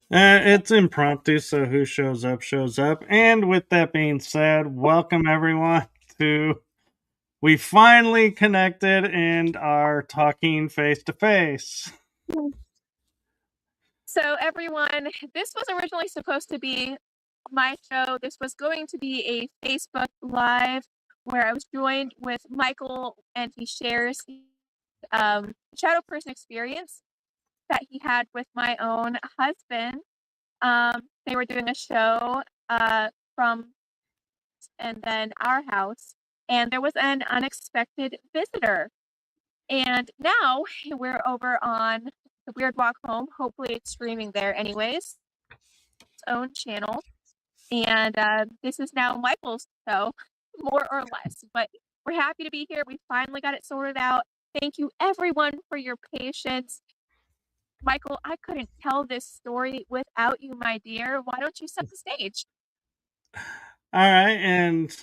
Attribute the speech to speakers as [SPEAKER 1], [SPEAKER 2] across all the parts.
[SPEAKER 1] It's impromptu, so who shows up, shows up. And with that being said, welcome everyone to. We finally connected and are talking face to face.
[SPEAKER 2] So, everyone, this was originally supposed to be my show. This was going to be a Facebook Live where I was joined with Michael and he shares shadow person experience that he had with my own husband. They were doing a show from and then our house, and there was an unexpected visitor. And now we're over on the Weird Walk Home. Hopefully, it's streaming there, anyways. Its own channel, and this is now Michael's show, more or less. But we're happy to be here. We finally got it sorted out. Thank you, everyone, for your patience. Michael, I couldn't tell this story without you, my dear. Why don't you set the stage?
[SPEAKER 1] All right, and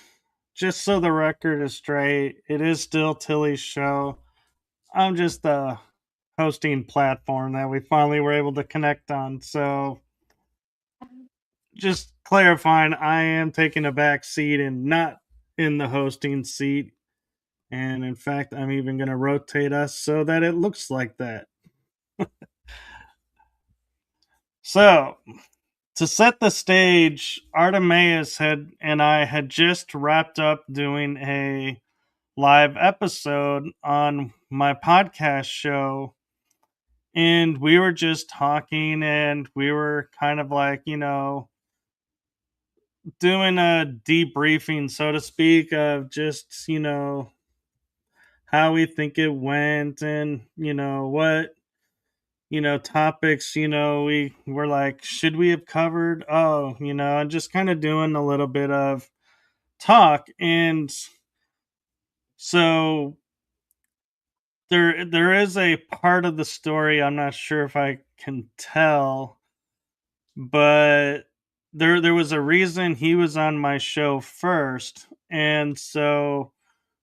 [SPEAKER 1] just so the record is straight, it is still Tillie's show. I'm just the hosting platform that we finally were able to connect on. So, just clarifying, I am taking a back seat and not in the hosting seat. And in fact, I'm even going to rotate us so that it looks like that. So, to set the stage, Artemeaus and I had just wrapped up doing a live episode on my podcast show. And we were just talking and we were kind of like, doing a debriefing, so to speak, of just, how we think it went and, what topics, we were like, should we have covered? Oh, and just kind of doing a little bit of talk. And so there is a part of the story I'm not sure if I can tell, but there was a reason he was on my show first. And so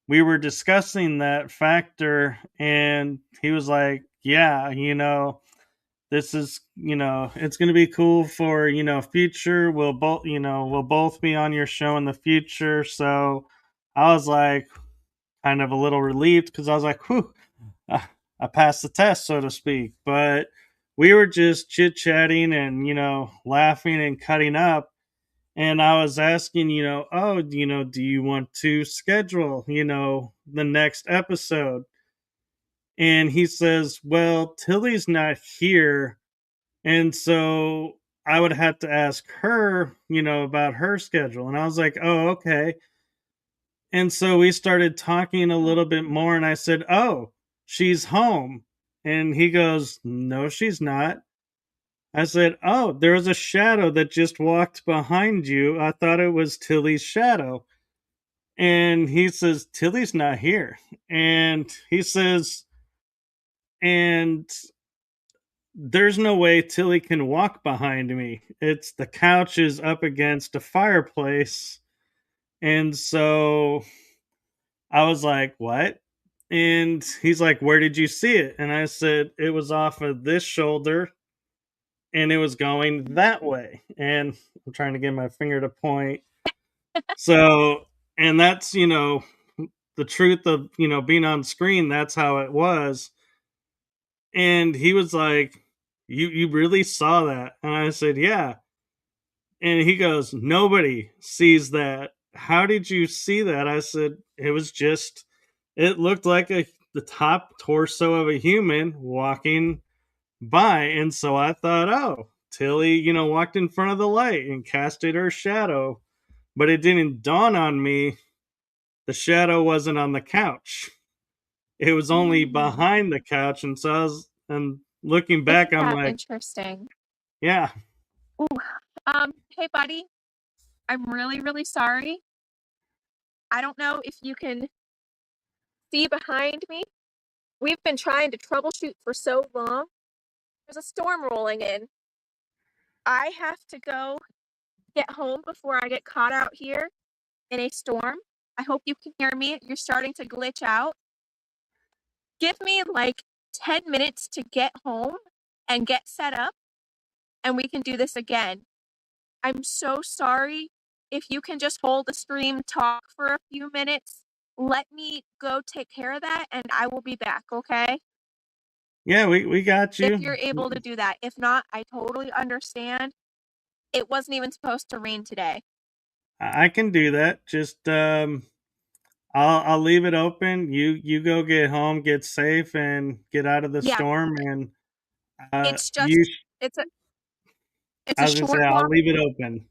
[SPEAKER 1] we were discussing that factor and he was like, yeah, this is, it's going to be cool for, future. We'll both be on your show in the future. So I was like kind of a little relieved because I was like, whew, I passed the test, so to speak. But we were just chit chatting and, laughing and cutting up. And I was asking, oh, do you want to schedule, the next episode? And he says, well, Tillie's not here. And so I would have to ask her, about her schedule. And I was like, oh, okay. And so we started talking a little bit more. And I said, oh, she's home. And he goes, no, she's not. I said, oh, there was a shadow that just walked behind you. I thought it was Tillie's shadow. And he says, Tillie's not here. And he says, and there's no way Tillie can walk behind me. It's the couch is up against a fireplace. And so I was like, what? And he's like, where did you see it? And I said, it was off of this shoulder and it was going that way. And I'm trying to get my finger to point. So, and that's, the truth of, being on screen. That's how it was. And he was like, you really saw that? And I said, yeah. And he goes, nobody sees that. How did you see that? I said, it was just, it looked like the top torso of a human walking by. And so I thought, oh, Tillie, walked in front of the light and casted her shadow. But it didn't dawn on me the shadow wasn't on the couch. It was only behind the couch. And so I was, and looking back,
[SPEAKER 2] Isn't
[SPEAKER 1] I'm
[SPEAKER 2] that
[SPEAKER 1] like,
[SPEAKER 2] interesting?
[SPEAKER 1] yeah.
[SPEAKER 2] Ooh. Hey, buddy, I'm really, really sorry. I don't know if you can see behind me. We've been trying to troubleshoot for so long. There's a storm rolling in. I have to go get home before I get caught out here in a storm. I hope you can hear me. You're starting to glitch out. Give me like 10 minutes to get home and get set up. and we can do this again. I'm so sorry. If you can just hold the stream, talk for a few minutes, let me go take care of that, and I will be back, okay?
[SPEAKER 1] Yeah, we got
[SPEAKER 2] If you're
[SPEAKER 1] you.
[SPEAKER 2] able to do that. If not, I totally understand. It wasn't even supposed to rain today.
[SPEAKER 1] I can do that. Just I'll leave it open. You go get home, get safe, and get out of the
[SPEAKER 2] Yeah,
[SPEAKER 1] storm. And
[SPEAKER 2] it's
[SPEAKER 1] you,
[SPEAKER 2] just it's a it's
[SPEAKER 1] I
[SPEAKER 2] a
[SPEAKER 1] was gonna say
[SPEAKER 2] short
[SPEAKER 1] I'll
[SPEAKER 2] walk.
[SPEAKER 1] leave it open.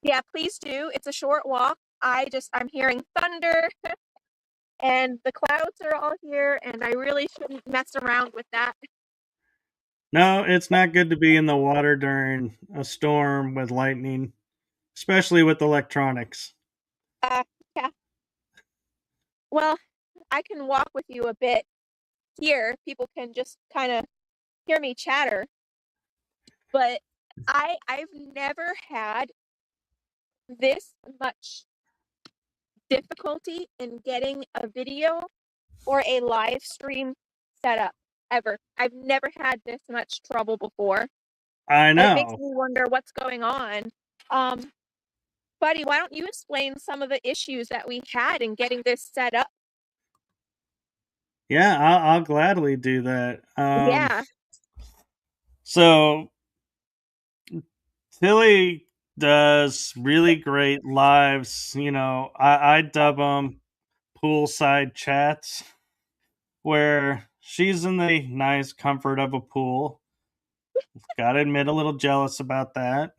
[SPEAKER 2] Yeah, please do. It's a short walk. I'm hearing thunder and the clouds are all here and I really shouldn't mess around with that.
[SPEAKER 1] No, it's not good to be in the water during a storm with lightning, especially with electronics.
[SPEAKER 2] Uh yeah. Well, I can walk with you a bit here. People can just kind of hear me chatter, but I've never had this much difficulty in getting a video or a live stream set up ever. I've never had this much trouble before.
[SPEAKER 1] I
[SPEAKER 2] And it makes
[SPEAKER 1] know.
[SPEAKER 2] me wonder what's going on. Um, Buddy, why don't you explain some of the issues that we had in getting this set up?
[SPEAKER 1] Yeah, I'll gladly do that.
[SPEAKER 2] Yeah.
[SPEAKER 1] So Tilly does really great lives. I dub them poolside chats where she's in the nice comfort of a pool. Gotta admit, a little jealous about that.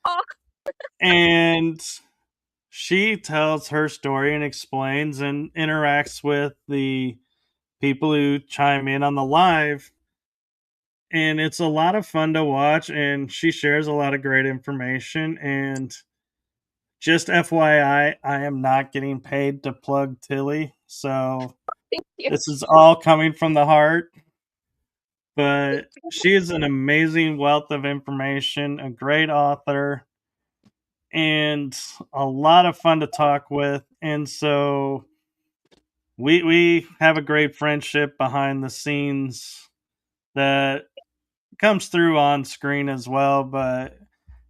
[SPEAKER 2] Oh,
[SPEAKER 1] And she tells her story and explains and interacts with the people who chime in on the live. And it's a lot of fun to watch. And she shares a lot of great information. And just FYI, I am not getting paid to plug Tilly. So
[SPEAKER 2] thank you.
[SPEAKER 1] this is all coming from the heart. But she is an amazing wealth of information, a great author, and a lot of fun to talk with. And so we have a great friendship behind the scenes that comes through on screen as well. But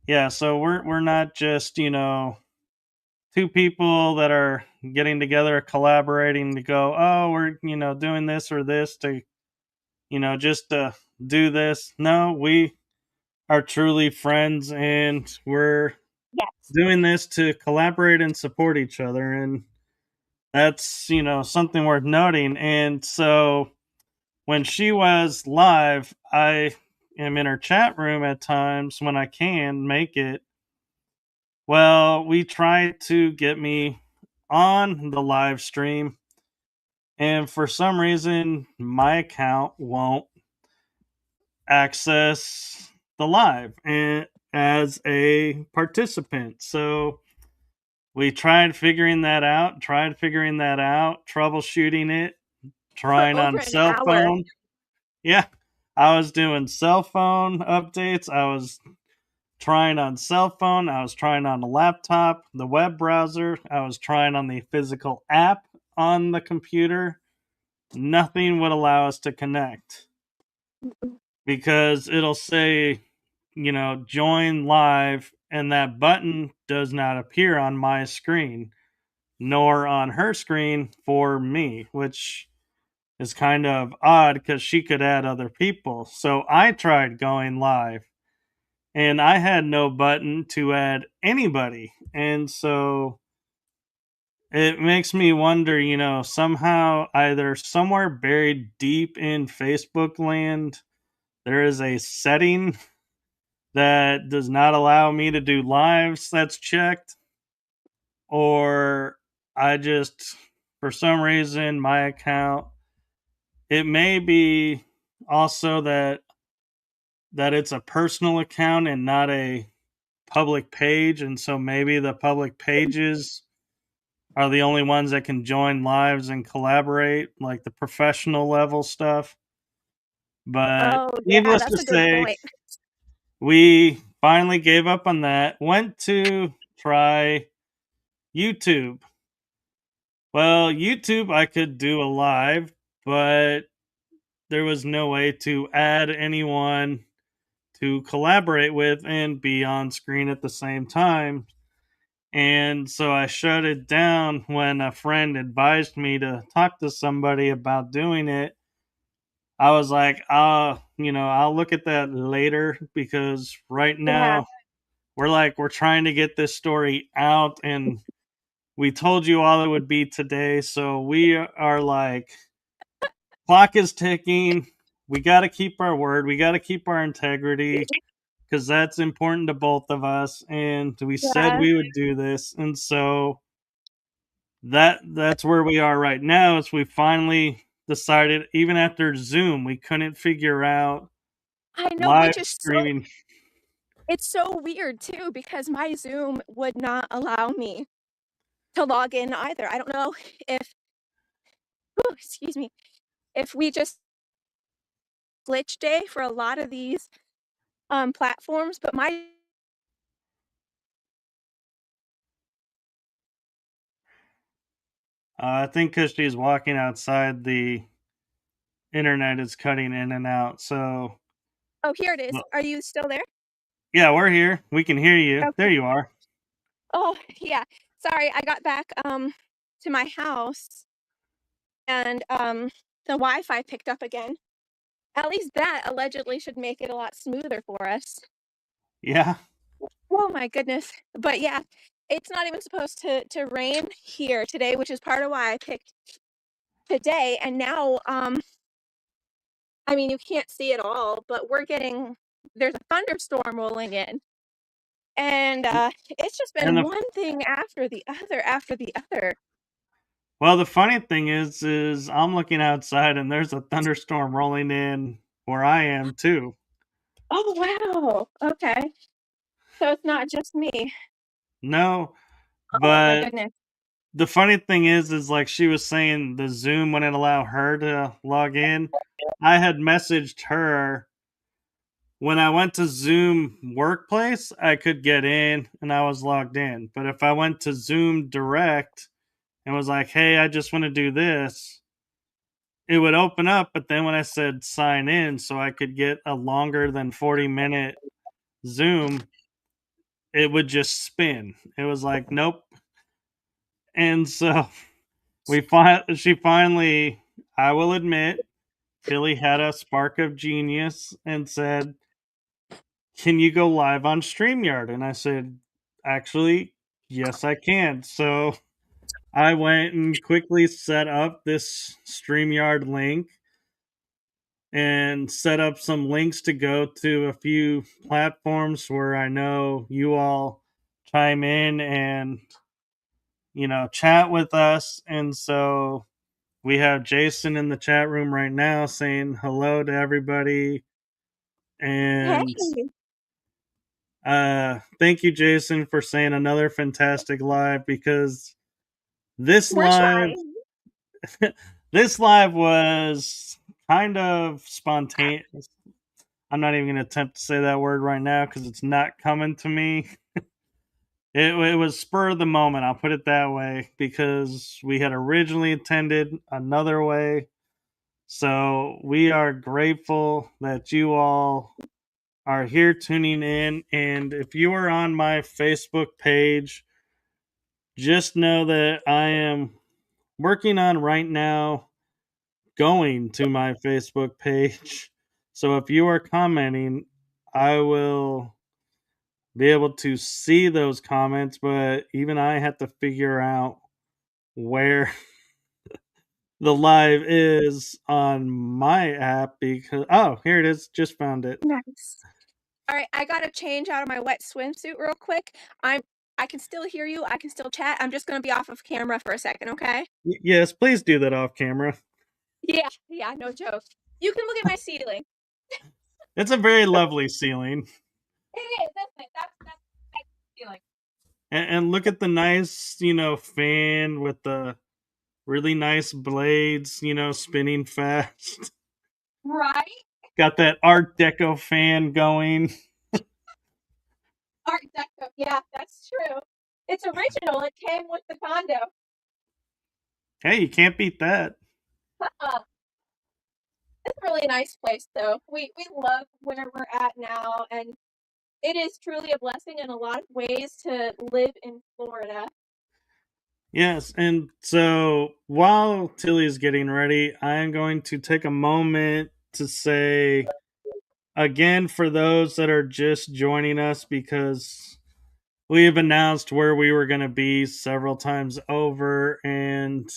[SPEAKER 1] yeah, so we're not just, two people that are getting together, collaborating to go, oh, we're, doing this or this to, just to do this. No, we are truly friends, and we're
[SPEAKER 2] Yes.
[SPEAKER 1] doing this to collaborate and support each other. And that's, something worth noting. And so when she was live, I am in her chat room at times when I can make it. Well, we tried to get me on the live stream, and for some reason, my account won't access the live and as a participant. So we tried figuring that out, troubleshooting it,
[SPEAKER 2] For
[SPEAKER 1] trying
[SPEAKER 2] over
[SPEAKER 1] on
[SPEAKER 2] an
[SPEAKER 1] cell
[SPEAKER 2] hour.
[SPEAKER 1] phone. Yeah, I was doing cell phone updates. I was trying on cell phone. I was trying on a laptop, the web browser. I was trying on the physical app on the computer. Nothing would allow us to connect because it'll say, join live, and that button does not appear on my screen nor on her screen for me, which is kind of odd because she could add other people. So I tried going live and I had no button to add anybody. And so it makes me wonder, somehow either somewhere buried deep in Facebook land, there is a setting that does not allow me to do lives that's checked, or I just, for some reason, my account, it may be also that it's a personal account and not a public page, and so maybe the public pages are the only ones that can join lives and collaborate, like the professional level stuff. But
[SPEAKER 2] Oh, yeah,
[SPEAKER 1] needless to
[SPEAKER 2] that's a good
[SPEAKER 1] say,
[SPEAKER 2] point.
[SPEAKER 1] we finally gave up on that. Went to try YouTube. Well, YouTube, I could do a live, but there was no way to add anyone to collaborate with and be on screen at the same time. And so I shut it down when a friend advised me to talk to somebody about doing it. I was like, I'll look at that later because right
[SPEAKER 2] Yeah.
[SPEAKER 1] now we're trying to get this story out and we told you all it would be today. So we are like, clock is ticking. We got to keep our word. We got to keep our integrity because that's important to both of us. And we said
[SPEAKER 2] Yeah.
[SPEAKER 1] we would do this. And so that's where we are right now is we finally decided even after Zoom we couldn't figure out
[SPEAKER 2] I know,
[SPEAKER 1] live
[SPEAKER 2] which is
[SPEAKER 1] streaming.
[SPEAKER 2] it's so weird too because my Zoom would not allow me to log in either. I don't know if ooh, excuse me, if we just glitch day for a lot of these platforms, but my
[SPEAKER 1] I think because she's walking outside, the internet is cutting in and out. So,
[SPEAKER 2] oh, here it is.
[SPEAKER 1] well,
[SPEAKER 2] Are you still there?
[SPEAKER 1] yeah, we're here. We can hear you. There
[SPEAKER 2] Okay.
[SPEAKER 1] you are.
[SPEAKER 2] Oh, yeah. Sorry, I got back to my house and the Wi-Fi picked up again. At least that allegedly should make it a lot smoother for us.
[SPEAKER 1] Yeah.
[SPEAKER 2] Oh my goodness. But yeah, it's not even supposed to rain here today, which is part of why I picked today. And now I mean you can't see it all, but there's a thunderstorm rolling in. And it's just
[SPEAKER 1] And
[SPEAKER 2] been one thing after the other.
[SPEAKER 1] well, the funny thing is I'm looking outside and there's a thunderstorm rolling in where I am too.
[SPEAKER 2] Oh wow. Okay. So it's not just me.
[SPEAKER 1] No,
[SPEAKER 2] Oh my
[SPEAKER 1] but
[SPEAKER 2] goodness.
[SPEAKER 1] the funny thing is like she was saying the Zoom wouldn't allow her to log in. I had messaged her when I went to Zoom Workplace, I could get in and I was logged in. But if I went to Zoom Direct and was like, "Hey, I just want to do this," it would open up, but then when I said sign in so I could get a longer than 40-minute Zoom, it would just spin. It was like, "Nope." And so she finally, I will admit, Tilly had a spark of genius and said, "Can you go live on StreamYard?" And I said, "Actually, yes, I can." So I went and quickly set up this StreamYard link and set up some links to go to a few platforms where I know you all chime in and, chat with us. And so we have Jason in the chat room right now saying hello to everybody.
[SPEAKER 2] Hey,
[SPEAKER 1] And thank you, Jason, for saying another fantastic live because this
[SPEAKER 2] we're
[SPEAKER 1] live
[SPEAKER 2] trying.
[SPEAKER 1] this live was kind of spontaneous. I'm not even going to attempt to say that word right now because it's not coming to me. It was spur of the moment. I'll put it that way because we had originally intended another way. So we are grateful that you all are here tuning in. And if you are on my Facebook page, just know that I am working on right now going to my Facebook page. So if you are commenting, I will be able to see those comments, but even I have to figure out where the live is on my app because oh, here it is. Just found it.
[SPEAKER 2] Nice. All right, I gotta change out of my wet swimsuit real quick. I can still hear you. I can still chat. I'm just gonna be off of camera for a second, okay?
[SPEAKER 1] Yes, please do that off camera.
[SPEAKER 2] Yeah, yeah, no joke. You can look at my ceiling.
[SPEAKER 1] It's a very lovely ceiling.
[SPEAKER 2] It is, isn't it? That's my ceiling.
[SPEAKER 1] And look at the nice, fan with the really nice blades, spinning fast.
[SPEAKER 2] Right?
[SPEAKER 1] Got that Art Deco fan going.
[SPEAKER 2] Art Deco. Yeah, that's true. It's original. It came with the condo.
[SPEAKER 1] Hey, you can't beat that.
[SPEAKER 2] Uh, It's a really nice place, though. We love where we're at now, and it is truly a blessing in a lot of ways to live in Florida.
[SPEAKER 1] Yes, and so while Tilly is getting ready, I'm going to take a moment to say again for those that are just joining us, because we have announced where we were going to be several times over, and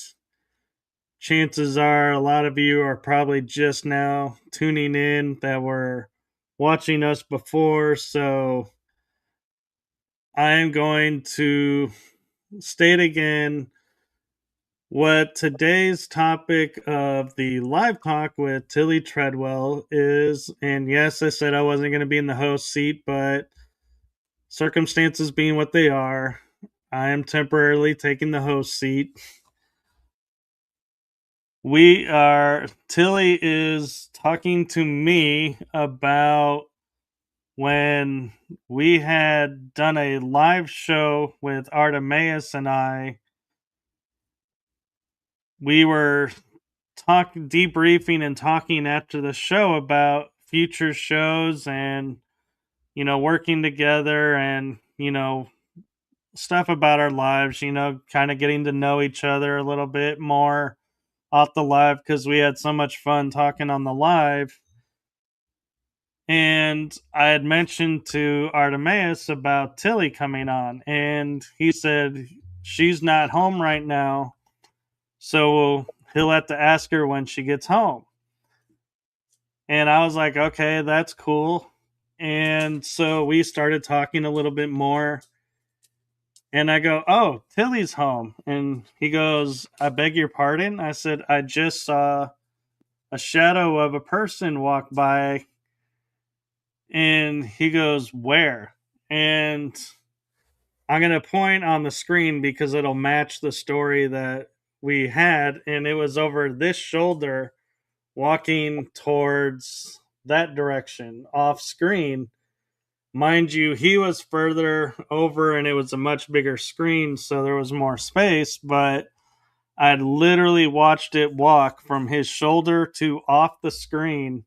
[SPEAKER 1] chances are a lot of you are probably just now tuning in that were watching us before. So I am going to state again what today's topic of the live talk with Tille Treadwell is. And yes, I said I wasn't going to be in the host seat, but circumstances being what they are, I am temporarily taking the host seat. Tilly is talking to me about when we had done a live show with Artemeaus and I. We were debriefing and talking after the show about future shows and, working together and, stuff about our lives, kind of getting to know each other a little bit more off the live because we had so much fun talking on the live. And I had mentioned to Artemeaus about Tilly coming on, and he said she's not home right now, so he'll have to ask her when she gets home. And I was like, okay, that's cool. And so we started talking a little bit more. And I go, oh, Tilly's home. And he goes, I beg your pardon? I said, I just saw a shadow of a person walk by. And he goes, where? And I'm going to point on the screen because it'll match the story that we had. And it was over this shoulder walking towards that direction off screen. Mind you, he was further over and it was a much bigger screen, so there was more space, but I'd literally watched it walk from his shoulder to off the screen.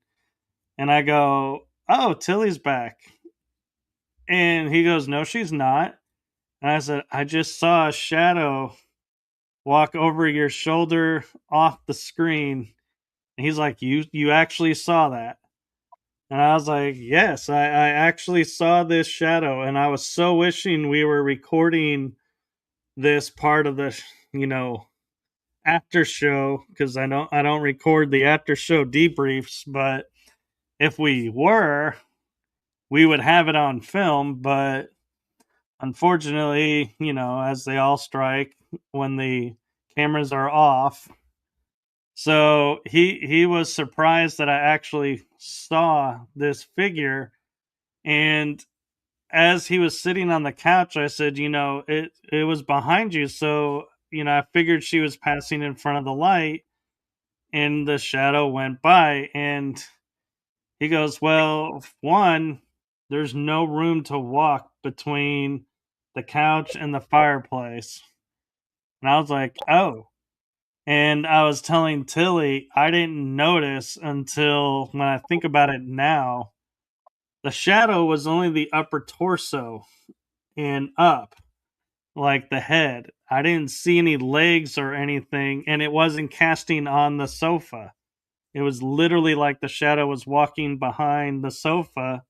[SPEAKER 1] And I go, oh, Tilly's back. And he goes, no, she's not. And I said, I just saw a shadow walk over your shoulder off the screen. And he's like, you actually saw that? And I was like, yes, I actually saw this shadow. And I was so wishing we were recording this part of the, after show, because I don't record the after show debriefs, but if we were, we would have it on film. But unfortunately, as they all strike when the cameras are off. So he was surprised that I actually saw this figure. And as he was sitting on the couch, I said, it was behind you. So, I figured she was passing in front of the light and the shadow went by. And he goes, well, one, there's no room to walk between the couch and the fireplace. And I was like, oh. And I was telling Tilly, I didn't notice until when I think about it now, the shadow was only the upper torso and up, like the head. I didn't see any legs or anything, and it wasn't casting on the sofa. It was literally like the shadow was walking behind the sofa.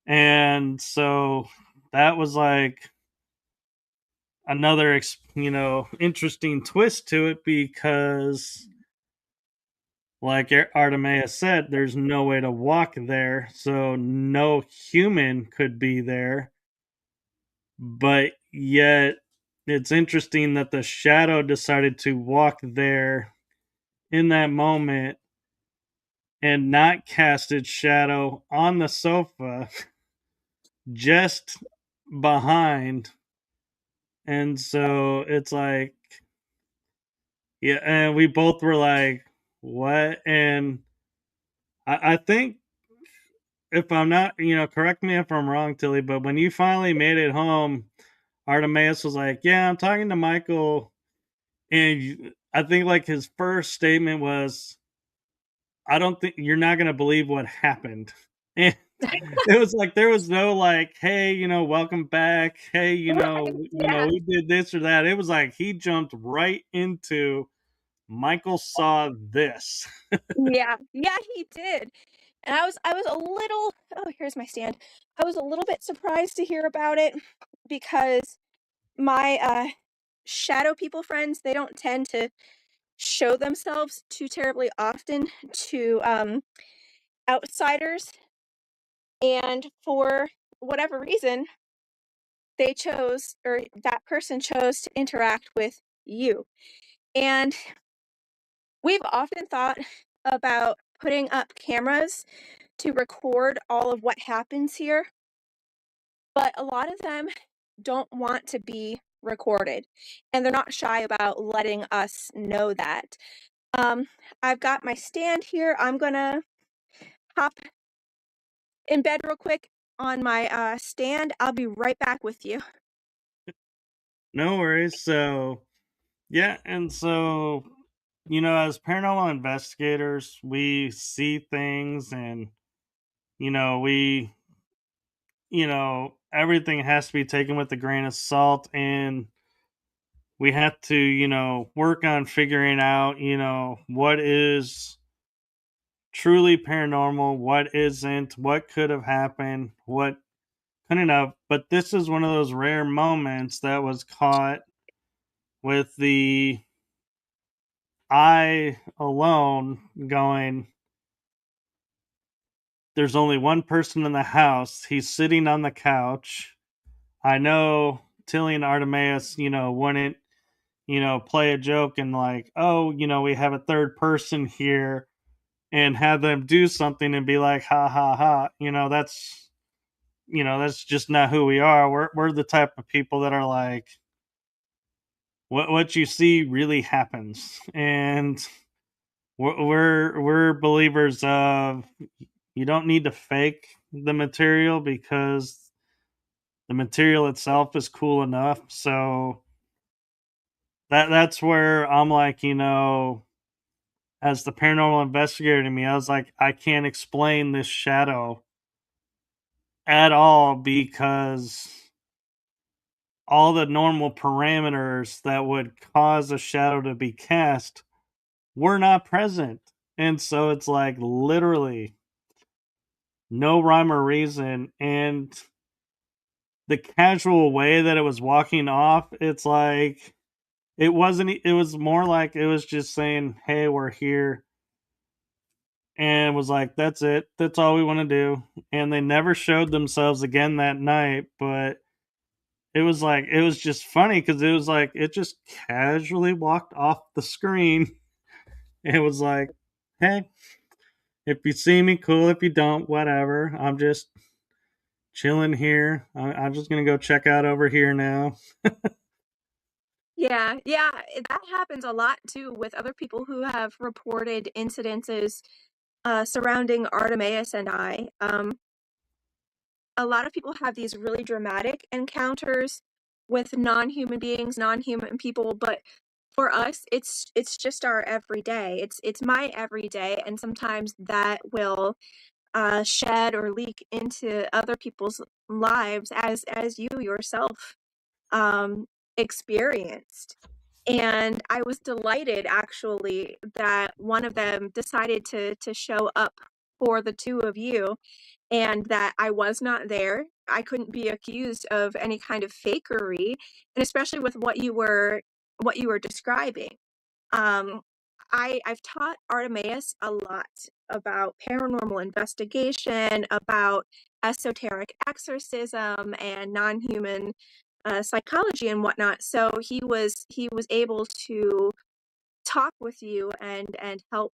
[SPEAKER 1] And so that was like another, interesting twist to it because, like Artemia said, there's no way to walk there. So no human could be there. But yet, it's interesting that the shadow decided to walk there in that moment and not cast its shadow on the sofa just behind. And so it's like, yeah, and we both were like, what? And I think, if I'm not, correct me if I'm wrong, Tilly, but when you finally made it home, Artemeaus was like, yeah, I'm talking to Michael. And I think like his first statement was, I don't think you're not gonna believe what happened. And it was like there was no like, "Hey, welcome back. Hey,
[SPEAKER 2] Right, yeah,
[SPEAKER 1] we did this or that." It was like he jumped right into Michael saw this.
[SPEAKER 2] yeah, yeah, he did, and I was a little oh, here's my stand. I was a little bit surprised to hear about it because my, shadow people friends, they don't tend to show themselves too terribly often to, outsiders, and for whatever reason, they chose or that person chose to interact with you. And we've often thought about putting up cameras to record all of what happens here, but a lot of them don't want to be recorded, and they're not shy about letting us know that. Um, I've got my stand here. I'm gonna hop in bed real quick on my stand. I'll be right back with you.
[SPEAKER 1] No worries. So, yeah, and so, as paranormal investigators, we see things and, we, everything has to be taken with a grain of salt and we have to, work on figuring out, what is truly paranormal, what isn't, what could have happened, what couldn't have. But this is one of those rare moments that was caught with the eye alone going, there's only one person in the house. He's sitting on the couch. I know Tillie and Artemeaus, wouldn't, play a joke and like, oh, we have a third person here and have them do something and be like, ha ha ha. That's just not who we are. We're the type of people that are like, what you see really happens, and we're believers of you don't need to fake the material because the material itself is cool enough. So that's where I'm like, as the paranormal investigator to me, I was like, I can't explain this shadow at all because all the normal parameters that would cause a shadow to be cast were not present. And so it's like literally no rhyme or reason. And the casual way that it was walking off, it's like it wasn't, it was more like it was just saying, hey, we're here. And was like, that's it. That's all we want to do. And they never showed themselves again that night. But it was like, it was just funny because it was like, it just casually walked off the screen. It was like, hey, if you see me, cool. If you don't, whatever. I'm just chilling here. I'm just gonna go check out over here now.
[SPEAKER 2] Yeah, yeah, that happens a lot too with other people who have reported incidences surrounding Artemeus and I. A lot of people have these really dramatic encounters with non-human beings, non-human people, but for us, it's just our everyday. It's my everyday, and sometimes that will shed or leak into other people's lives as you yourself um, experienced. And I was delighted actually that one of them decided to show up for the two of you and that I was not there. I couldn't be accused of any kind of fakery, and especially with what you were describing. Um, I've taught Artemeus a lot about paranormal investigation, about esoteric exorcism, and non-human psychology and whatnot. So he was able to talk with you and help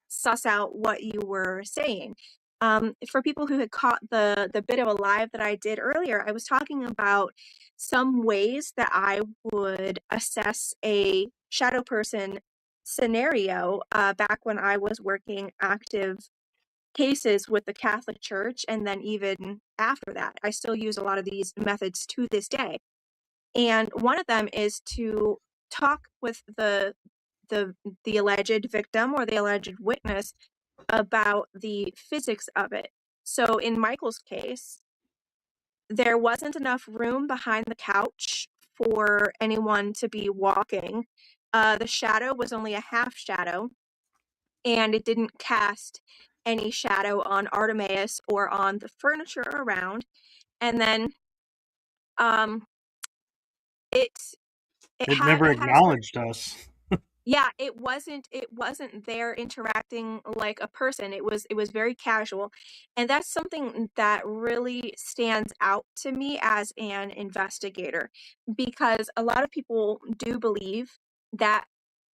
[SPEAKER 2] suss out what you were saying. For people who had caught the bit of a live that I did earlier, I was talking about some ways that I would assess a shadow person scenario back when I was working active cases with the Catholic Church, and then even after that, I still use a lot of these methods to this day. And one of them is to talk with the the alleged victim or the alleged witness about the physics of it. So in Michael's case, there wasn't enough room behind the couch for anyone to be walking. The shadow was only a half shadow, and it didn't cast any shadow on Artemeaus or on the furniture around. And then um, it
[SPEAKER 1] It never
[SPEAKER 2] it had a certain,
[SPEAKER 1] acknowledged us.
[SPEAKER 2] yeah, it wasn't there interacting like a person. It was very casual, and that's something that really stands out to me as an investigator, because a lot of people do believe that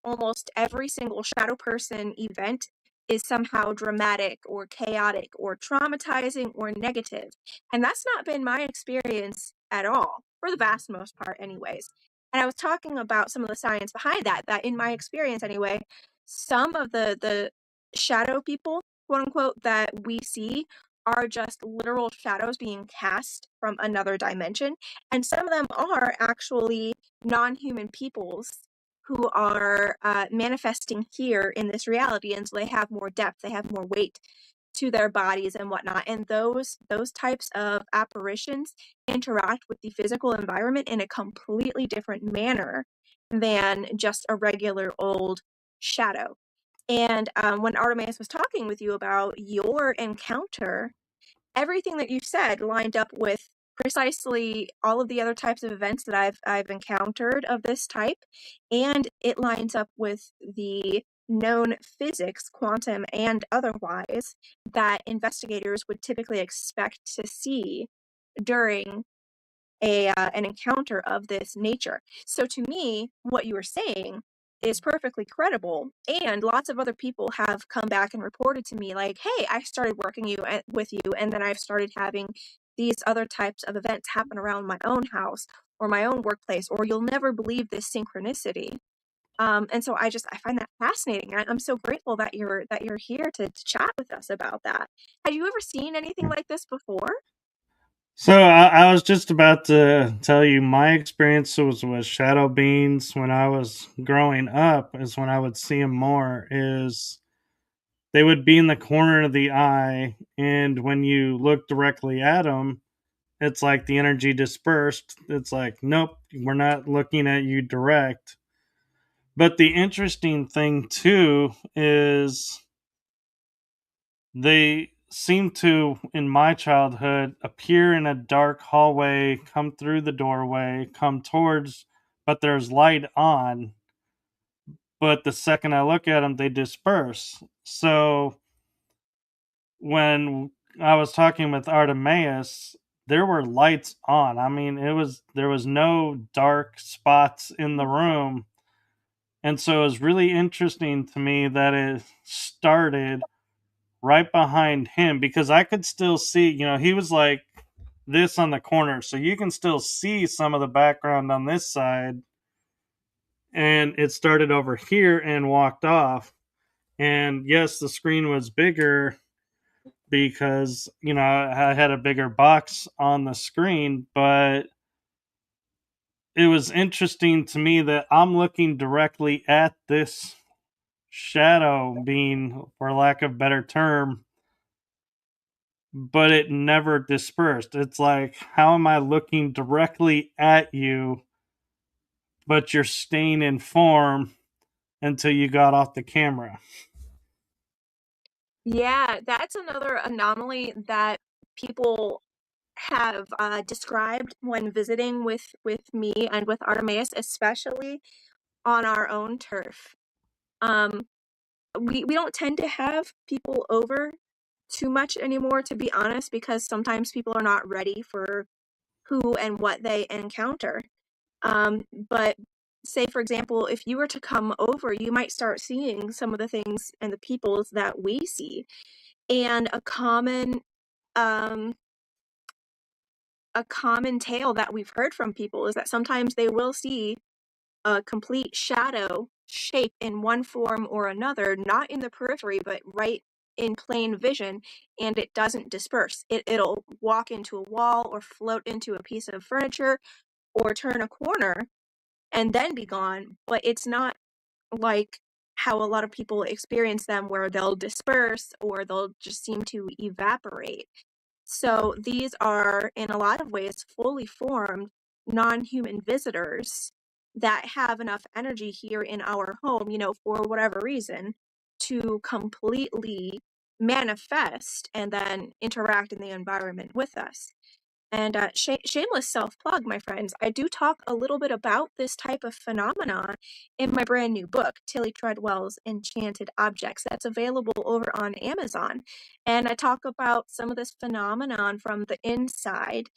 [SPEAKER 2] almost every single shadow person event is somehow dramatic or chaotic or traumatizing or negative, and that's not been my experience at all, for the vast most part anyways. And I was talking about some of the science behind that, that in my experience anyway, some of the shadow people, quote unquote, that we see are just literal shadows being cast from another dimension. And some of them are actually non-human peoples who are manifesting here in this reality. And so they have more depth, they have more weight to their bodies and whatnot. And those types of apparitions interact with the physical environment in a completely different manner than just a regular old shadow. And when Artemis was talking with you about your encounter, everything that you said lined up with precisely all of the other types of events that I've encountered of this type, and it lines up with the known physics, quantum and otherwise, that investigators would typically expect to see during an encounter of this nature. So to me, what you were saying is perfectly credible, and lots of other people have come back and reported to me like, hey, I started working with you, and then I've started having these other types of events happen around my own house or my own workplace, or you'll never believe this synchronicity. And so I find that fascinating. I'm so grateful that you're here to chat with us about that. Had you ever seen anything like this before?
[SPEAKER 1] So I was just about to tell you my experience was with shadow beings when I was growing up. Is when I would see them more. Is they would be in the corner of the eye, and when you look directly at them, it's like the energy dispersed. It's like, nope, we're not looking at you direct. But the interesting thing too is they seem to, in my childhood, appear in a dark hallway, come through the doorway, come towards, but there's light on. But the second I look at them, they disperse. So when I was talking with Artemeaus, there were lights on. I mean, there was no dark spots in the room. And so it was really interesting to me that it started right behind him because I could still see, he was like this on the corner. So you can still see some of the background on this side. And it started over here and walked off. And yes, the screen was bigger because, I had a bigger box on the screen, but it was interesting to me that I'm looking directly at this shadow being, for lack of a better term, but it never dispersed. It's like, how am I looking directly at you, but you're staying in form until you got off the camera?
[SPEAKER 2] Yeah, that's another anomaly that people have described when visiting with me and with Artemis, especially on our own turf. Um, we don't tend to have people over too much anymore, to be honest, because sometimes people are not ready for who and what they encounter. But say, for example, if you were to come over, you might start seeing some of the things and the peoples that we see. And um, a common tale that we've heard from people is that sometimes they will see a complete shadow shape in one form or another, not in the periphery, but right in plain vision, and it doesn't disperse. It'll walk into a wall or float into a piece of furniture or turn a corner and then be gone, but it's not like how a lot of people experience them, where they'll disperse or they'll just seem to evaporate. So these are, in a lot of ways, fully formed non-human visitors that have enough energy here in our home, for whatever reason, to completely manifest and then interact in the environment with us. And shameless self plug, my friends, I do talk a little bit about this type of phenomenon in my brand new book, Tille Treadwell's Enchanted Objects, that's available over on Amazon. And I talk about some of this phenomenon from the inside,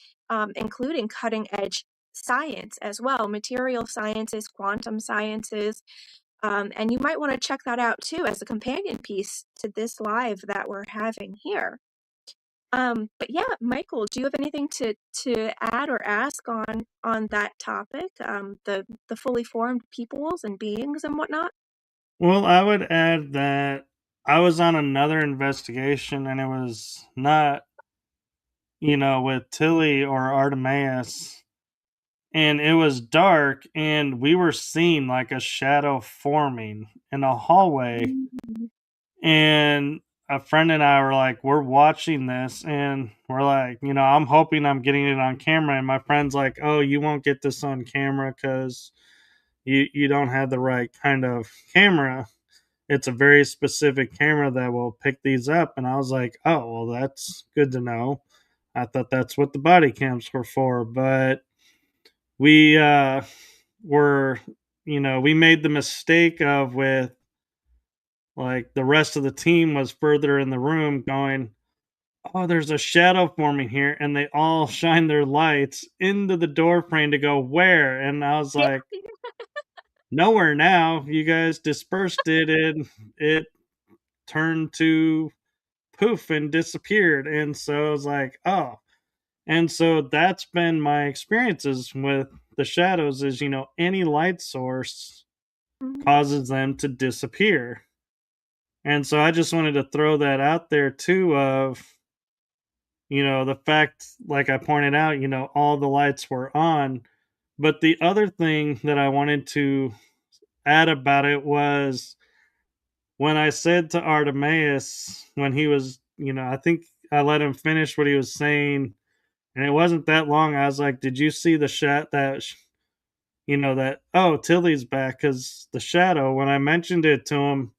[SPEAKER 2] including cutting edge science as well, material sciences, quantum sciences. And you might want to check that out too as a companion piece to this live that we're having here. But yeah, Michael, do you have anything to add or ask on that topic? The fully formed peoples and beings and whatnot?
[SPEAKER 1] Well, I would add that I was on another investigation, and it was not, with Tilly or Artemeaus, and it was dark, and we were seeing like a shadow forming in a hallway,
[SPEAKER 2] Mm.
[SPEAKER 1] and a friend and I were like, we're watching this, and we're like, I'm hoping I'm getting it on camera, and my friend's like, oh, you won't get this on camera because you don't have the right kind of camera. It's a very specific camera that will pick these up. And I was like, oh, well, that's good to know. I thought that's what the body cams were for. But we were, we made the mistake of, with like, the rest of the team was further in the room going, oh, there's a shadow forming here. And they all shine their lights into the door frame to go, where? And I was
[SPEAKER 2] Yeah.
[SPEAKER 1] like, nowhere now. You guys dispersed it, and it turned to poof and disappeared. And so I was like, oh. And so that's been my experiences with the shadows is, any light source
[SPEAKER 2] Mhm.
[SPEAKER 1] causes them to disappear. And so I just wanted to throw that out there too of, the fact, like I pointed out, all the lights were on. But the other thing that I wanted to add about it was when I said to Artemeaus, when he was, I think I let him finish what he was saying, and it wasn't that long. I was like, "Did you see the shot that, that? Oh, Tilly's back because the shadow." When I mentioned it to him,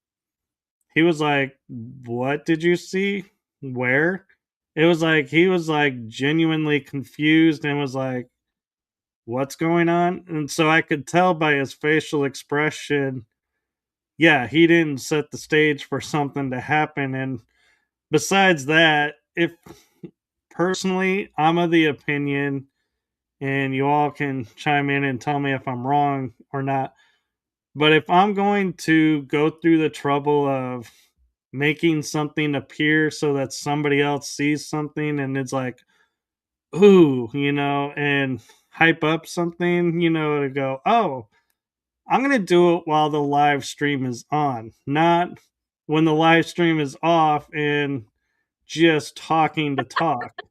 [SPEAKER 1] he was like, "What did you see? Where?" It was like he was like genuinely confused and was like, "What's going on?" And so I could tell by his facial expression, yeah, he didn't set the stage for something to happen. And besides that, if personally, I'm of the opinion, and you all can chime in and tell me if I'm wrong or not. But if I'm going to go through the trouble of making something appear so that somebody else sees something and it's like, ooh, and hype up something, to go, oh, I'm going to do it while the live stream is on, not when the live stream is off and just talking to talk.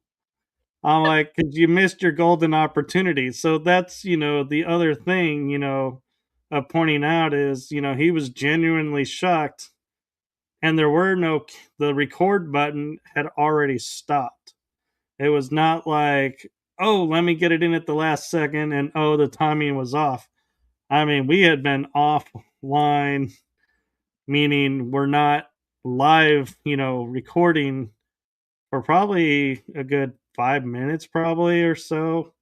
[SPEAKER 1] I'm like, because you missed your golden opportunity. So that's, the other thing, of pointing out is, he was genuinely shocked, and there were no, the record button had already stopped. It was not like, oh, let me get it in at the last second, and oh, the timing was off. I mean, we had been offline, meaning we're not live, recording for probably a good 5 minutes, probably or so.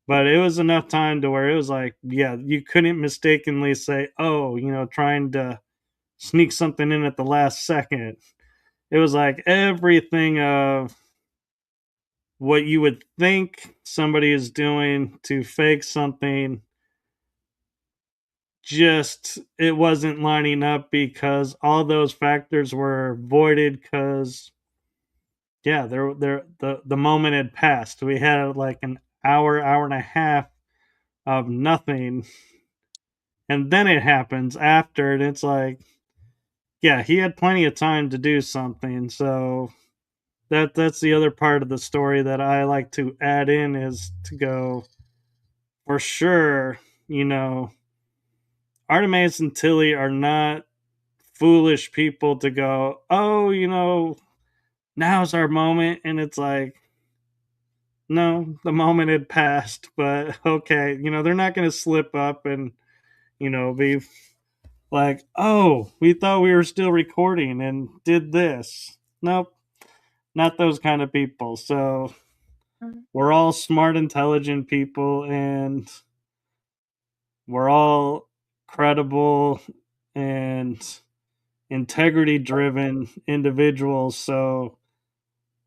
[SPEAKER 1] But it was enough time to where it was like, yeah, you couldn't mistakenly say, oh, trying to sneak something in at the last second. It was like everything of what you would think somebody is doing to fake something, just it wasn't lining up because all those factors were voided because, yeah, the moment had passed. We had like an hour and a half of nothing, and then it happens after, and it's like, yeah, he had plenty of time to do something. So that's the other part of the story that I like to add in, is to go, for sure, Artemis and Tilly are not foolish people to go, oh, now's our moment. And it's like, no, the moment had passed, but okay, they're not going to slip up and, be like, oh, we thought we were still recording and did this. Nope, not those kind of people. So
[SPEAKER 2] Mhm.
[SPEAKER 1] we're all smart, intelligent people, and we're all credible and integrity driven individuals. So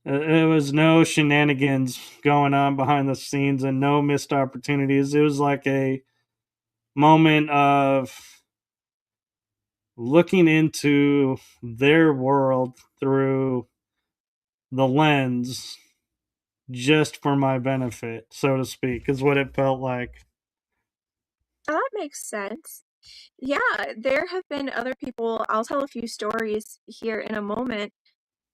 [SPEAKER 1] it was no shenanigans going on behind the scenes and no missed opportunities. It was like a moment of looking into their world through the lens just for my benefit, so to speak, is what it felt like.
[SPEAKER 2] Oh, that makes sense. Yeah, there have been other people, I'll tell a few stories here in a moment,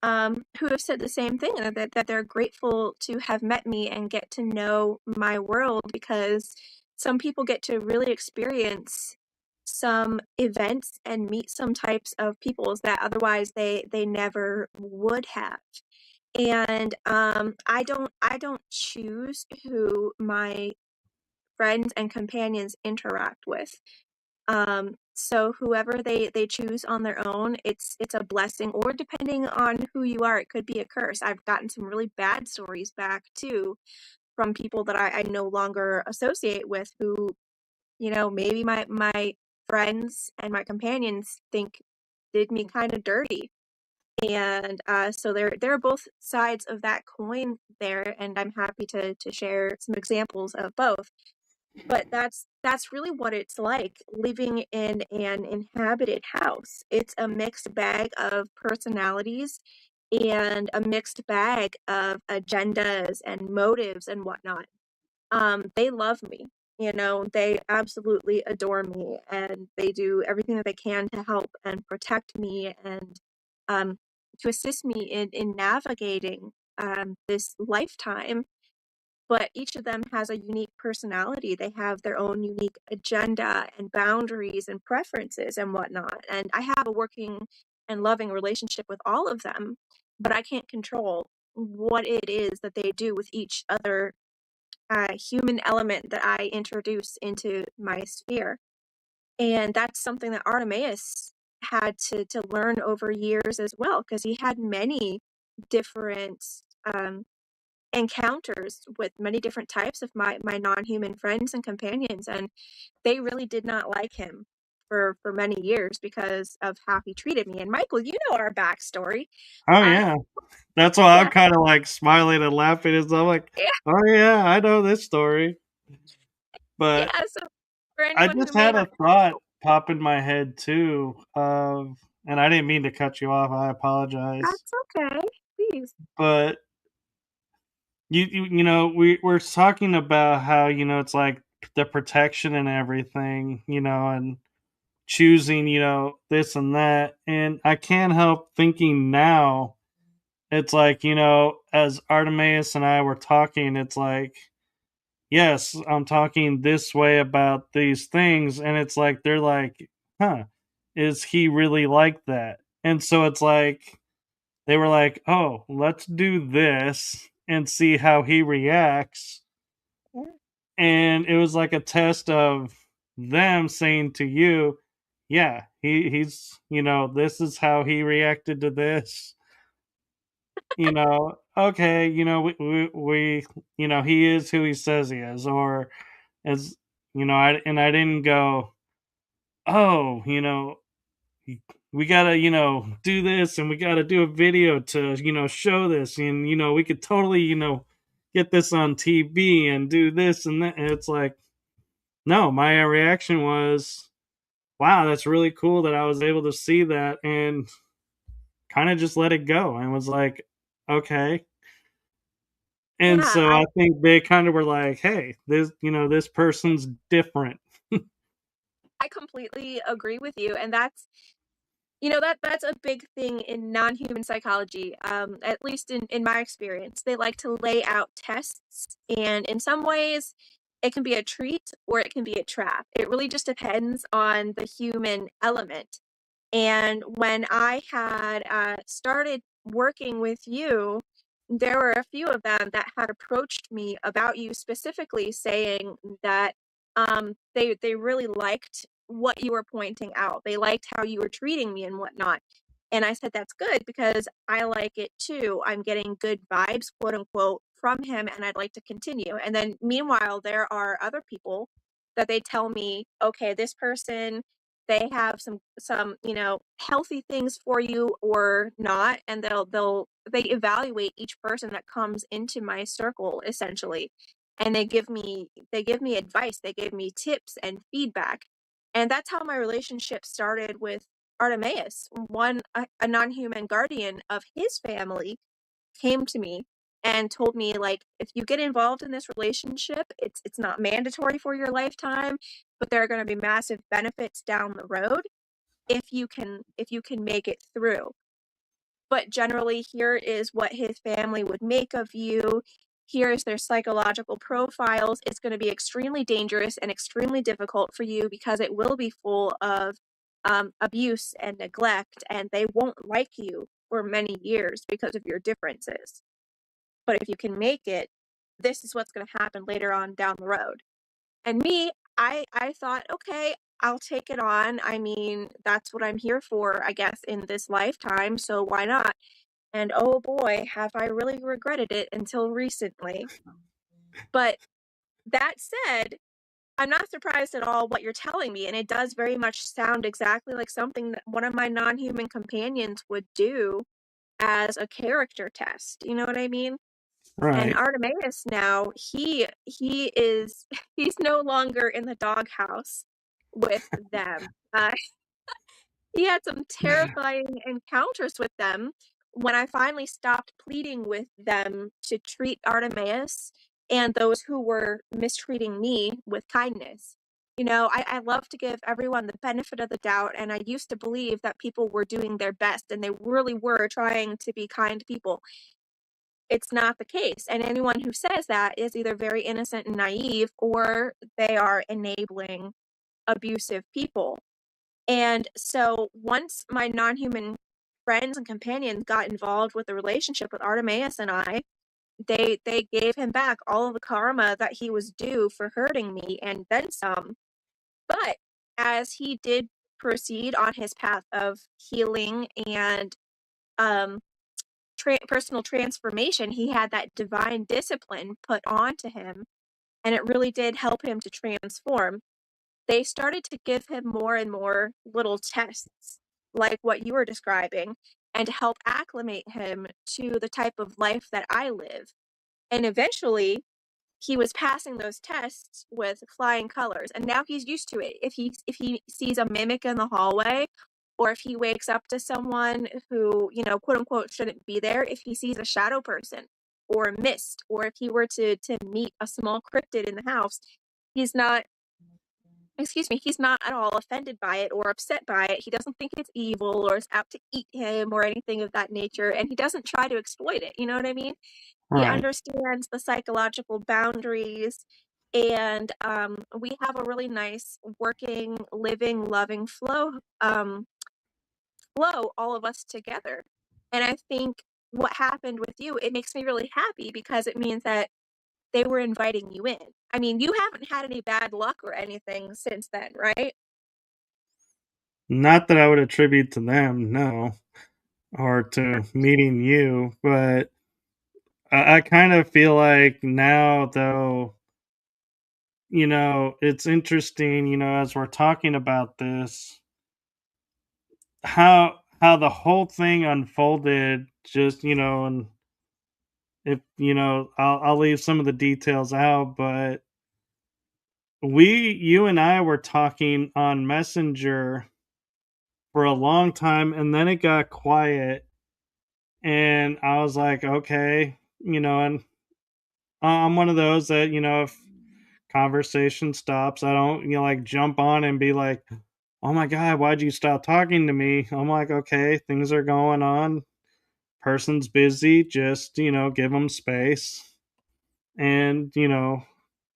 [SPEAKER 2] who have said the same thing, that they're grateful to have met me and get to know my world because some people get to really experience some events and meet some types of peoples that otherwise they never would have. And I don't choose who my friends and companions interact with. So whoever they choose on their own, it's a blessing, or depending on who you are, it could be a curse. I've gotten some really bad stories back too from people that I no longer associate with who, maybe my friends and my companions think did me kind of dirty. And so there are both sides of that coin there, and I'm happy to share some examples of both. But that's really what it's like living in an inhabited house. It's a mixed bag of personalities and a mixed bag of agendas and motives and whatnot. They love me, they absolutely adore me, and they do everything that they can to help and protect me and um, to assist me in navigating this lifetime. But each of them has a unique personality. They have their own unique agenda and boundaries and preferences and whatnot. And I have a working and loving relationship with all of them, but I can't control what it is that they do with each other human element that I introduce into my sphere. And that's something that Artemeaus had to learn over years as well, because he had many different um, encounters with many different types of my non-human friends and companions, and they really did not like him for many years because of how he treated me. And Michael, you know our backstory.
[SPEAKER 1] Oh,
[SPEAKER 2] Uh,
[SPEAKER 1] yeah. That's why I'm
[SPEAKER 2] yeah,
[SPEAKER 1] kind of like smiling and laughing as I'm like,
[SPEAKER 2] yeah,
[SPEAKER 1] oh, yeah, I know this story. But
[SPEAKER 2] yeah. So for
[SPEAKER 1] I
[SPEAKER 2] anyone who
[SPEAKER 1] just
[SPEAKER 2] may
[SPEAKER 1] had
[SPEAKER 2] not,
[SPEAKER 1] a thought pop in my head too and I didn't mean to cut you off. I apologize.
[SPEAKER 2] that's okay. Please.
[SPEAKER 1] But we're talking about how it's like the protection and everything, and choosing this and that, and I can't help thinking now. It's like as Artemis and I were talking, it's like, yes, I'm talking this way about these things, and it's like they're like, huh, is he really like that? And so it's like they were like, oh, let's do this and see how he reacts.
[SPEAKER 2] Yeah.
[SPEAKER 1] And it was like a test of them saying to you, yeah, he's this is how he reacted to this. Okay, he is who he says he is, or as I didn't go, oh, we gotta do this, and we gotta do a video to show this, and we could totally get this on TV and do this and that. And it's like, no, my reaction was, wow, that's really cool that I was able to see that and kind of just let it go and was like, okay. And
[SPEAKER 2] Yeah,
[SPEAKER 1] so I think they kind of were like, hey, this person's different.
[SPEAKER 2] I completely agree with you, and that's a big thing in non-human psychology. At least in my experience, they like to lay out tests, and in some ways, it can be a treat or it can be a trap. It really just depends on the human element. And when I had started working with you, there were a few of them that had approached me about you specifically, saying that they really liked what you were pointing out. They liked how you were treating me and whatnot. And I said, that's good because I like it too. I'm getting good vibes, quote unquote, from him, and I'd like to continue. And then meanwhile, there are other people that they tell me, okay, this person, they have some healthy things for you or not, and they evaluate each person that comes into my circle essentially, and they give me advice, they give me tips and feedback. And that's how my relationship started with Artemeaus. A non-human guardian of his family came to me and told me, like, if you get involved in this relationship, it's not mandatory for your lifetime, but there are going to be massive benefits down the road if you can make it through. But generally, here is what his family would make of you. Here is their psychological profiles. It's going to be extremely dangerous and extremely difficult for you because it will be full of abuse and neglect, and they won't like you for many years because of your differences. But if you can make it, this is what's going to happen later on down the road. And me, I thought, okay, I'll take it on. I mean, that's what I'm here for, I guess, in this lifetime, so why not? And oh boy, have I really regretted it until recently. But that said, I'm not surprised at all what you're telling me, and it does very much sound exactly like something that one of my non-human companions would do as a character test. You know what I mean? And
[SPEAKER 1] Right.
[SPEAKER 2] Artemeus now, he is he's no longer in the doghouse with them. He had some terrifying encounters with them when I finally stopped pleading with them to treat Artemeus and those who were mistreating me with kindness. I love to give everyone the benefit of the doubt, and I used to believe that people were doing their best and they really were trying to be kind people. It's not the case. And anyone who says that is either very innocent and naive, or they are enabling abusive people. And so once my non-human friends and companions got involved with the relationship with Artemeus and I, they gave him back all of the karma that he was due for hurting me and then some. But as he did proceed on his path of healing and um personal transformation, he had that divine discipline put onto him, and it really did help him to transform. They started to give him more and more little tests, like what you were describing, and to help acclimate him to the type of life that I live. And eventually, he was passing those tests with flying colors, and now he's used to it. If he sees a mimic in the hallway, or if he wakes up to someone who, quote unquote, shouldn't be there, if he sees a shadow person or a mist, or if he were to meet a small cryptid in the house, he's not he's not at all offended by it or upset by it. He doesn't think it's evil or is out to eat him or anything of that nature, and he doesn't try to exploit it. You know what I mean? He
[SPEAKER 1] Right.
[SPEAKER 2] understands the psychological boundaries, and we have a really nice working, living, loving flow, all of us together. And I think what happened with you, it makes me really happy because it means that they were inviting you in. I mean, you haven't had any bad luck or anything since then, right?
[SPEAKER 1] Not that I would attribute to them, no, or to meeting you, but I kind of feel like now, though, it's interesting, as we're talking about this, how the whole thing unfolded, just, and if, I'll leave some of the details out, but you and I were talking on Messenger for a long time, and then it got quiet, and I was like, okay, and I'm one of those that, if conversation stops, I don't, like jump on and be like, oh my God, why'd you stop talking to me? I'm like, okay, things are going on. Person's busy. Just, give them space and,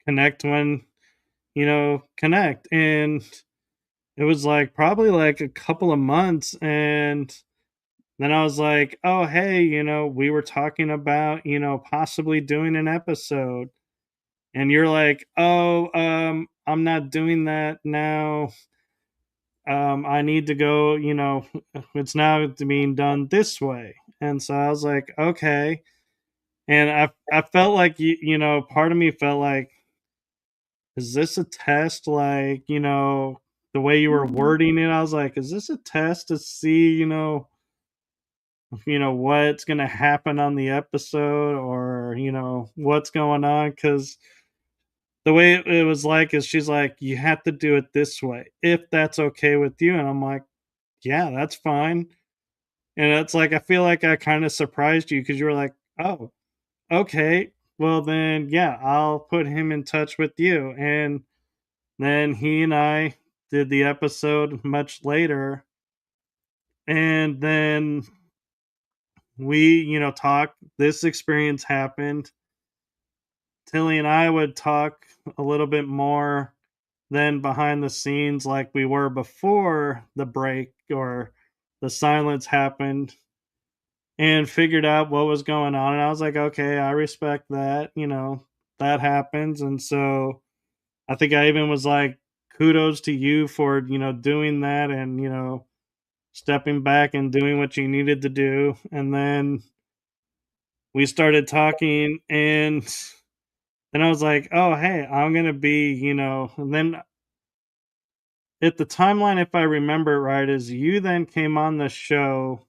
[SPEAKER 1] connect when, connect. And it was like probably like a couple of months, and then I was like, "Oh, hey, we were talking about, possibly doing an episode." And you're like, "Oh, I'm not doing that now. I need to go, it's now being done this way." And so I was like, "Okay." And I felt like part of me felt like, is this a test? Like, the way you were
[SPEAKER 2] Mhm.
[SPEAKER 1] wording it, I was like, is this a test to see, what's gonna happen on the episode, or what's going on? Because the way it was like is she's like, you have to do it this way if that's okay with you, and I'm like, yeah, that's fine. And it's like I feel like I kind of surprised you because you were like, oh, okay, well then, yeah, I'll put him in touch with you. And then he and I did the episode much later, and then we, talked. This experience happened. Tillie and I would talk a little bit more than behind the scenes like we were before the break or the silence happened, and figured out what was going on. And I was like, okay, I respect that. That happens. And so I think I even was like, kudos to you for, doing that, and, stepping back and doing what you needed to do. And then we started talking, and then I was like, oh, hey, I'm going to be, and then at the timeline, if I remember right, is you then came on the show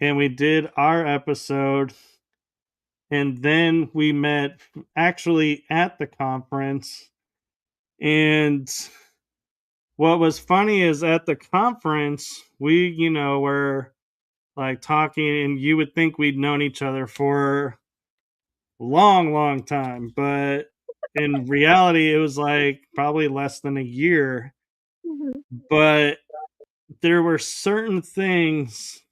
[SPEAKER 1] and we did our episode, and then we met actually at the conference. And what was funny is at the conference, we, were like talking, and you would think we'd known each other for a long, long time. But in reality, it was like probably less than a year.
[SPEAKER 2] Mhm.
[SPEAKER 1] But there were certain things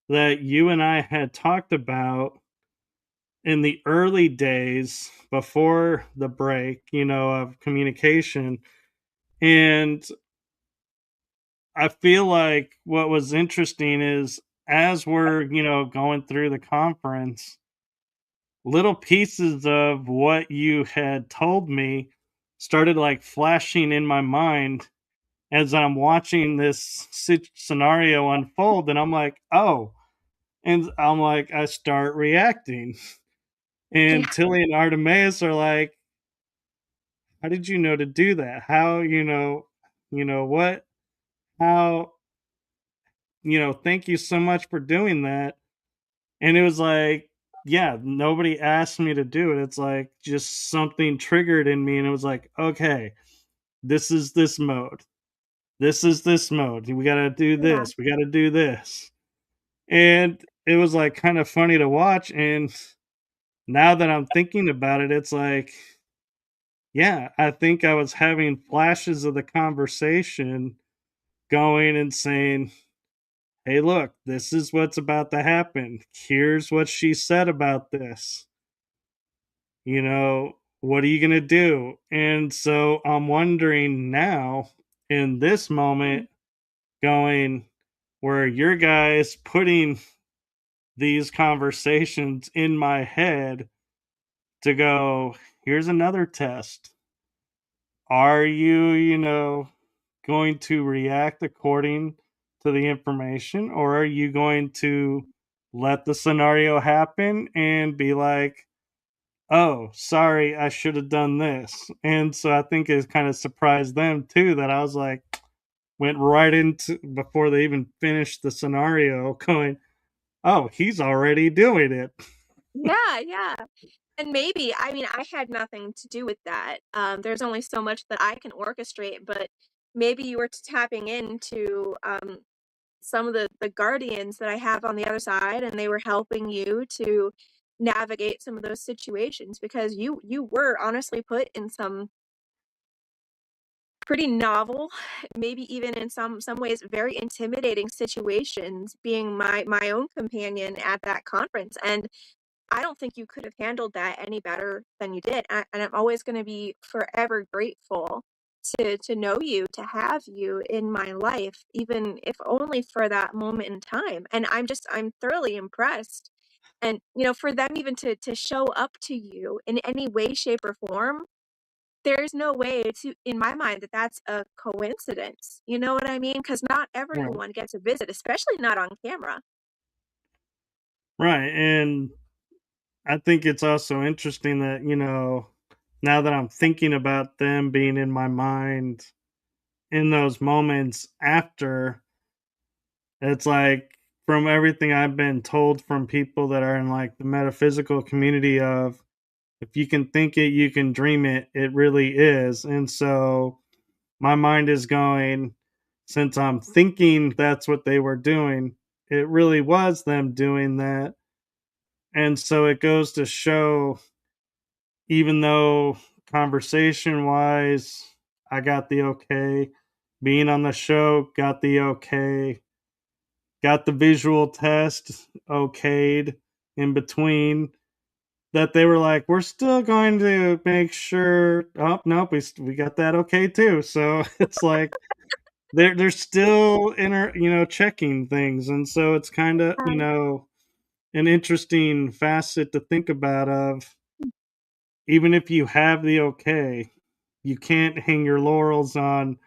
[SPEAKER 1] that you and I had talked about in the early days before the break, of communication. And I feel like what was interesting is as we're, going through the conference, little pieces of what you had told me started like flashing in my mind as I'm watching this scenario unfold. And I'm like, oh, and I'm like, I start reacting.
[SPEAKER 2] Yeah.
[SPEAKER 1] And Tilly and Artemeaus are like, how did you know to do that? How, what, how, thank you so much for doing that. And it was like, yeah, nobody asked me to do it. It's like just something triggered in me. And it was like, okay, this is this mode. This is this mode. We got to do
[SPEAKER 2] Yeah.
[SPEAKER 1] this. We got to do this. And it was like kind of funny to watch. And now that I'm thinking about it, it's like, yeah, I think I was having flashes of the conversation going and saying, hey, look, this is what's about to happen. Here's what she said about this. What are you going to do? And so I'm wondering now in this moment, going where your guys putting these conversations in my head to go, here's another test. Are you, going to react according to the information, or are you going to let the scenario happen and be like, oh, sorry, I should have done this? And so I think it kind of surprised them too that I was like, went right into before they even finished the scenario, going, oh, he's already doing it.
[SPEAKER 2] Yeah, yeah. And maybe, I mean, I had nothing to do with that. There's only so much that I can orchestrate, but maybe you were tapping into some of the guardians that I have on the other side, and they were helping you to navigate some of those situations because you were honestly put in some pretty novel, maybe even in some ways very intimidating situations being my own companion at that conference. And I don't think you could have handled that any better than you did. And I'm always going to be forever grateful to know you, to have you in my life, even if only for that moment in time. And I'm thoroughly impressed. And for them even to show up to you in any way, shape, or form, there's no way to, in my mind, that that's a coincidence. You know what I mean? Because not
[SPEAKER 1] Right.
[SPEAKER 2] everyone gets a visit, especially not on camera.
[SPEAKER 1] Right. And I think it's also interesting that, now that I'm thinking about them being in my mind in those moments after, it's like from everything I've been told from people that are in like the metaphysical community of if you can think it, you can dream it, it really is. And so my mind is going, since I'm thinking that's what they were doing, it really was them doing that. And so it goes to show, even though conversation wise, I got the okay, being on the show, got the okay, got the visual test okayed in between, that they were like, we're still going to make sure. Oh, nope, we got that okay too. So it's like, they're still checking things, and so it's kind of an interesting facet to think about of, even if you have the okay, you can't hang your laurels on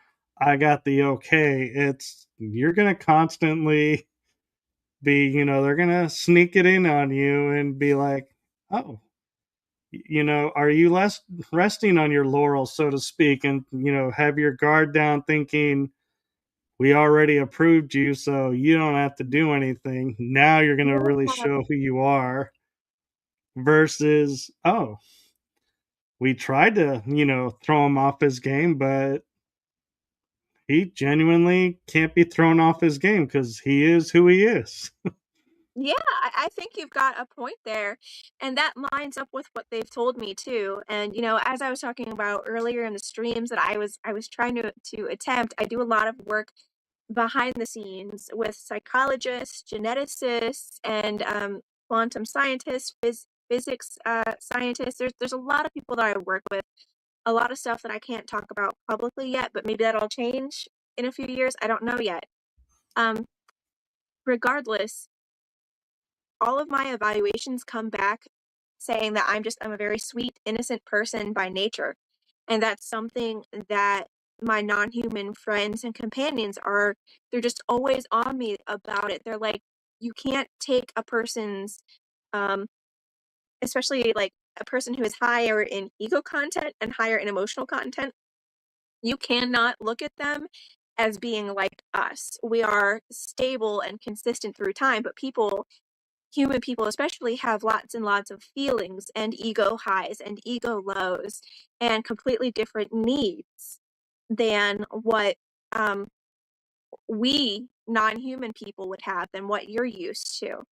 [SPEAKER 1] I got the okay. It's You're gonna constantly be, they're gonna sneak it in on you and be like, oh, are you less resting on your laurels, so to speak, and have your guard down thinking we already approved you, so you don't have to do anything. Now you're gonna really
[SPEAKER 2] Yeah.
[SPEAKER 1] show who you are, versus, oh, we tried to, throw him off his game, but he genuinely can't be thrown off his game because he is who he is.
[SPEAKER 2] Yeah, I think you've got a point there, and that lines up with what they've told me too. And as I was talking about earlier in the streams that I was trying to attempt, I do a lot of work behind the scenes with psychologists, geneticists, and quantum scientists, physics scientists. There's a lot of people that I work with, a lot of stuff that I can't talk about publicly yet, but maybe that'll change in a few years. I don't know yet. Um, Regardless, all of my evaluations come back saying that I'm a very sweet, innocent person by nature. And that's something that my non-human friends and companions they're just always on me about it. They're like, you can't take a person's um especially like a person who is higher in ego content and higher in emotional content. You cannot look at them as being like us. We are stable and consistent through time, but human people especially have lots and lots of feelings and ego highs and ego lows and completely different needs than what um, we non-human people would have, than what you're used to.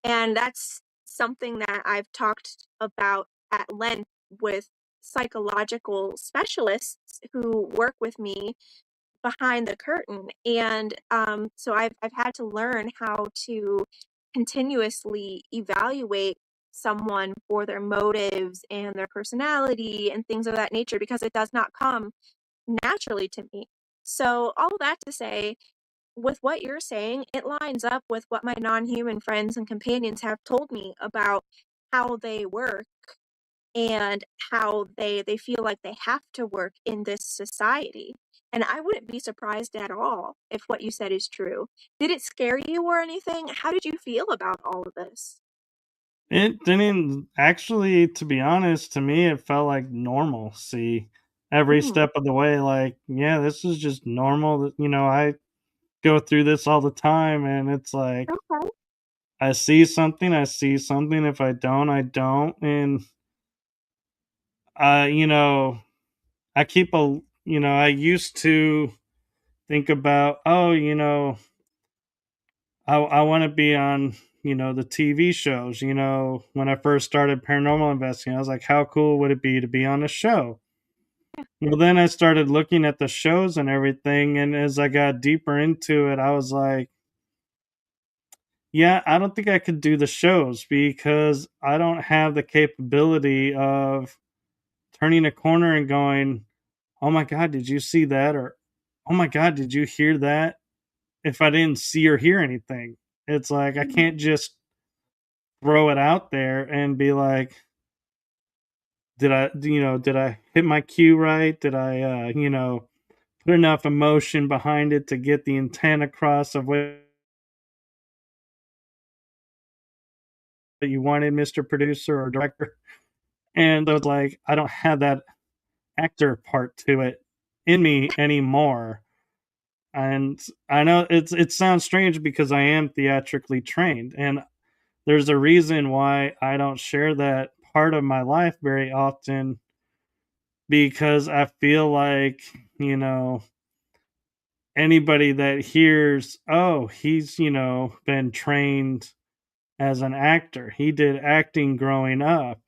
[SPEAKER 2] And that's something that I've talked about at length with psychological specialists who work with me behind the curtain. And so I've had to learn how to continuously evaluate someone for their motives and their personality and things of that nature, because it does not come naturally to me. So all of that to say, with what you're saying, it lines up with what my non-human friends and companions have told me about how they work and how they feel like they have to work in this society. And I wouldn't be surprised at all if what you said is true. Did it scare you or anything? How did you feel about all of this?
[SPEAKER 1] It didn't actually, to be honest, to me, it felt like normalcy every
[SPEAKER 2] Mm,
[SPEAKER 1] step of the way. Like, yeah, this is just normal. I go through this all the time, and it's like,
[SPEAKER 2] okay.
[SPEAKER 1] I see something. If I don't, I don't. And, I keep I used to think about, oh, I want to be on, the TV shows. When I first started paranormal investing, I was like, how cool would it be to be on a show? Well, then I started looking at the shows and everything. And as I got deeper into it, I was like, yeah, I don't think I could do the shows because I don't have the capability of turning a corner and going, oh my God, did you see that? Or, oh my God, did you hear that? If I didn't see or hear anything, it's like I
[SPEAKER 2] Mhm.
[SPEAKER 1] can't just throw it out there and be like, did I hit my cue right? Did I, put enough emotion behind it to get the intent across of what you wanted, Mr. Producer or Director? And I was like, I don't have that actor part to it in me anymore. And I know it sounds strange because I am theatrically trained, and there's a reason why I don't share that part of my life very often because I feel like, you know, anybody that hears, oh, he's, been trained as an actor. He did acting growing up.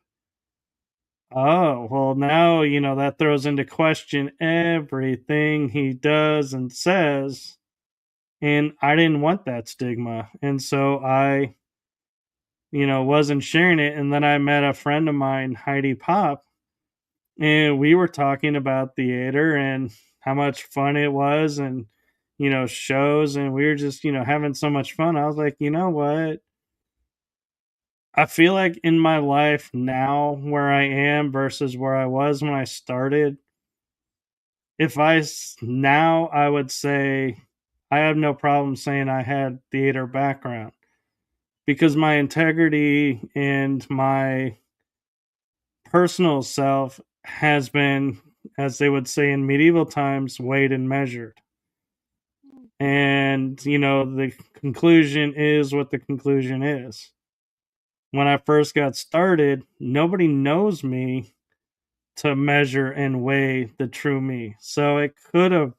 [SPEAKER 1] Oh, well, now, that throws into question everything he does and says. And I didn't want that stigma. And so I, wasn't sharing it. And then I met a friend of mine, Heidi Pop, and we were talking about theater and how much fun it was and, shows. And we were just, having so much fun. I was like, you know what? I feel like in my life now, where I am versus where I was when I started, if now, I would say I have no problem saying I had theater background because my integrity and my personal self has been, as they would say in medieval times, weighed and measured. And, the conclusion is what the conclusion is. When I first got started, nobody knows me to measure and weigh the true me. So it could have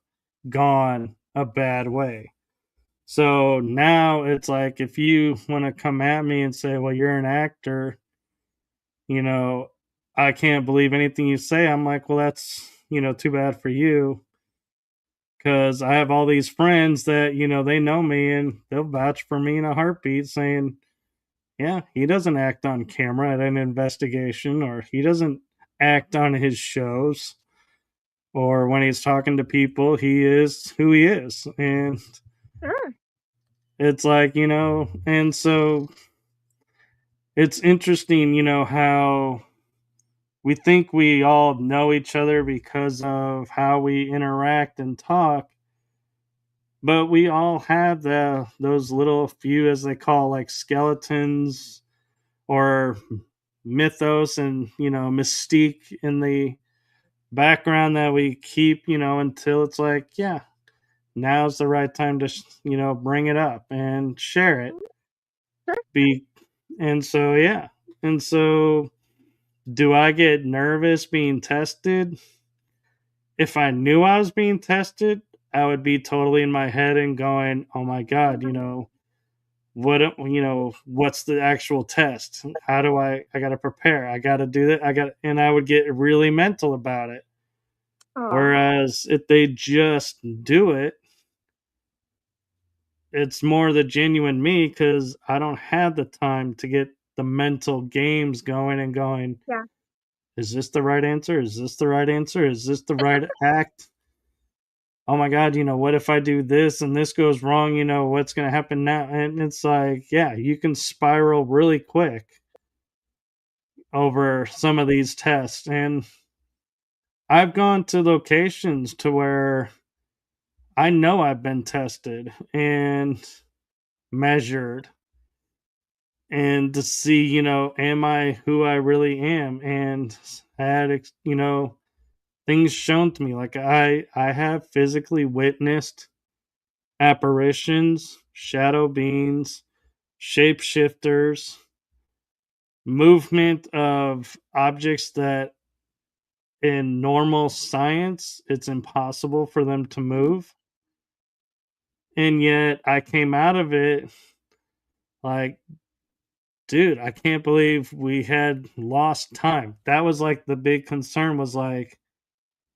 [SPEAKER 1] gone a bad way. So now it's like if you want to come at me and say, well, you're an actor, you know, I can't believe anything you say. I'm like, well, that's, too bad for you. Cause I have all these friends that, they know me and they'll vouch for me in a heartbeat saying, yeah, he doesn't act on camera at an investigation or he doesn't act on his shows or when he's talking to people, he is who he is. And
[SPEAKER 2] Sure.
[SPEAKER 1] it's like, and so it's interesting, how we think we all know each other because of how we interact and talk, but we all have those little few, as they call, like skeletons or mythos and mystique in the background that we keep, until it's like, yeah, now's the right time to bring it up and share it.
[SPEAKER 2] Mhm. Sure.
[SPEAKER 1] Be and so yeah, and so do I get nervous being tested? If I knew I was being tested, I would be totally in my head and going, "Oh my god,
[SPEAKER 2] Mhm.
[SPEAKER 1] what's the actual test? How do I got to prepare? I got to do that. And I would get really mental about it.
[SPEAKER 2] Aw.
[SPEAKER 1] Whereas if they just do it, it's more the genuine me because I don't have the time to get the mental games going and going,
[SPEAKER 2] Yeah.
[SPEAKER 1] is this the right answer? Is this the right answer? Is this the right act? Oh my God, what if I do this and this goes wrong? What's going to happen now? And it's like, yeah, you can spiral really quick over some of these tests. And I've gone to locations to where I know I've been tested and measured and to see, am I who I really am? And had, things shown to me. Like I have physically witnessed apparitions, shadow beings, shapeshifters, movement of objects that in normal science it's impossible for them to move. And yet I came out of it like, dude, I can't believe we had lost time. That was like the big concern was like,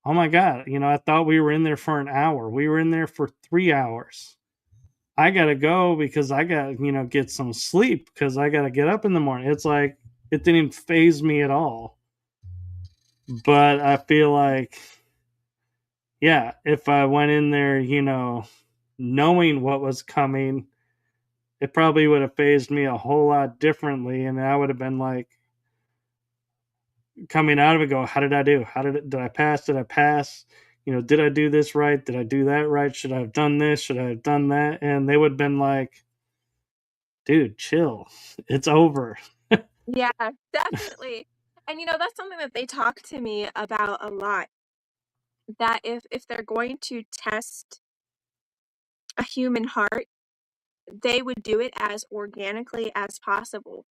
[SPEAKER 1] oh my God, I thought we were in there for an hour. We were in there for 3 hours. I gotta go because I gotta, get some sleep because I gotta get up in the morning. It's like it didn't phase me at all. But I feel like yeah, if I went in there, knowing what was coming, it probably would have phased me a whole lot differently, and I would have been like coming out of it, go, how did I do? Did I pass? Did I pass? Did I do this right? Did I do that right? Should I have done this? Should I have done that? And they would have been like, dude, chill. It's over.
[SPEAKER 2] Yeah, definitely. And that's something that they talk to me about a lot. That if they're going to test a human heart, they would do it as organically as possible.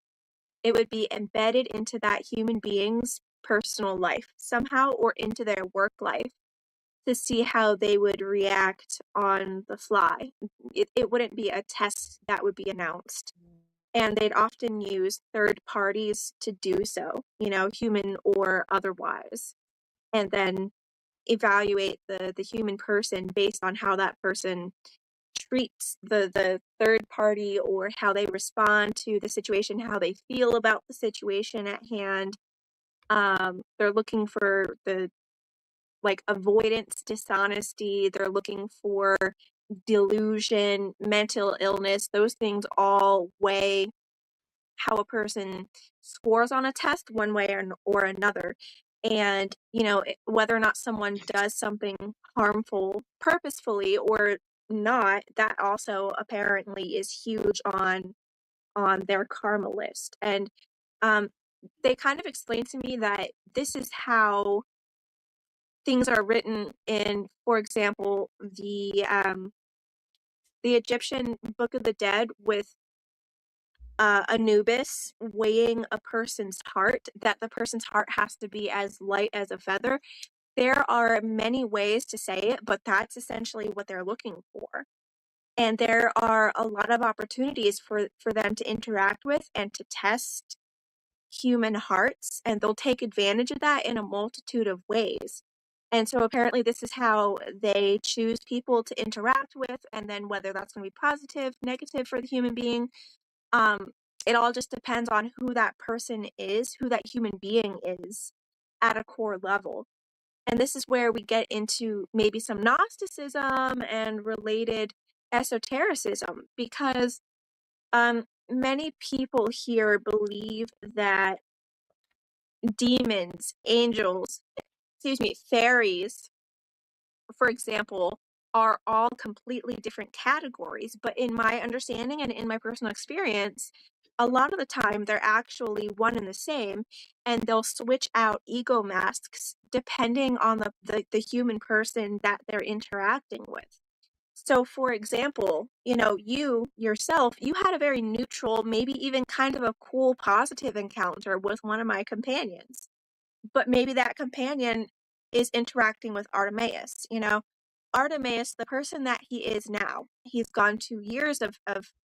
[SPEAKER 2] It would be embedded into that human being's personal life somehow, or into their work life, to see how they would react on the fly. It wouldn't be a test that would be announced. And they'd often use third parties to do so, human or otherwise, and then evaluate the human person based on how that person treats the third party, or how they respond to the situation, how they feel about the situation at hand. They're looking for the like avoidance, dishonesty. They're looking for delusion, mental illness. Those things all weigh how a person scores on a test one way or another. And, whether or not someone does something harmful purposefully or not, that also apparently is huge on their karma list. And um, they kind of explained to me that this is how things are written in, for example, the Egyptian Book of the Dead, with Anubis weighing a person's heart, that the person's heart has to be as light as a feather. There are many ways to say it, but that's essentially what they're looking for. And there are a lot of opportunities for them to interact with and to test human hearts, and they'll take advantage of that in a multitude of ways. And so apparently this is how they choose people to interact with, and then whether that's going to be positive, negative for the human being, um, it all just depends on who that person is, who that human being is at a core level. And this is where we get into maybe some Gnosticism and related esotericism, because many people here believe that demons, angels, excuse me, fairies, for example, are all completely different categories. But in my understanding and in my personal experience, a lot of the time they're actually one and the same, and they'll switch out ego masks depending on the human person that they're interacting with. So, for example, you yourself, you had a very neutral, maybe even kind of a cool, positive encounter with one of my companions. But maybe that companion is interacting with Artemeaus, Artemeaus, the person that he is now. He's gone to years of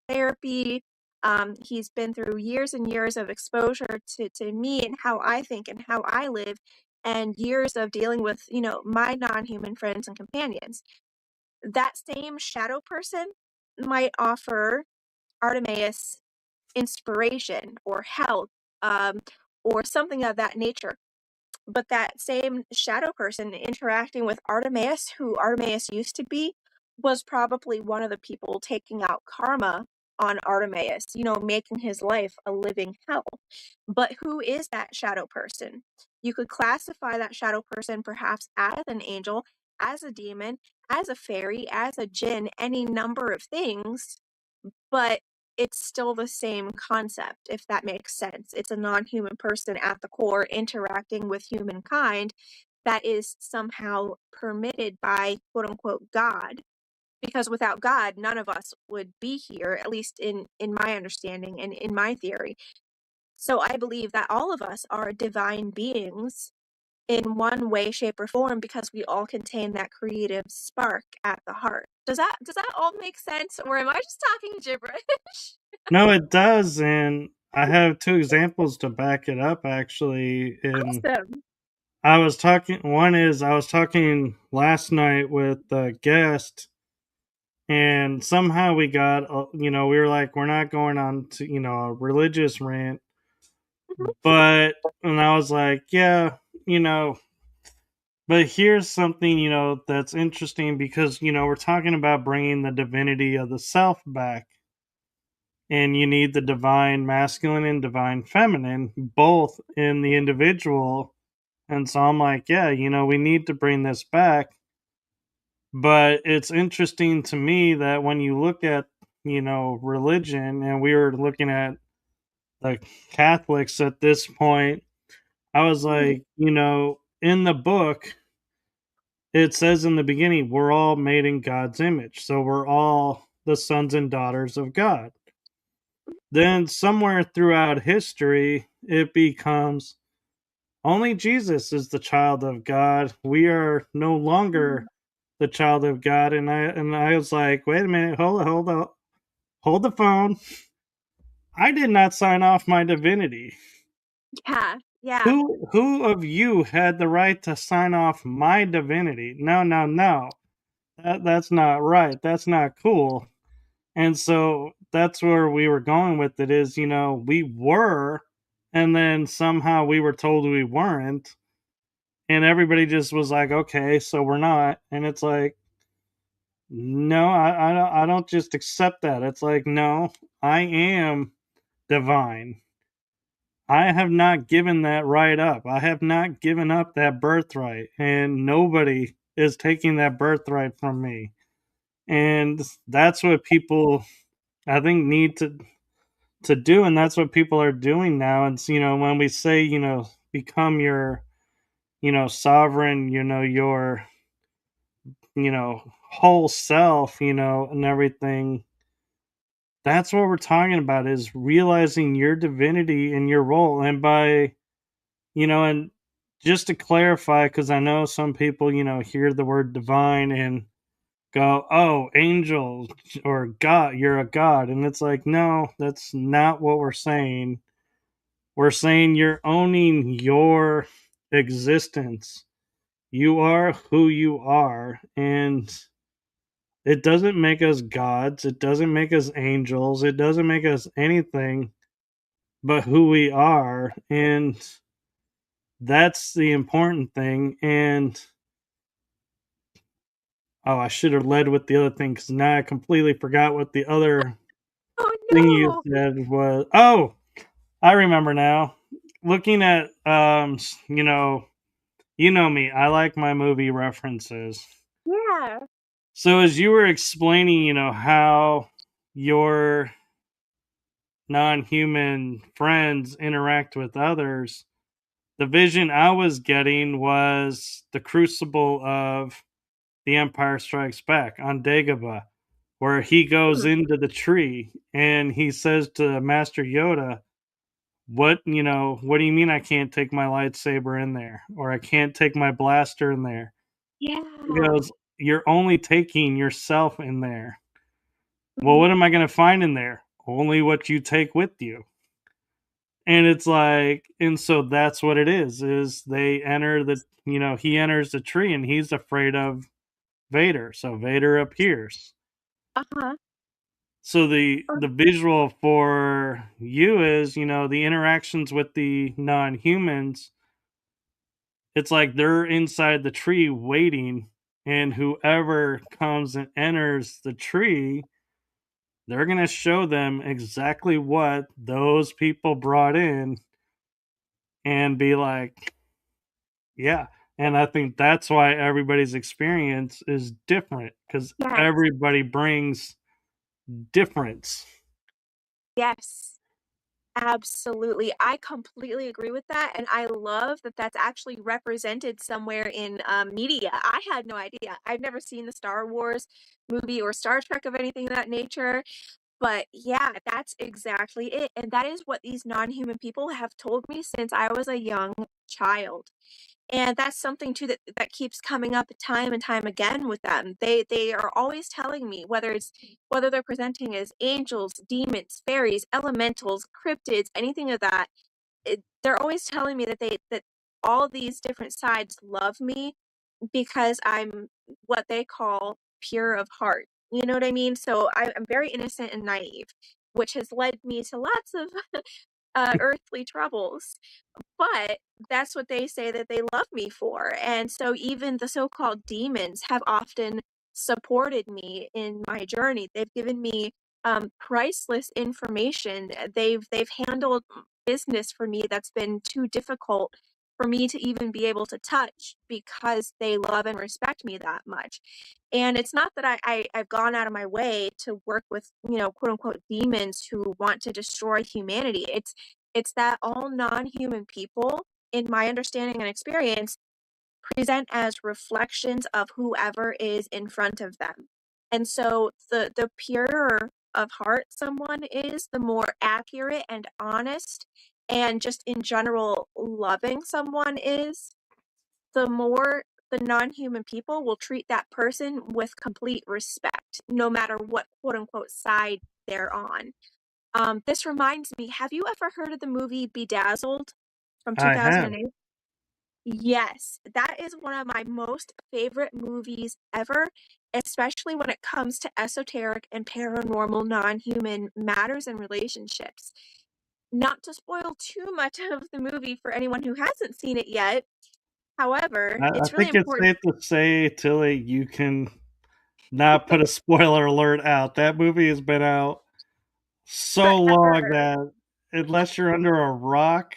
[SPEAKER 2] therapy. He's been through years and years of exposure to me and how I think and how I live, and years of dealing with, my non-human friends and companions. That same shadow person might offer Artemeaus inspiration or help, um, or something of that nature. But that same shadow person interacting with Artemeaus, who Artemeaus used to be, was probably one of the people taking out karma on Artemeaus, making his life a living hell. But who is that shadow person? You could classify that shadow person perhaps as an angel, as a demon, as a fairy, as a jinn, any number of things, but it's still the same concept, if that makes sense. It's a non-human person at the core interacting with humankind that is somehow permitted by quote unquote God. Because without God, none of us would be here, at least in my understanding and in my theory. So I believe that all of us are divine beings in one way, shape, or form, because we all contain that creative spark at the heart. Does that all make sense, or am I just talking gibberish?
[SPEAKER 1] No, it does, and I have two examples to back it up actually. And
[SPEAKER 2] Awesome.
[SPEAKER 1] I was talking last night with a guest, and somehow we got, we were like, we're not going on to, a religious rant,
[SPEAKER 2] Mhm.
[SPEAKER 1] but, and I was like, yeah, you know, But here's something, that's interesting because, we're talking about bringing the divinity of the self back. And you need the divine masculine and divine feminine both in the individual. And so I'm like, yeah, we need to bring this back. But it's interesting to me that when you look at, religion, and we were looking at the Catholics at this point, I was
[SPEAKER 2] Mhm.
[SPEAKER 1] like, in the book, it says in the beginning, we're all made in God's image. So we're all the sons and daughters of God. Then somewhere throughout history, it becomes only Jesus is the child of God. We are no longer
[SPEAKER 2] Mhm.
[SPEAKER 1] the child of God. And I was like, wait a minute, hold the phone. I did not sign off my divinity.
[SPEAKER 2] Yeah, yeah.
[SPEAKER 1] Who of you had the right to sign off my divinity? No, no, no. That's not right. That's not cool. And so that's where we were going with it is, we were, and then somehow we were told we weren't. And everybody just was like, okay, so we're not. And it's like, no, I don't just accept that. It's like, no, I am divine. I have not given that right up. I have not given up that birthright. And nobody is taking that birthright from me. And that's what people, I think, need to do, and that's what people are doing now. And when we say, become your, sovereign, your, whole self, and everything, that's what we're talking about is realizing your divinity and your role. And by, and just to clarify, because I know some people, hear the word divine and go, oh, angel or God, you're a God. And it's like, no, that's not what we're saying. We're saying you're owning your existence. You are who you are. And it doesn't make us gods. It doesn't make us angels. It doesn't make us anything but who we are. And that's the important thing. And oh, I should have led with the other thing because now I completely forgot what the other
[SPEAKER 2] Oh,
[SPEAKER 1] thing you
[SPEAKER 2] no!
[SPEAKER 1] said was. Oh, I remember now. Looking at, you know me, I like my movie references.
[SPEAKER 2] Yeah.
[SPEAKER 1] So as you were explaining, how your non-human friends interact with others, the vision I was getting was the crucible of The Empire Strikes Back on Dagobah, where he goes
[SPEAKER 2] Mhm.
[SPEAKER 1] into the tree and he says to Master Yoda, what do you mean I can't take my lightsaber in there? Or I can't take my blaster in there? He
[SPEAKER 2] Yeah.
[SPEAKER 1] goes, you're only taking yourself in there. Well,
[SPEAKER 2] Mhm.
[SPEAKER 1] what am I going to find in there? Only what you take with you. And it's like, and so that's what it is they enter he enters the tree and he's afraid of Vader. So Vader appears.
[SPEAKER 2] Uh-huh.
[SPEAKER 1] So the visual for you is, the interactions with the non-humans, it's like they're inside the tree waiting, and whoever comes and enters the tree, they're going to show them exactly what those people brought in and be like, yeah. And I think that's why everybody's experience is different because
[SPEAKER 2] Yes.
[SPEAKER 1] everybody brings difference.
[SPEAKER 2] Yes. Absolutely. I completely agree with that, and I love that that's actually represented somewhere in, media. I had no idea. I've never seen the Star Wars movie or Star Trek of anything of that nature, but yeah, that's exactly it, and that is what these non-human people have told me since I was a young child. And that's something too that keeps coming up time and time again with them. They are always telling me whether they're presenting as angels, demons, fairies, elementals, cryptids, anything of that. They're always telling me that all these different sides love me because I'm what they call pure of heart. You know what I mean? So I'm very innocent and naive, which has led me to lots of earthly troubles. But that's what they say that they love me for. And so even the so-called demons have often supported me in my journey. They've given me priceless information. They've handled business for me that's been too difficult for me to even be able to touch because they love and respect me that much. And it's not that I've gone out of my way to work with, quote unquote demons who want to destroy humanity. It's that all non-human people, in my understanding and experience, present as reflections of whoever is in front of them. And so the purer of heart someone is, the more accurate and honest and just in general loving someone is, the more the non-human people will treat that person with complete respect, no matter what quote unquote side they're on. This reminds me, have you ever heard of the movie Bedazzled from
[SPEAKER 1] I have.
[SPEAKER 2] 2008? Yes, that is one of my most favorite movies ever, especially when it comes to esoteric and paranormal non-human matters and relationships. Not to spoil too much of the movie for anyone who hasn't seen it yet. However,
[SPEAKER 1] I
[SPEAKER 2] it's really
[SPEAKER 1] think it's
[SPEAKER 2] important.
[SPEAKER 1] safe to say, Tilly, you can not put a spoiler alert out. That movie has been out so long
[SPEAKER 2] Forever.
[SPEAKER 1] that unless you're under a rock,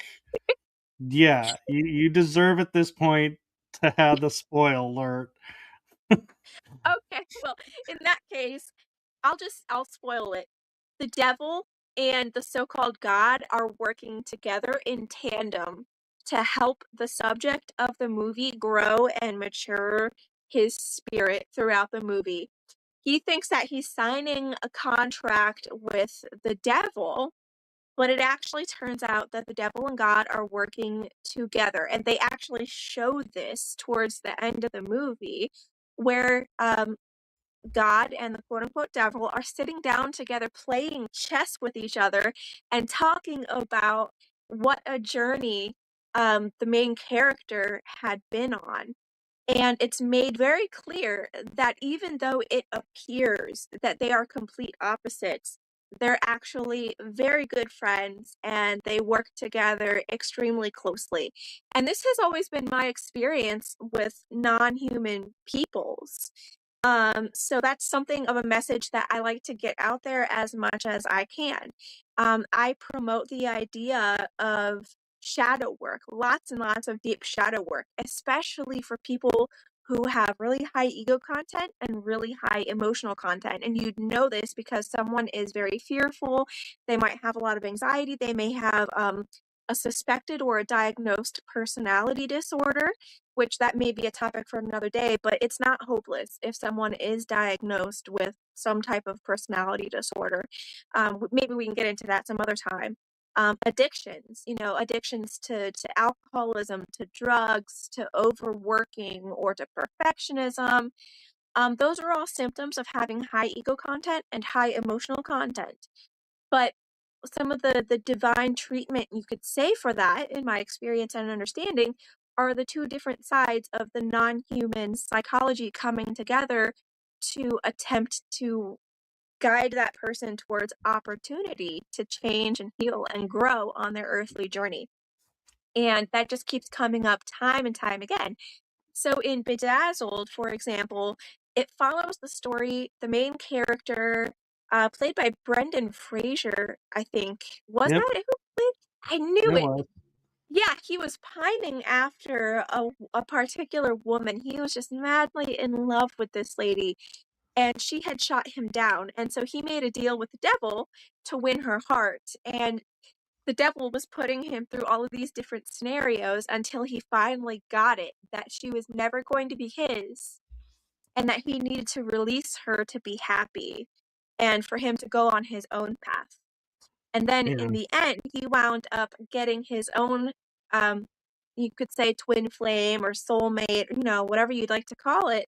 [SPEAKER 1] yeah, you deserve at this point to have the spoil alert.
[SPEAKER 2] Okay, well, in that case, I'll spoil it. The devil and the so-called God are working together in tandem to help the subject of the movie grow and mature his spirit throughout the movie. He thinks that he's signing a contract with the devil, but it actually turns out that the devil and God are working together. And they actually show this towards the end of the movie, where God and the quote unquote devil are sitting down together playing chess with each other and talking about what a journey the main character had been on. And it's made very clear that even though it appears that they are complete opposites, they're actually very good friends and they work together extremely closely. And this has always been my experience with non human peoples. So that's something of a message that I like to get out there as much as I can. I promote the idea of shadow work, lots and lots of deep shadow work, especially for people who have really high ego content and really high emotional content. And you'd know this because someone is very fearful. They might have a lot of anxiety. They may have a suspected or a diagnosed personality disorder, which that may be a topic for another day, but it's not hopeless if someone is diagnosed with some type of personality disorder. Maybe we can get into that some other time. Addictions, addictions to alcoholism, to drugs, to overworking, or to perfectionism. Those are all symptoms of having high ego content and high emotional content. But some of the divine treatment you could say for that, in my experience and understanding, are the two different sides of the non-human psychology coming together to attempt to guide that person towards opportunity to change and heal and grow on their earthly journey. And that just keeps coming up time and time again. So in Bedazzled, for example, it follows the story, the main character, played by Brendan Fraser, I think. Was
[SPEAKER 1] Yep,
[SPEAKER 2] that who played? I knew
[SPEAKER 1] it
[SPEAKER 2] it.
[SPEAKER 1] was.
[SPEAKER 2] Yeah, he was pining after a particular woman. He was just madly in love with this lady, and she had shot him down. And so he made a deal with the devil to win her heart. And the devil was putting him through all of these different scenarios until he finally got it that she was never going to be his and that he needed to release her to be happy and for him to go on his own path. And then
[SPEAKER 1] Yeah,
[SPEAKER 2] in the end, he wound up getting his own, um, you could say twin flame or soulmate, whatever you'd like to call it.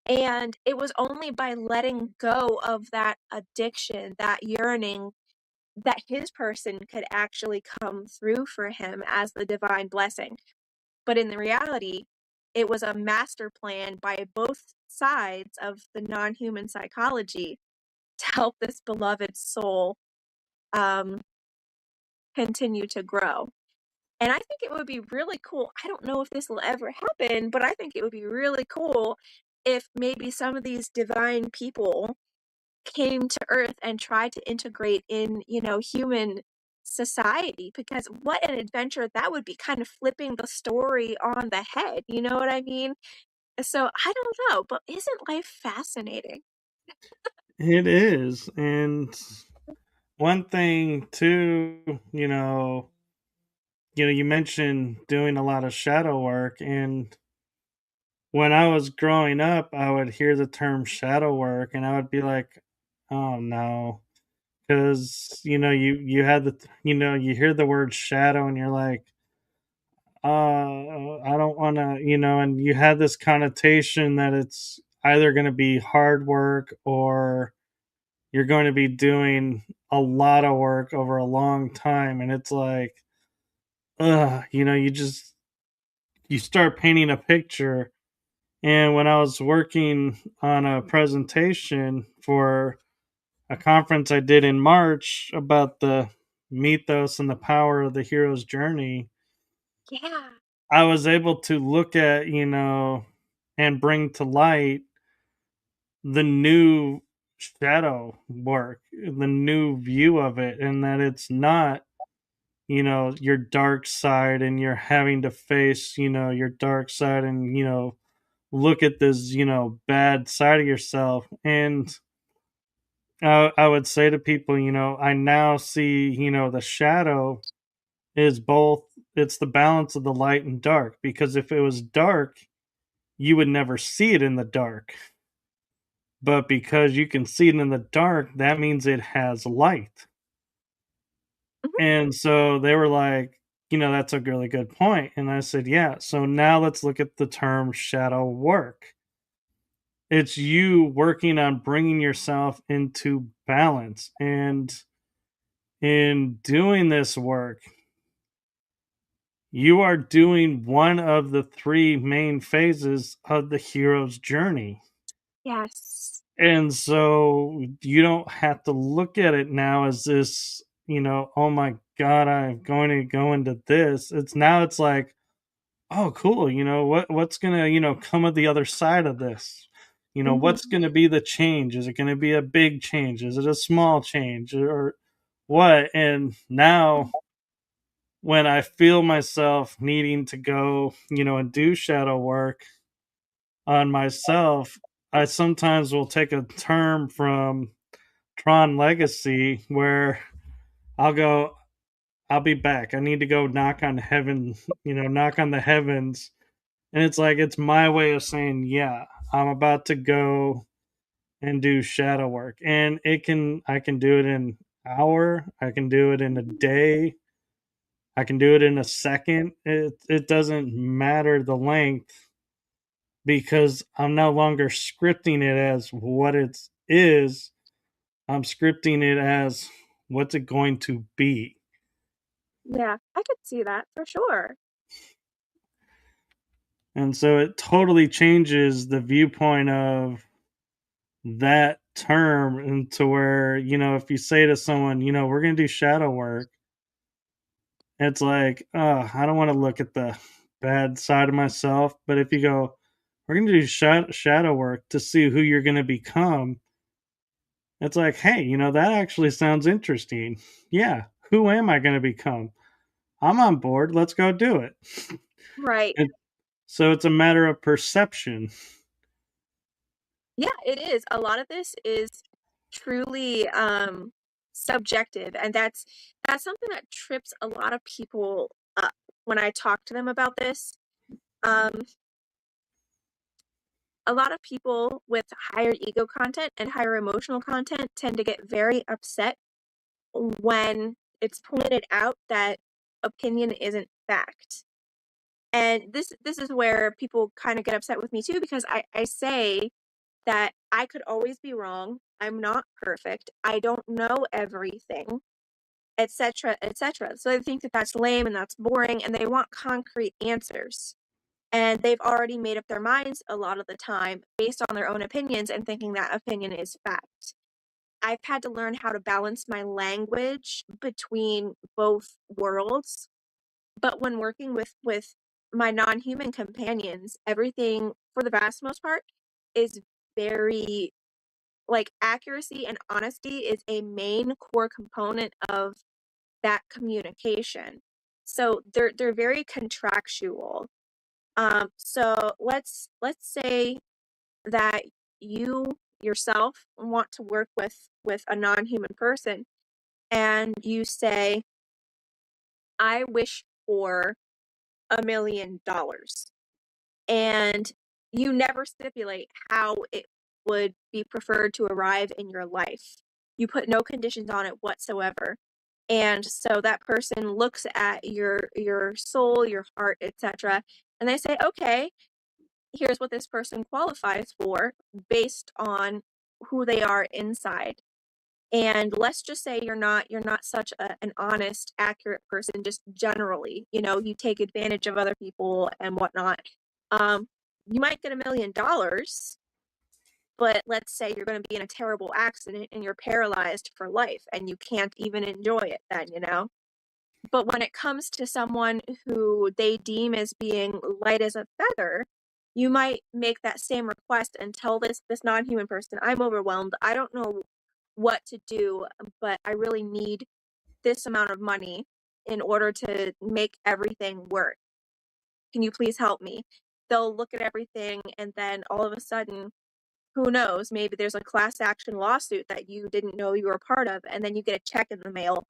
[SPEAKER 2] And it was only by letting go of that addiction, that yearning, that his person could actually come through for him as the divine blessing. But in the reality, it was a master plan by both sides of the non-human psychology to help this beloved soul um, continue to grow. And I think it would be really cool. I don't know if this will ever happen, but I think it would be really cool if maybe some of these divine people came to Earth and tried to integrate in, human society, because what an adventure that would be, kind of flipping the story on the head. You know what I mean? So I don't know, but isn't life fascinating?
[SPEAKER 1] It is. And one thing too, you mentioned doing a lot of shadow work, and when I was growing up, I would hear the term shadow work and I would be like, "Oh no." Cuz you had you hear the word shadow and you're like, I don't want to," and you had this connotation that it's either going to be hard work or you're going to be doing a lot of work over a long time, and it's like, you start painting a picture. And when I was working on a presentation for a conference I did in March about the mythos and the power of the hero's journey,
[SPEAKER 2] Yeah.
[SPEAKER 1] I was able to look at, and bring to light the new shadow work, the new view of it, and that it's not, your dark side and you're having to face, your dark side and, look at this, bad side of yourself. And I would say to people, I now see, the shadow is both, it's the balance of the light and dark. Because if it was dark, you would never see it in the dark. But because you can see it in the dark, that means it has light.
[SPEAKER 2] Mhm.
[SPEAKER 1] And so they were like, that's a really good point. And I said, yeah. So now let's look at the term shadow work. It's you working on bringing yourself into balance. And in doing this work, you are doing one of the three main phases of the hero's journey.
[SPEAKER 2] Yes.
[SPEAKER 1] And so you don't have to look at it now as this, oh my God, I'm going to go into this. It's like, oh, cool. What's gonna, come of the other side of this? What's
[SPEAKER 2] Mhm.
[SPEAKER 1] gonna be the change? Is it gonna be a big change? Is it a small change? Or what? And now when I feel myself needing to go, and do shadow work on myself, I sometimes will take a term from Tron Legacy where I'll go, I'll be back. I need to go knock on heaven, knock on the heavens. And it's like, it's my way of saying, yeah, I'm about to go and do shadow work. And I can do it in an hour, I can do it in a day, I can do it in a second. It doesn't matter the length because I'm no longer scripting it as what it is. I'm scripting it as what's it going to be.
[SPEAKER 2] Yeah, I could see that for sure.
[SPEAKER 1] And so it totally changes the viewpoint of that term into where, if you say to someone, we're going to do shadow work, it's like, oh, I don't want to look at the bad side of myself. But if you go, we're going to do shadow work to see who you're going to become, it's like, hey, that actually sounds interesting. Yeah. Who am I going to become? I'm on board. Let's go do it.
[SPEAKER 2] Right.
[SPEAKER 1] And so it's a matter of perception.
[SPEAKER 2] Yeah, it is. A lot of this is truly subjective, and that's something that trips a lot of people up when I talk to them about this. Um a lot of people with higher ego content and higher emotional content tend to get very upset when it's pointed out that opinion isn't fact. And this is where people kind of get upset with me too, because I say that I could always be wrong. I'm not perfect. I don't know everything, etc., etc. So they think that that's lame and that's boring, and they want concrete answers. And they've already made up their minds a lot of the time based on their own opinions and thinking that opinion is fact. I've had to learn how to balance my language between both worlds. But when working with my non-human companions, everything for the vast most part is very like accuracy and honesty is a main core component of that communication. So they're very contractual. So let's say that you yourself want to work with a non-human person and you say, I wish for $1 million. And you never stipulate how it would be preferred to arrive in your life. You put no conditions on it whatsoever. And so that person looks at your soul, your heart, etc., and they say, "Okay, here's what this person qualifies for based on who they are inside." And let's just say you're not such an honest, accurate person, just generally, you take advantage of other people and whatnot. Um, you might get $1 million, but let's say you're going to be in a terrible accident and you're paralyzed for life and you can't even enjoy it then. But when it comes to someone who they deem as being light as a feather, you might make that same request and tell this non-human person, I'm overwhelmed. I don't know what to do, but I really need this amount of money in order to make everything work. Can you please help me? They'll look at everything and then all of a sudden, who knows, maybe there's a class action lawsuit that you didn't know you were a part of, and then you get a check in the mail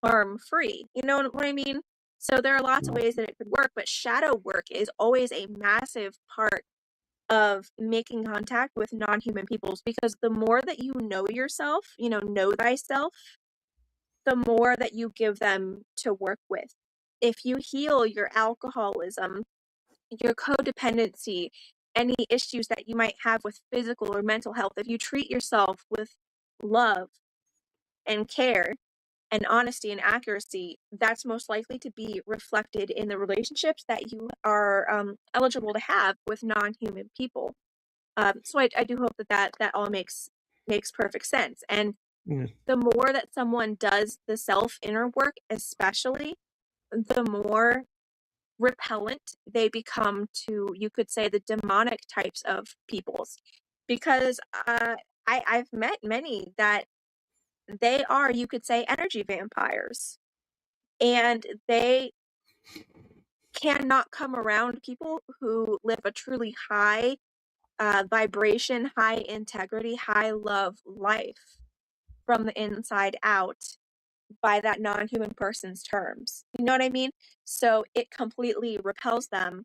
[SPEAKER 2] harm free. You know what I mean? So there are lots of ways that it could work, but shadow work is always a massive part of making contact with non-human peoples, because the more that you know yourself, know thyself, the more that you give them to work with. If you heal your alcoholism, your codependency, any issues that you might have with physical or mental health, if you treat yourself with love and care and honesty and accuracy, that's most likely to be reflected in the relationships that you are eligible to have with non-human people. So I do hope that all makes perfect sense. And
[SPEAKER 1] Yeah.
[SPEAKER 2] the more that someone does the self inner work, especially, the more repellent they become to, you could say, the demonic types of peoples. Because I've met many that they are, you could say, energy vampires. And they cannot come around people who live a truly high vibration, high integrity, high love life from the inside out by that non-human person's terms. You know what I mean? So it completely repels them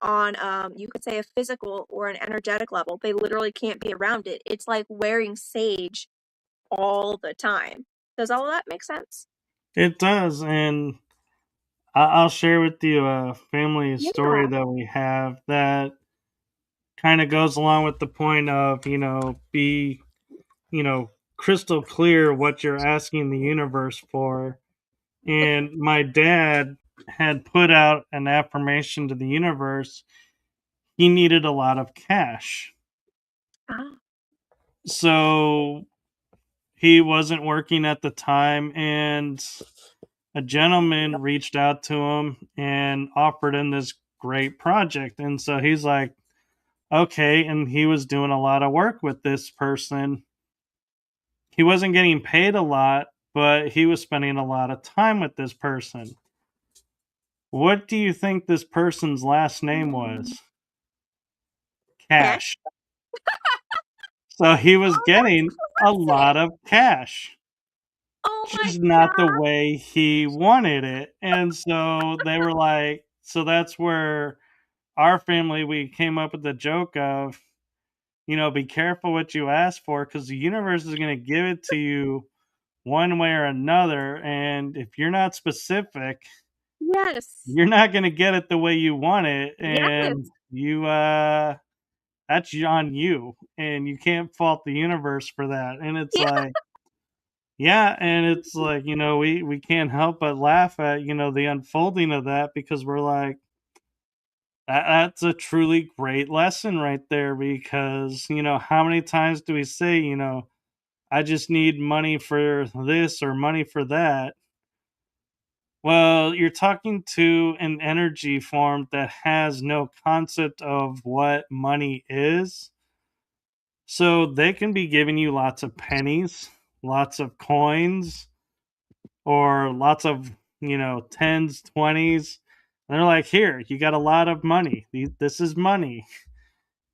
[SPEAKER 2] on, you could say, a physical or an energetic level. They literally can't be around it. It's like wearing sage all the time. Does all of that make sense?
[SPEAKER 1] It does, and I'll share with you a family story
[SPEAKER 2] Yeah.
[SPEAKER 1] that we have that kind of goes along with the point of, be, crystal clear what you're asking the universe for. And my dad had put out an affirmation to the universe. He needed a lot of cash.
[SPEAKER 2] Ah.
[SPEAKER 1] So he wasn't working at the time, and a gentleman reached out to him and offered him this great project. And so he's like, okay. And he was doing a lot of work with this person. He wasn't getting paid a lot, but he was spending a lot of time with this person. What do you think this person's last name
[SPEAKER 2] Mm.
[SPEAKER 1] was?
[SPEAKER 2] Cash.
[SPEAKER 1] Cash. So he was
[SPEAKER 2] Oh, that's
[SPEAKER 1] getting a lot
[SPEAKER 2] classic.
[SPEAKER 1] of cash,
[SPEAKER 2] Oh my
[SPEAKER 1] just not the
[SPEAKER 2] god.
[SPEAKER 1] way he wanted it. And so they were like, so that's where our family, we came up with the joke of, be careful what you ask for, because the universe is going to give it to you one way or another. And if you're not specific,
[SPEAKER 2] Yes.
[SPEAKER 1] you're not going to get it the way you want it. And
[SPEAKER 2] Yes.
[SPEAKER 1] that's on you. And you can't fault the universe for that. And it's
[SPEAKER 2] Yeah.
[SPEAKER 1] like, yeah. And it's like, we can't help but laugh at, the unfolding of that, because we're like, that's a truly great lesson right there, because, how many times do we say, I just need money for this or money for that. Well, you're talking to an energy form that has no concept of what money is. So they can be giving you lots of pennies, lots of coins, or lots of, tens, 20s. And they're like, here, you got a lot of money. This is money.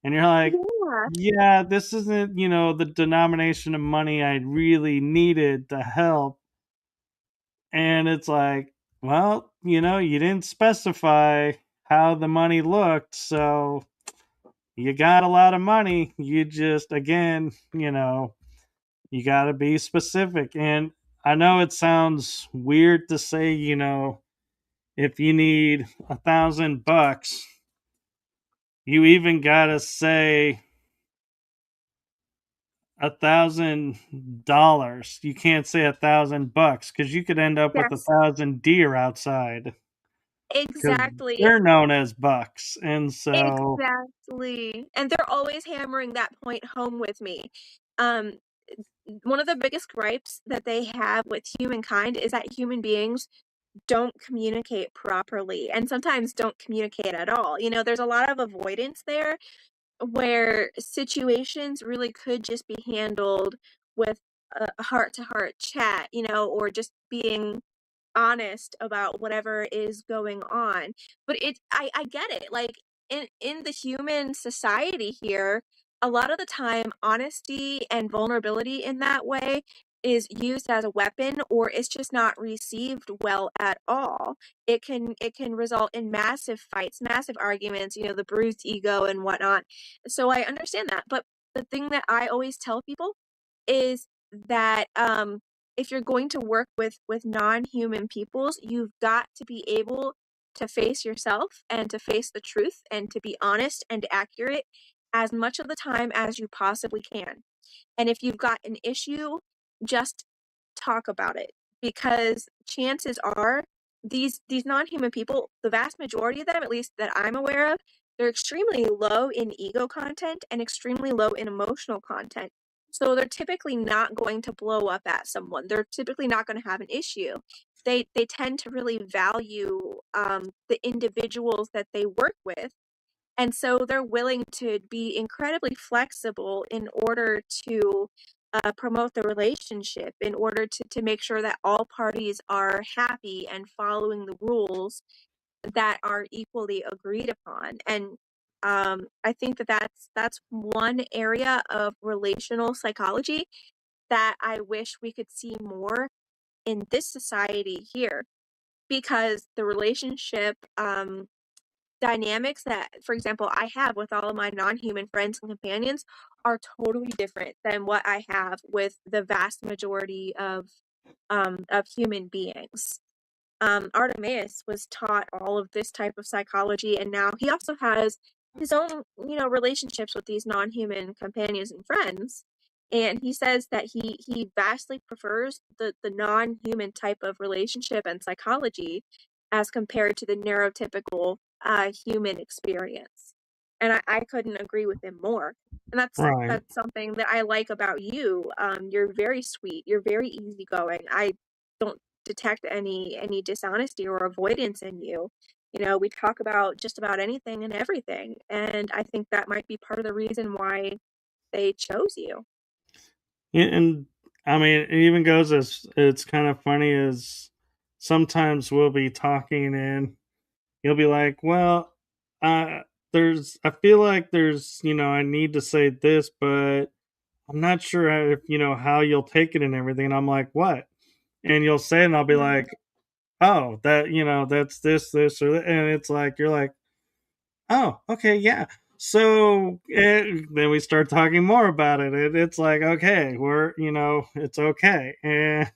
[SPEAKER 1] And you're like,
[SPEAKER 2] Yeah.
[SPEAKER 1] yeah, this isn't, the denomination of money I really needed to help. And it's like, well, you didn't specify how the money looked. So you got a lot of money. You just, again, you got to be specific. And I know it sounds weird to say, if you need $1,000, you even got to say $1,000. You can't say $1,000 because you could end up with a
[SPEAKER 2] Yes,
[SPEAKER 1] thousand deer outside because
[SPEAKER 2] exactly.
[SPEAKER 1] they're known as bucks. And so,
[SPEAKER 2] Exactly. And they're always hammering that point home with me. Um, one of the biggest gripes that they have with humankind is that human beings don't communicate properly and sometimes don't communicate at all. There's a lot of avoidance there where situations really could just be handled with a heart to heart chat, or just being honest about whatever is going on. But I get it. Like in the human society here, a lot of the time honesty and vulnerability in that way is used as a weapon, or it's just not received well at all. It can result in massive fights, massive arguments, the bruised ego and whatnot. So I understand that. But the thing that I always tell people is that if you're going to work with non-human peoples, you've got to be able to face yourself and to face the truth and to be honest and accurate as much of the time as you possibly can. And if you've got an issue, just talk about it, because chances are these non-human people, the vast majority of them, at least that I'm aware of, they're extremely low in ego content and extremely low in emotional content. So they're typically not going to blow up at someone. They're typically not going to have an issue. They tend to really value the individuals that they work with, and so they're willing to be incredibly flexible in order to promote the relationship, in order to make sure that all parties are happy and following the rules that are equally agreed upon. And I think that that's one area of relational psychology that I wish we could see more in this society here, because the relationship dynamics that, for example, I have with all of my non-human friends and companions are totally different than what I have with the vast majority of human beings. Artemeaus was taught all of this type of psychology, and now he also has his own, relationships with these non-human companions and friends. And he says that he vastly prefers the non-human type of relationship and psychology as compared to the neurotypical human experience. And I couldn't agree with him more. And that's
[SPEAKER 1] right.
[SPEAKER 2] that's something that I like about you. You're very sweet. You're very easygoing. I don't detect any dishonesty or avoidance in you. We talk about just about anything and everything, and I think that might be part of the reason why they chose you.
[SPEAKER 1] And I mean, it even goes as it's kind of funny as sometimes we'll be talking and you'll be like, well, uh, I feel like I need to say this, but I'm not sure if, how you'll take it and everything. And I'm like, what? And you'll say it, and I'll be like, oh, that's this, or that. And it's like, you're like, oh, okay, yeah. So then we start talking more about it. It's like, okay, it's okay. And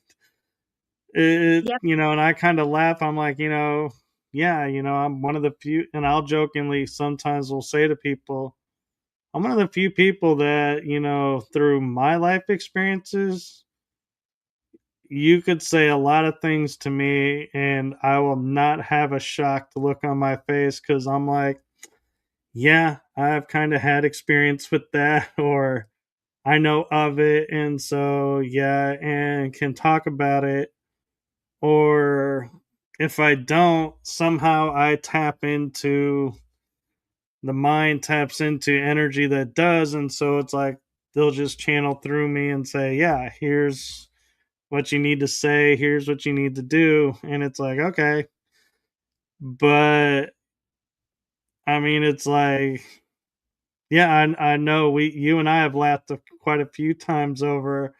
[SPEAKER 2] Yep.
[SPEAKER 1] and I kind of laugh. I'm like, yeah, I'm one of the few, and I'll jokingly sometimes will say to people, I'm one of the few people that, through my life experiences, you could say a lot of things to me and I will not have a shocked look on my face because I'm like, yeah, I've kind of had experience with that, or I know of it, and so yeah, and can talk about it. Or if I don't, somehow I tap into the mind taps into energy that does, and so it's like they'll just channel through me and say, "Yeah, here's what you need to say, here's what you need to do," and it's like, okay, but I mean, it's like, yeah, I know you and I have laughed quite a few times over.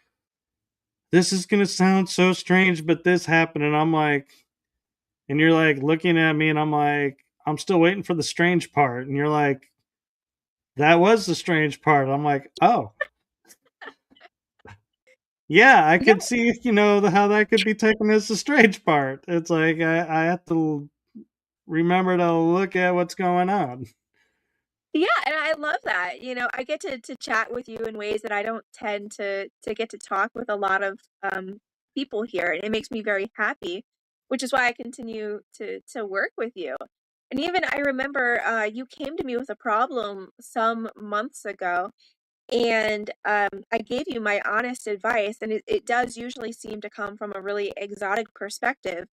[SPEAKER 1] This is gonna sound so strange, but this happened, and I'm like, and you're like looking at me, and I'm like, I'm still waiting for the strange part, and you're like, that was the strange part. I'm like, oh, yeah, I
[SPEAKER 2] Yeah,
[SPEAKER 1] could see, how that could be taken as the strange part. It's like I have to remember to look at what's going on.
[SPEAKER 2] yeah, and I love that. I get to chat with you in ways that I don't tend to get to talk with a lot of people here, and it makes me very happy, which is why I continue to work with you. And even I remember you came to me with a problem some months ago, and I gave you my honest advice, and it does usually seem to come from a really exotic perspective.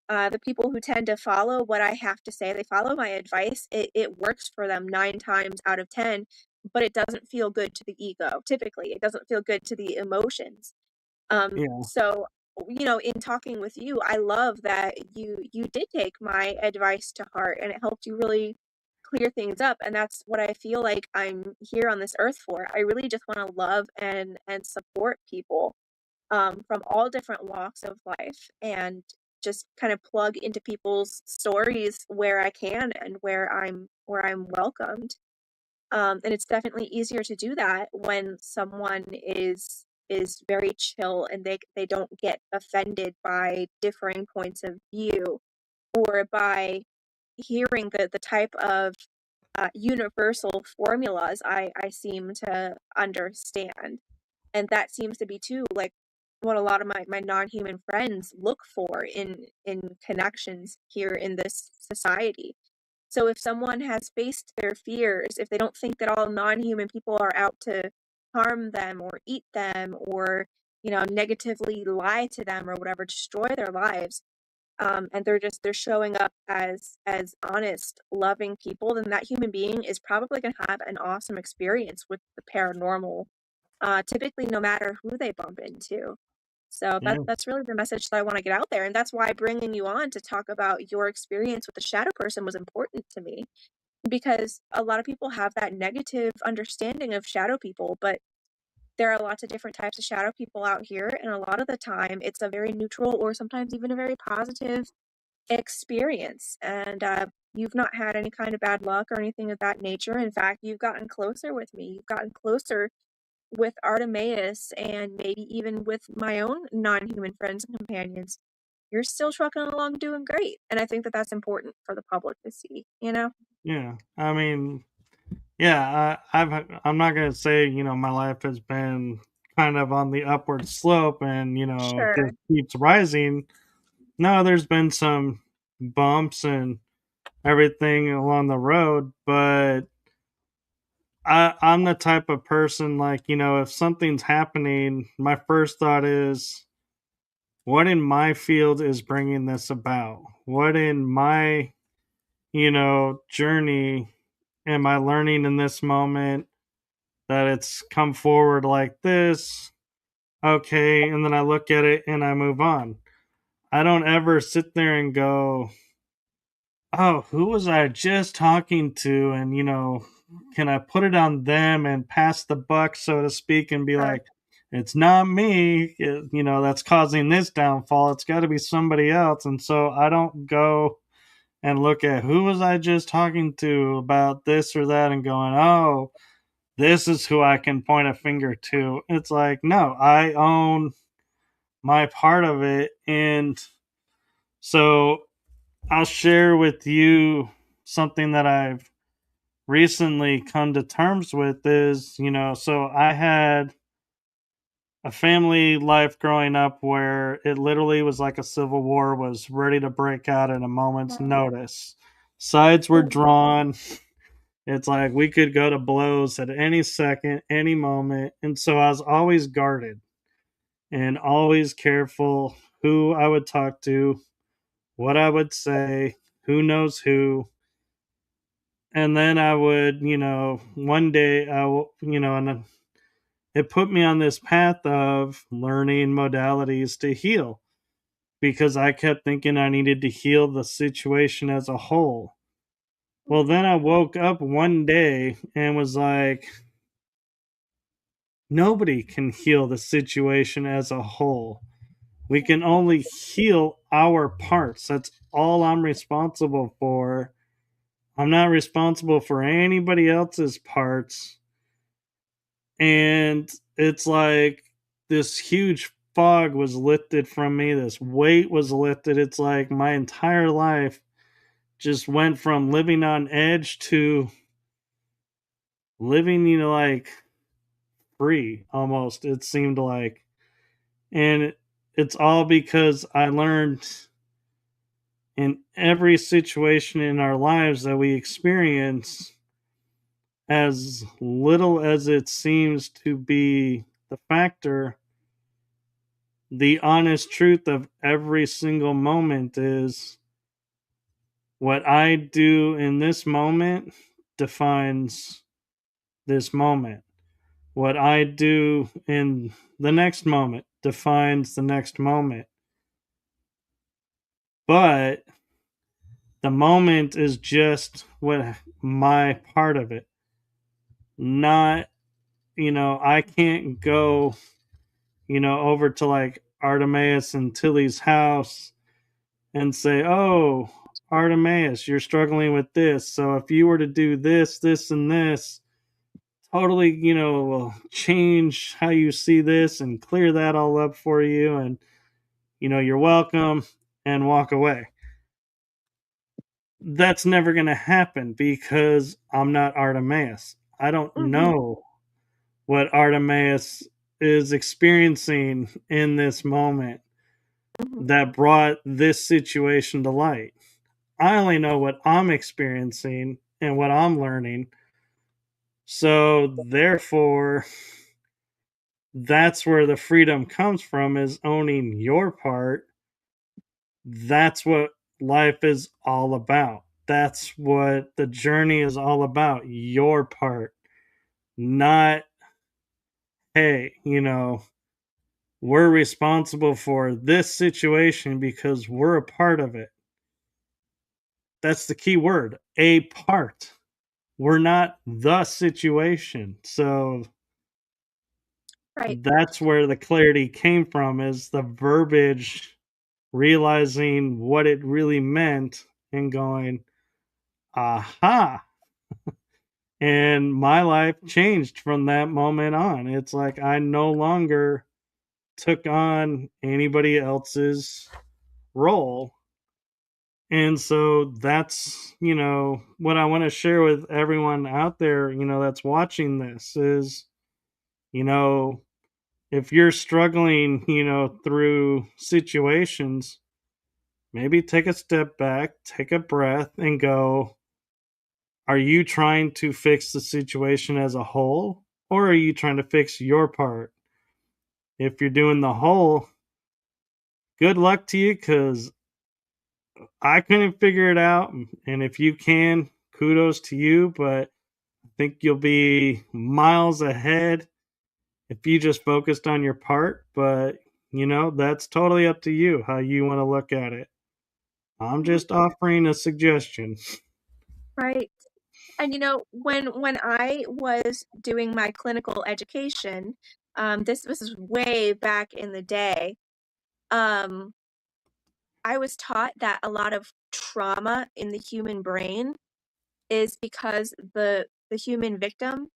[SPEAKER 2] The people who tend to follow what I have to say, they follow my advice. It works for them 9 times out of 10, but it doesn't feel good to the ego. Typically, it doesn't feel good to the emotions.
[SPEAKER 1] Yeah,
[SPEAKER 2] So, in talking with you, I love that you did take my advice to heart and it helped you really clear things up. And that's what I feel like I'm here on this earth for. I really just want to love and support people from all different walks of life and just kind of plug into people's stories where I can and where I'm welcomed. And it's definitely easier to do that when someone is very chill and they don't get offended by differing points of view or by hearing the type of universal formulas I seem to understand. And that seems to be too like what a lot of my non-human friends look for in connections here in this society. So if someone has faced their fears, if they don't think that all non-human people are out to harm them or eat them or negatively lie to them or whatever, destroy their lives, and they're showing up as honest, loving people, then that human being is probably going to have an awesome experience with the paranormal, typically no matter who they bump into. So
[SPEAKER 1] yeah,
[SPEAKER 2] that's really the message that I want to get out there, and that's why bringing you on to talk about your experience with the shadow person was important to me, because a lot of people have that negative understanding of shadow people, but there are lots of different types of shadow people out here, and a lot of the time it's a very neutral or sometimes even a very positive experience. And you've not had any kind of bad luck or anything of that nature. In fact, you've gotten closer with me. You've gotten closer with Artemeaus and maybe even with my own non-human friends and companions. You're still trucking along doing great. And I think that that's important for the public to see.
[SPEAKER 1] yeah. I mean, yeah, I'm not gonna say my life has been kind of on the upward slope, and
[SPEAKER 2] Sure.
[SPEAKER 1] just keeps rising. No, there's been some bumps and everything along the road, but I'm the type of person, like, if something's happening, my first thought is, what in my field is bringing this about? What in my, journey am I learning in this moment that it's come forward like this? Okay. And then I look at it and I move on. I don't ever sit there and go, oh, who was I just talking to? And, can I put it on them and pass the buck, so to speak, and be
[SPEAKER 2] Uh,
[SPEAKER 1] like, it's not me, that's causing this downfall. It's got to be somebody else. And so I don't go and look at who was I just talking to about this or that and going, oh, this is who I can point a finger to. It's like, no, I own my part of it. And so I'll share with you something that I've recently come to terms with is, so I had a family life growing up where it literally was like a civil war was ready to break out at a moment's notice. Sides were drawn, It's like we could go to blows at any second, any moment. And so I was always guarded and always careful who I would talk to, what I would say, who knows who. And then I would, one day and then it put me on this path of learning modalities to heal because I kept thinking I needed to heal the situation as a whole. Well, then I woke up one day and was like, nobody can heal the situation as a whole. We can only heal our parts. That's all I'm responsible for. I'm not responsible for anybody else's parts. And it's like this huge fog was lifted from me. This weight was lifted. It's like my entire life just went from living on edge to living, like free almost, it seemed like. And it's all because I learned in every situation in our lives that we experience, as little as it seems to be the factor, the honest truth of every single moment is what I do in this moment defines this moment. What I do in the next moment defines the next moment. But the moment is just what my part of it. Not, I can't go, over to like Artemeaus and Tillie's house and say, "Oh, Artemeaus, you're struggling with this. So if you were to do this, this, and this, totally, will change how you see this and clear that all up for you. And, you're welcome," and walk away. That's never going to happen because I'm not Artemeaus. I don't
[SPEAKER 2] Mhm.
[SPEAKER 1] know what Artemeaus is experiencing in this moment
[SPEAKER 2] Mhm.
[SPEAKER 1] that brought this situation to light. I only know what I'm experiencing and what I'm learning. So therefore, that's where the freedom comes from, is owning your part. That's what life is all about. That's what the journey is all about. Your part. Not, hey, we're responsible for this situation because we're a part of it. That's the key word, a part. We're not the situation. So
[SPEAKER 2] Right.
[SPEAKER 1] that's where the clarity came from, is the verbiage, realizing what it really meant and going, aha. And my life changed from that moment on. It's like I no longer took on anybody else's role. And so that's, what I want to share with everyone out there, that's watching this is, you know, if you're struggling, through situations, maybe take a step back, take a breath, and go, are you trying to fix the situation as a whole? Or are you trying to fix your part? If you're doing the whole, good luck to you because I couldn't figure it out. And if you can, kudos to you. But I think you'll be miles ahead if you just focused on your part. But, that's totally up to you how you want to look at it. I'm
[SPEAKER 2] Mhm.
[SPEAKER 1] just offering a suggestion.
[SPEAKER 2] Right. And when I was doing my clinical education, this was way back in the day. Um, I was taught that a lot of trauma in the human brain is because the human victim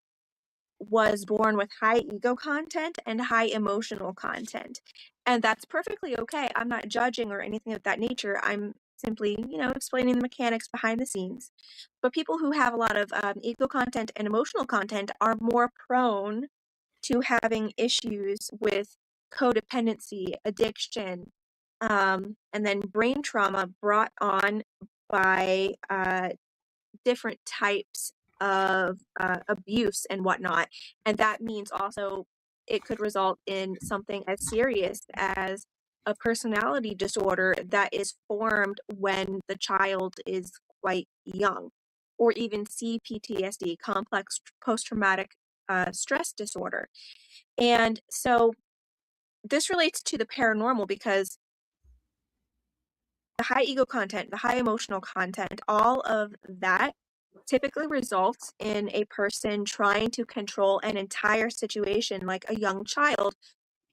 [SPEAKER 2] was born with high ego content and high emotional content. And that's perfectly okay. I'm not judging or anything of that nature. I'm simply, explaining the mechanics behind the scenes. But people who have a lot of ego content and emotional content are more prone to having issues with codependency, addiction, and then brain trauma brought on by different types of abuse and whatnot. And that means also it could result in something as serious as a personality disorder that is formed when the child is quite young, or even CPTSD, complex post traumatic stress disorder. And so this relates to the paranormal because the high ego content, the high emotional content, all of that typically results in a person trying to control an entire situation, like a young child,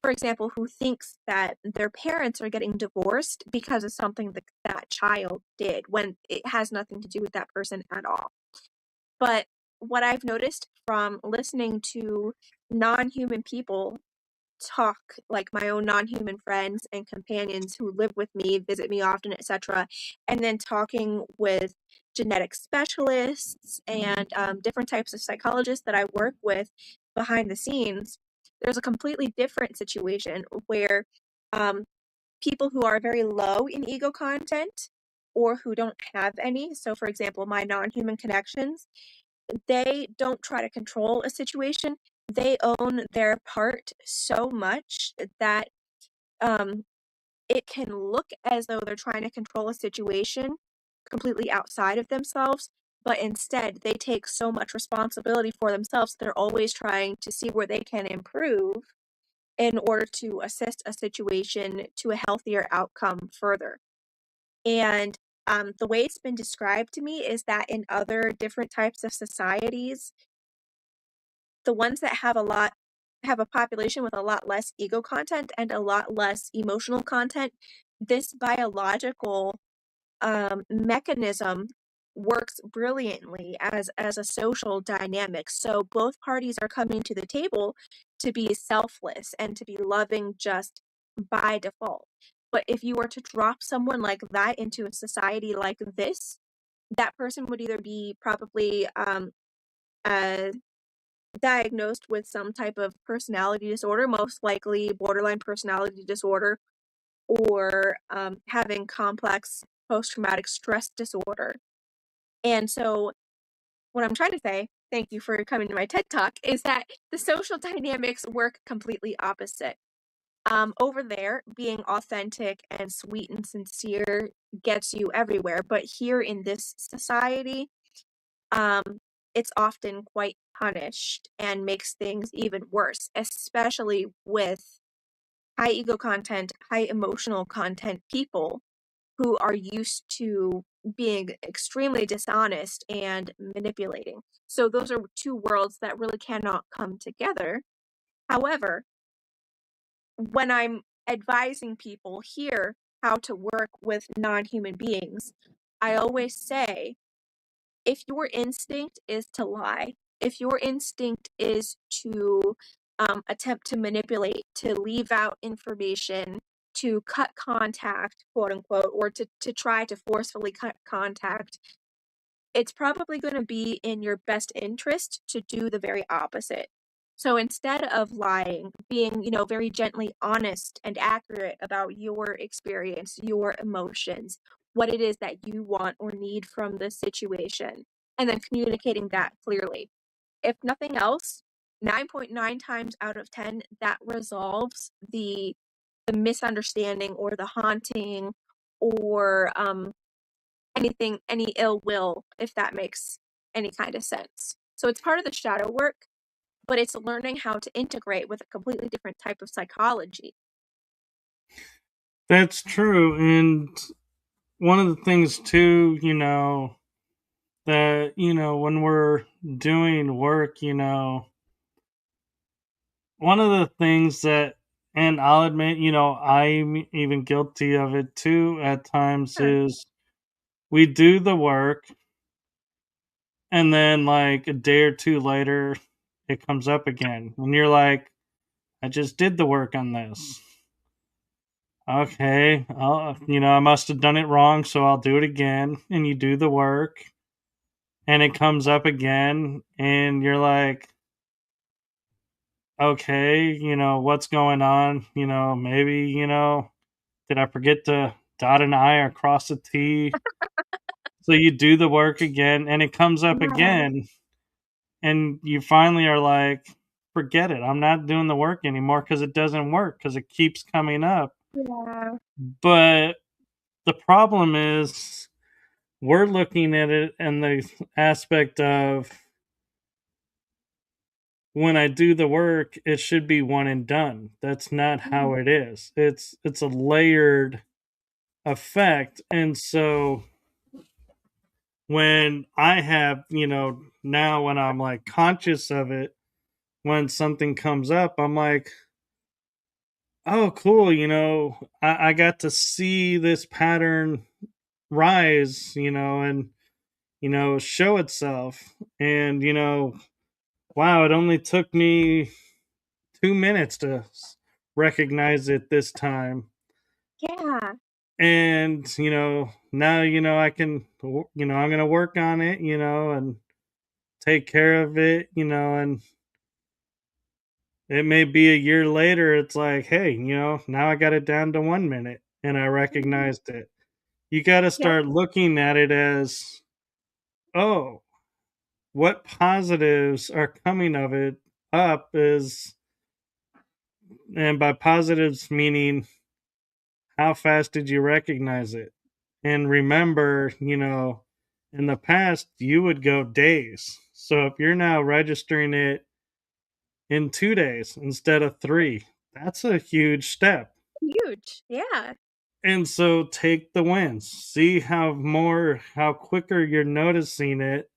[SPEAKER 2] for example, who thinks that their parents are getting divorced because of something that that child did when it has nothing to do with that person at all. But what I've noticed from listening to non human people talk, like my own non-human friends and companions who live with me, visit me often, etc., and then talking with genetic specialists and different types of psychologists that I work with behind the scenes, there's a completely different situation where um, people who are very low in ego content or who don't have any, so for example, my non-human connections, they don't try to control a situation. They own their part so much that um, it can look as though they're trying to control a situation completely outside of themselves, but instead they take so much responsibility for themselves. They're always trying to see where they can improve in order to assist a situation to a healthier outcome further. And the way it's been described to me is that in other different types of societies, the ones that have a population with a lot less ego content and a lot less emotional content, this biological mechanism works brilliantly as a social dynamic. So both parties are coming to the table to be selfless and to be loving just by default. But if you were to drop someone like that into a society like this, that person would either be probably uh, diagnosed with some type of personality disorder, most likely borderline personality disorder, or having complex post traumatic stress disorder. And so, what I'm trying to say, thank you for coming to my TED Talk, is that the social dynamics work completely opposite. Over there, being authentic and sweet and sincere gets you everywhere. But here in this society, um, it's often quite punished and makes things even worse, especially with high ego content, high emotional content people who are used to being extremely dishonest and manipulating. So those are two worlds that really cannot come together. However, when I'm advising people here how to work with non-human beings, I always say, if your instinct is to lie, if your instinct is to attempt to manipulate, to leave out information, to cut contact, quote unquote, or to try to forcefully cut contact, it's probably going to be in your best interest to do the very opposite. So instead of lying, being, very gently honest and accurate about your experience, your emotions, what it is that you want or need from the situation, and then communicating that clearly. If nothing else, 9.9 times out of 10, that resolves the misunderstanding or the haunting or any ill will, if that makes any kind of sense. So it's part of the shadow work, but it's learning how to integrate with a completely different type of psychology.
[SPEAKER 1] That's true. And one of the things, too, that, when we're doing work, one of the things that, and I'll admit, I'm even guilty of it too at times,
[SPEAKER 2] Sure.
[SPEAKER 1] is we do the work and then like a day or two later it comes up again. And you're like, I just did the work on this. Okay, I must have done it wrong, so I'll do it again. And you do the work and it comes up again and you're like, okay, what's going on? Maybe, did I forget to dot an I or cross a T? So you do the work again and it comes up
[SPEAKER 2] Yeah.
[SPEAKER 1] again. and you finally are like, forget it. I'm not doing the work anymore because it doesn't work because it keeps coming up.
[SPEAKER 2] Yeah.
[SPEAKER 1] But the problem is we're looking at it in the aspect of when I do the work, it should be one and done. That's not how
[SPEAKER 2] Mhm.
[SPEAKER 1] it is. It's a layered effect. And so when I have, now when I'm like conscious of it, when something comes up, I'm like, oh, cool. I got to see this pattern rise, and, show itself. And, wow, it only took me 2 minutes to recognize it this time.
[SPEAKER 2] Yeah.
[SPEAKER 1] And, now, I can, I'm going to work on it, and take care of it, and it may be a year later. It's like, hey, now I got it down to 1 minute and I
[SPEAKER 2] Mhm.
[SPEAKER 1] recognized it. You got to
[SPEAKER 2] Yeah.
[SPEAKER 1] start looking at it as, oh, what positives are coming of it up is, and by positives meaning how fast did you recognize it? And remember, in the past, you would go days. So if you're now registering it in 2 days instead of three, that's a huge step.
[SPEAKER 2] Huge. Yeah.
[SPEAKER 1] And so take the wins. See how quicker you're noticing it.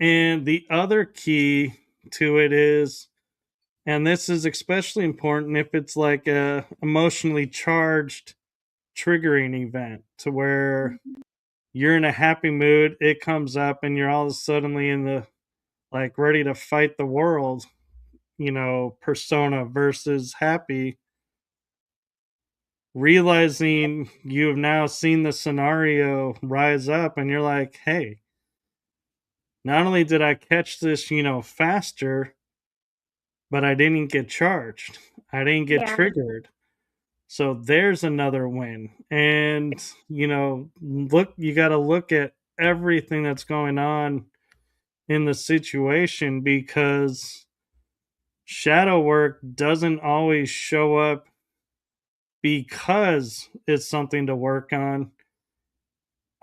[SPEAKER 1] And the other key to it is, and this is especially important if it's like a emotionally charged triggering event to where
[SPEAKER 2] Mhm.
[SPEAKER 1] you're in a happy mood, it comes up and you're all of a suddenly in the like ready to fight the world, persona versus happy, realizing you have now seen the scenario rise up and you're like, hey, not only did I catch this, faster, but I didn't get charged. I didn't get
[SPEAKER 2] Yeah.
[SPEAKER 1] triggered. So there's another win. And, look, you got to look at everything that's going on in the situation because shadow work doesn't always show up because it's something to work on.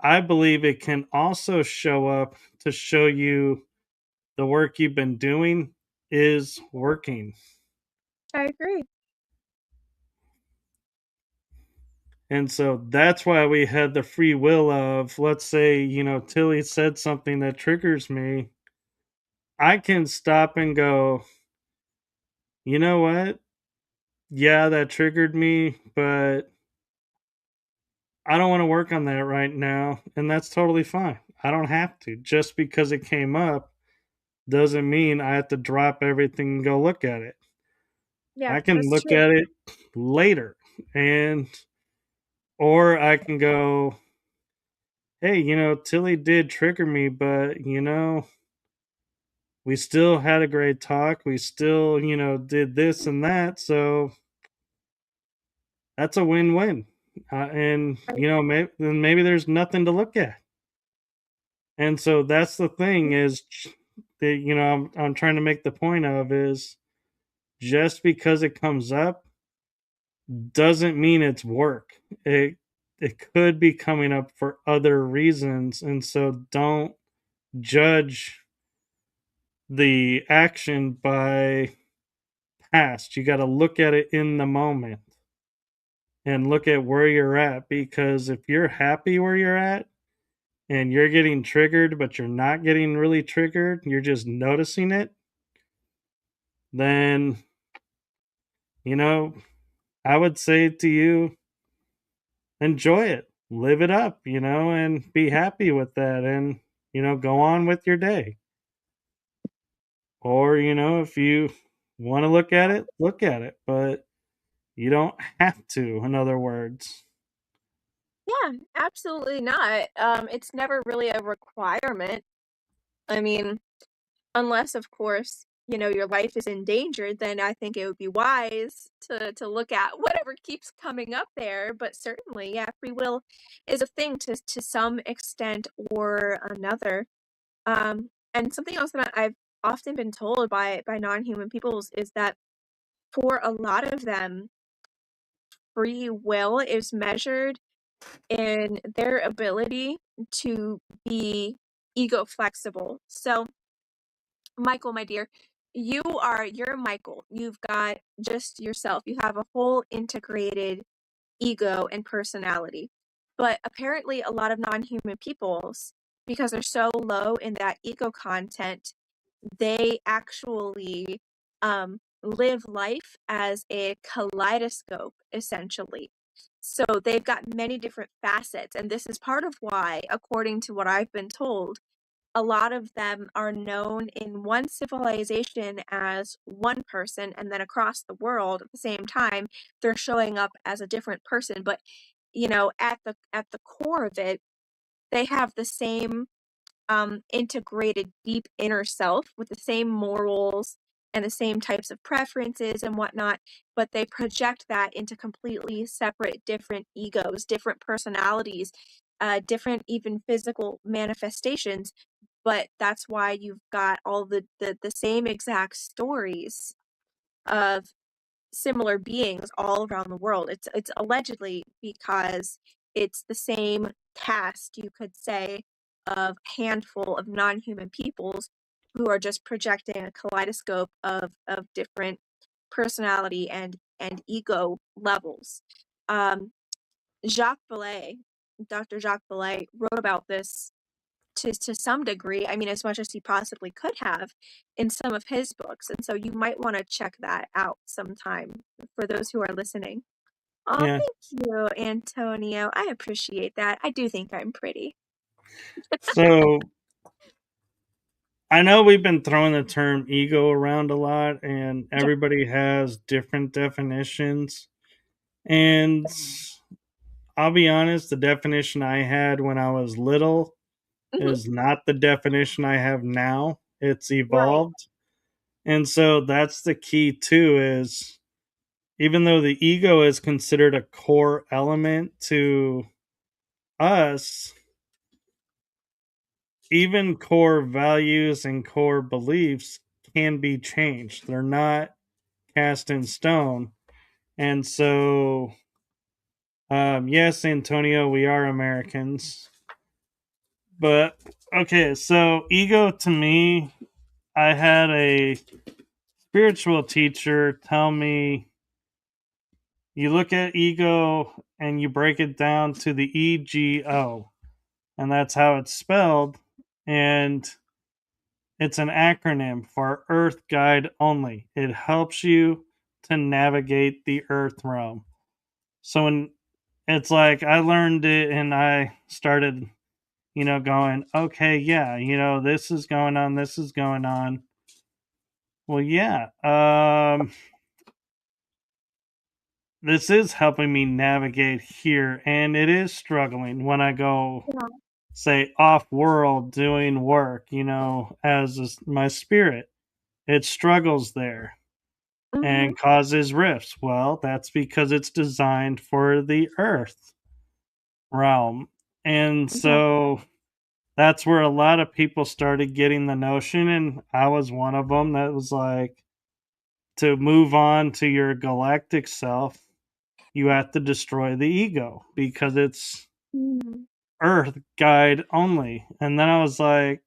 [SPEAKER 1] I believe it can also show up to show you the work you've been doing is working.
[SPEAKER 2] I agree.
[SPEAKER 1] And so that's why we had the free will of, let's say, Tilly said something that triggers me. I can stop and go, you know what? Yeah, that triggered me, but I don't want to work on that right now. And that's totally fine. I don't have to. Just because it came up doesn't mean I have to drop everything and go look at it.
[SPEAKER 2] Yeah,
[SPEAKER 1] I can
[SPEAKER 2] that's
[SPEAKER 1] look
[SPEAKER 2] true.
[SPEAKER 1] at it later and or I can go, hey, Tilly did trigger me, but we still had a great talk. We still, did this and that. So that's a win-win. And maybe there's nothing to look at. And so that's the thing is that I'm trying to make the point of is just because it comes up doesn't mean it's work. It could be coming up for other reasons, and so don't judge the action by past. You got to look at it in the moment and look at where you're at because if you're happy where you're at and you're getting triggered but you're not getting really triggered, you're just noticing it, then you know, I would say to you enjoy it, live it up, and be happy with that and, go on with your day. Or, if you want to look at it, but you don't have to, in other words.
[SPEAKER 2] Yeah, absolutely not. It's never really a requirement. I mean, unless of course, your life is in danger, then I think it would be wise to look at whatever keeps coming up there. But certainly, yeah, free will is a thing to some extent or another. Um, And something else that I've often been told by non-human peoples is that for a lot of them, free will is measured in their ability to be ego flexible. So, Michael, my dear, you're Michael. You've got just yourself. You have a whole integrated ego and personality. But apparently, a lot of non-human peoples, because they're so low in that ego content, they actually live life as a kaleidoscope, essentially. So they've got many different facets, and this is part of why, according to what I've been told, a lot of them are known in one civilization as one person, and then across the world at the same time, they're showing up as a different person. But at the core of it, they have the same integrated deep inner self with the same morals and the same types of preferences and whatnot, but they project that into completely separate, different egos, different personalities, different even physical manifestations. But that's why you've got all the same exact stories of similar beings all around the world. It's allegedly because it's the same cast, you could say, of handful of non-human peoples who are just projecting a kaleidoscope of different personality and ego levels. Um, Jacques Vallée, Dr. Jacques Vallée wrote about this to some degree, I mean, as much as he possibly could have in some of his books. And so you might want to check that out sometime for those who are listening. Oh,
[SPEAKER 1] Yeah.
[SPEAKER 2] thank you, Antonio. I appreciate that. I do think I'm pretty.
[SPEAKER 1] So I know we've been throwing the term ego around a lot, and
[SPEAKER 2] Yeah.
[SPEAKER 1] everybody has different definitions. And I'll be honest, the definition I had when I was little
[SPEAKER 2] Hmm.
[SPEAKER 1] is not the definition I have now. It's
[SPEAKER 2] Right.
[SPEAKER 1] evolved. And so that's the key too is even though the ego is considered a core element to us, even core values and core beliefs can be changed. They're not cast in stone. And so, yes, Antonio, we are Americans. But okay, so ego to me, I had a spiritual teacher tell me you look at ego and you break it down to the EGO, and that's how it's spelled. And it's an acronym for Earth Guide Only. It helps you to navigate the Earth realm. So when it's like I learned it and I started, going, okay, yeah, this is going on, this is going on. Well, yeah, this is helping me navigate here, and it is struggling when I go,
[SPEAKER 2] Yeah.
[SPEAKER 1] say, off world doing work, my spirit. It struggles there
[SPEAKER 2] Hmm.
[SPEAKER 1] and causes rifts. Well, that's because it's designed for the earth realm. And
[SPEAKER 2] Yeah.
[SPEAKER 1] so that's where a lot of people started getting the notion, and I was one of them that was like, to move on to your galactic self, you have to destroy the ego because it's
[SPEAKER 2] Mm.
[SPEAKER 1] earth guide only. And then I was like,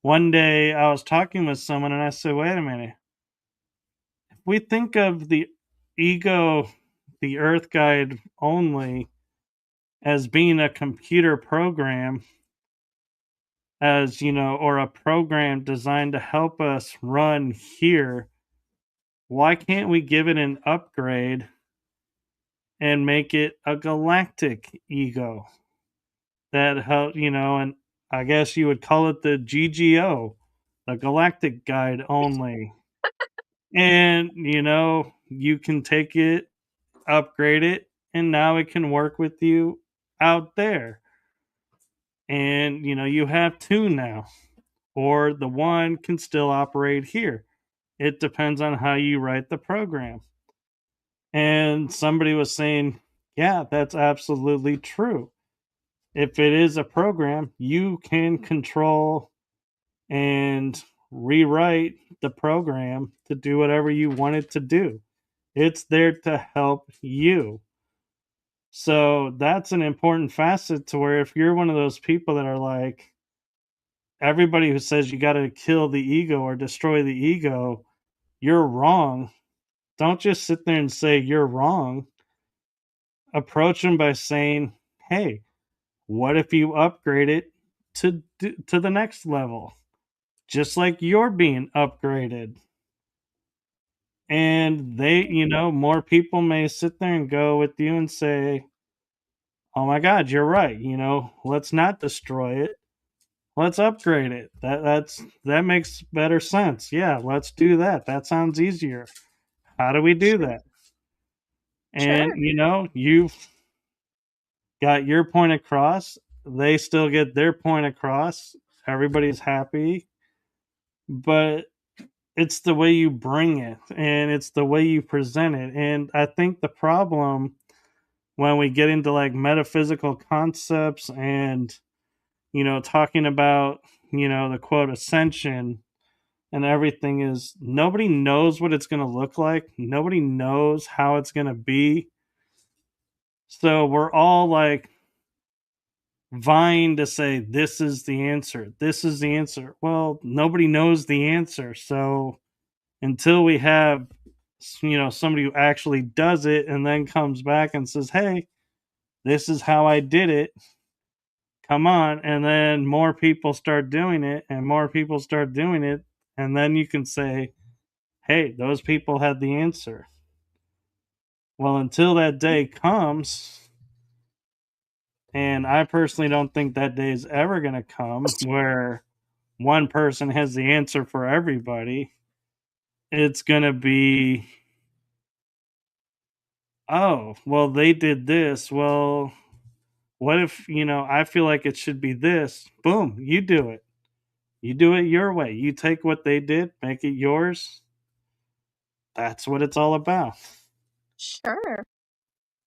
[SPEAKER 1] one day I was talking with someone and I said, wait a minute. If we think of the ego, the earth guide only, as being a computer program, or a program designed to help us run here, why can't we give it an upgrade and make it a galactic ego that help, and I guess you would call it the GGO, the galactic guide only. And you can take it, upgrade it, and now it can work with you out there. And you have two now, or the one can still operate here. It depends on how you write the program. And somebody was saying, yeah, that's absolutely true. If it is a program, you can control and rewrite the program to do whatever you want it to do. It's there to help you. So that's an important facet to where if you're one of those people that are like, everybody who says you got to kill the ego or destroy the ego, you're wrong. Don't just sit there and say you're wrong. Approach them by saying, hey, what if you upgrade it to the next level? Just like you're being upgraded. And they, more people may sit there and go with you and say, oh my God, you're right. Let's not destroy it. Let's upgrade it. That makes better sense. Yeah, let's do that. That sounds easier. How do we do
[SPEAKER 2] Sure.
[SPEAKER 1] that? And
[SPEAKER 2] Sure.
[SPEAKER 1] you've got your point across. They still get their point across. Everybody's happy. But it's the way you bring it and it's the way you present it. And I think the problem when we get into like metaphysical concepts and talking about the quote ascension and everything is nobody knows what it's going to look like, nobody knows how it's going to be, so we're all like vying to say this is the answer, this is the answer. Well, nobody knows the answer, so until we have somebody who actually does it and then comes back and says, hey, this is how I did it, come on, and then more people start doing it and more people start doing it, and then you can say, hey, those people had the answer. Well, until that day comes, and I personally don't think that day is ever going to come where one person has the answer for everybody. It's going to be, oh, well, they did this. Well, what if, I feel like it should be this? Boom, you do it. You do it your way. You take what they did, make it yours. That's what it's all about.
[SPEAKER 2] Sure.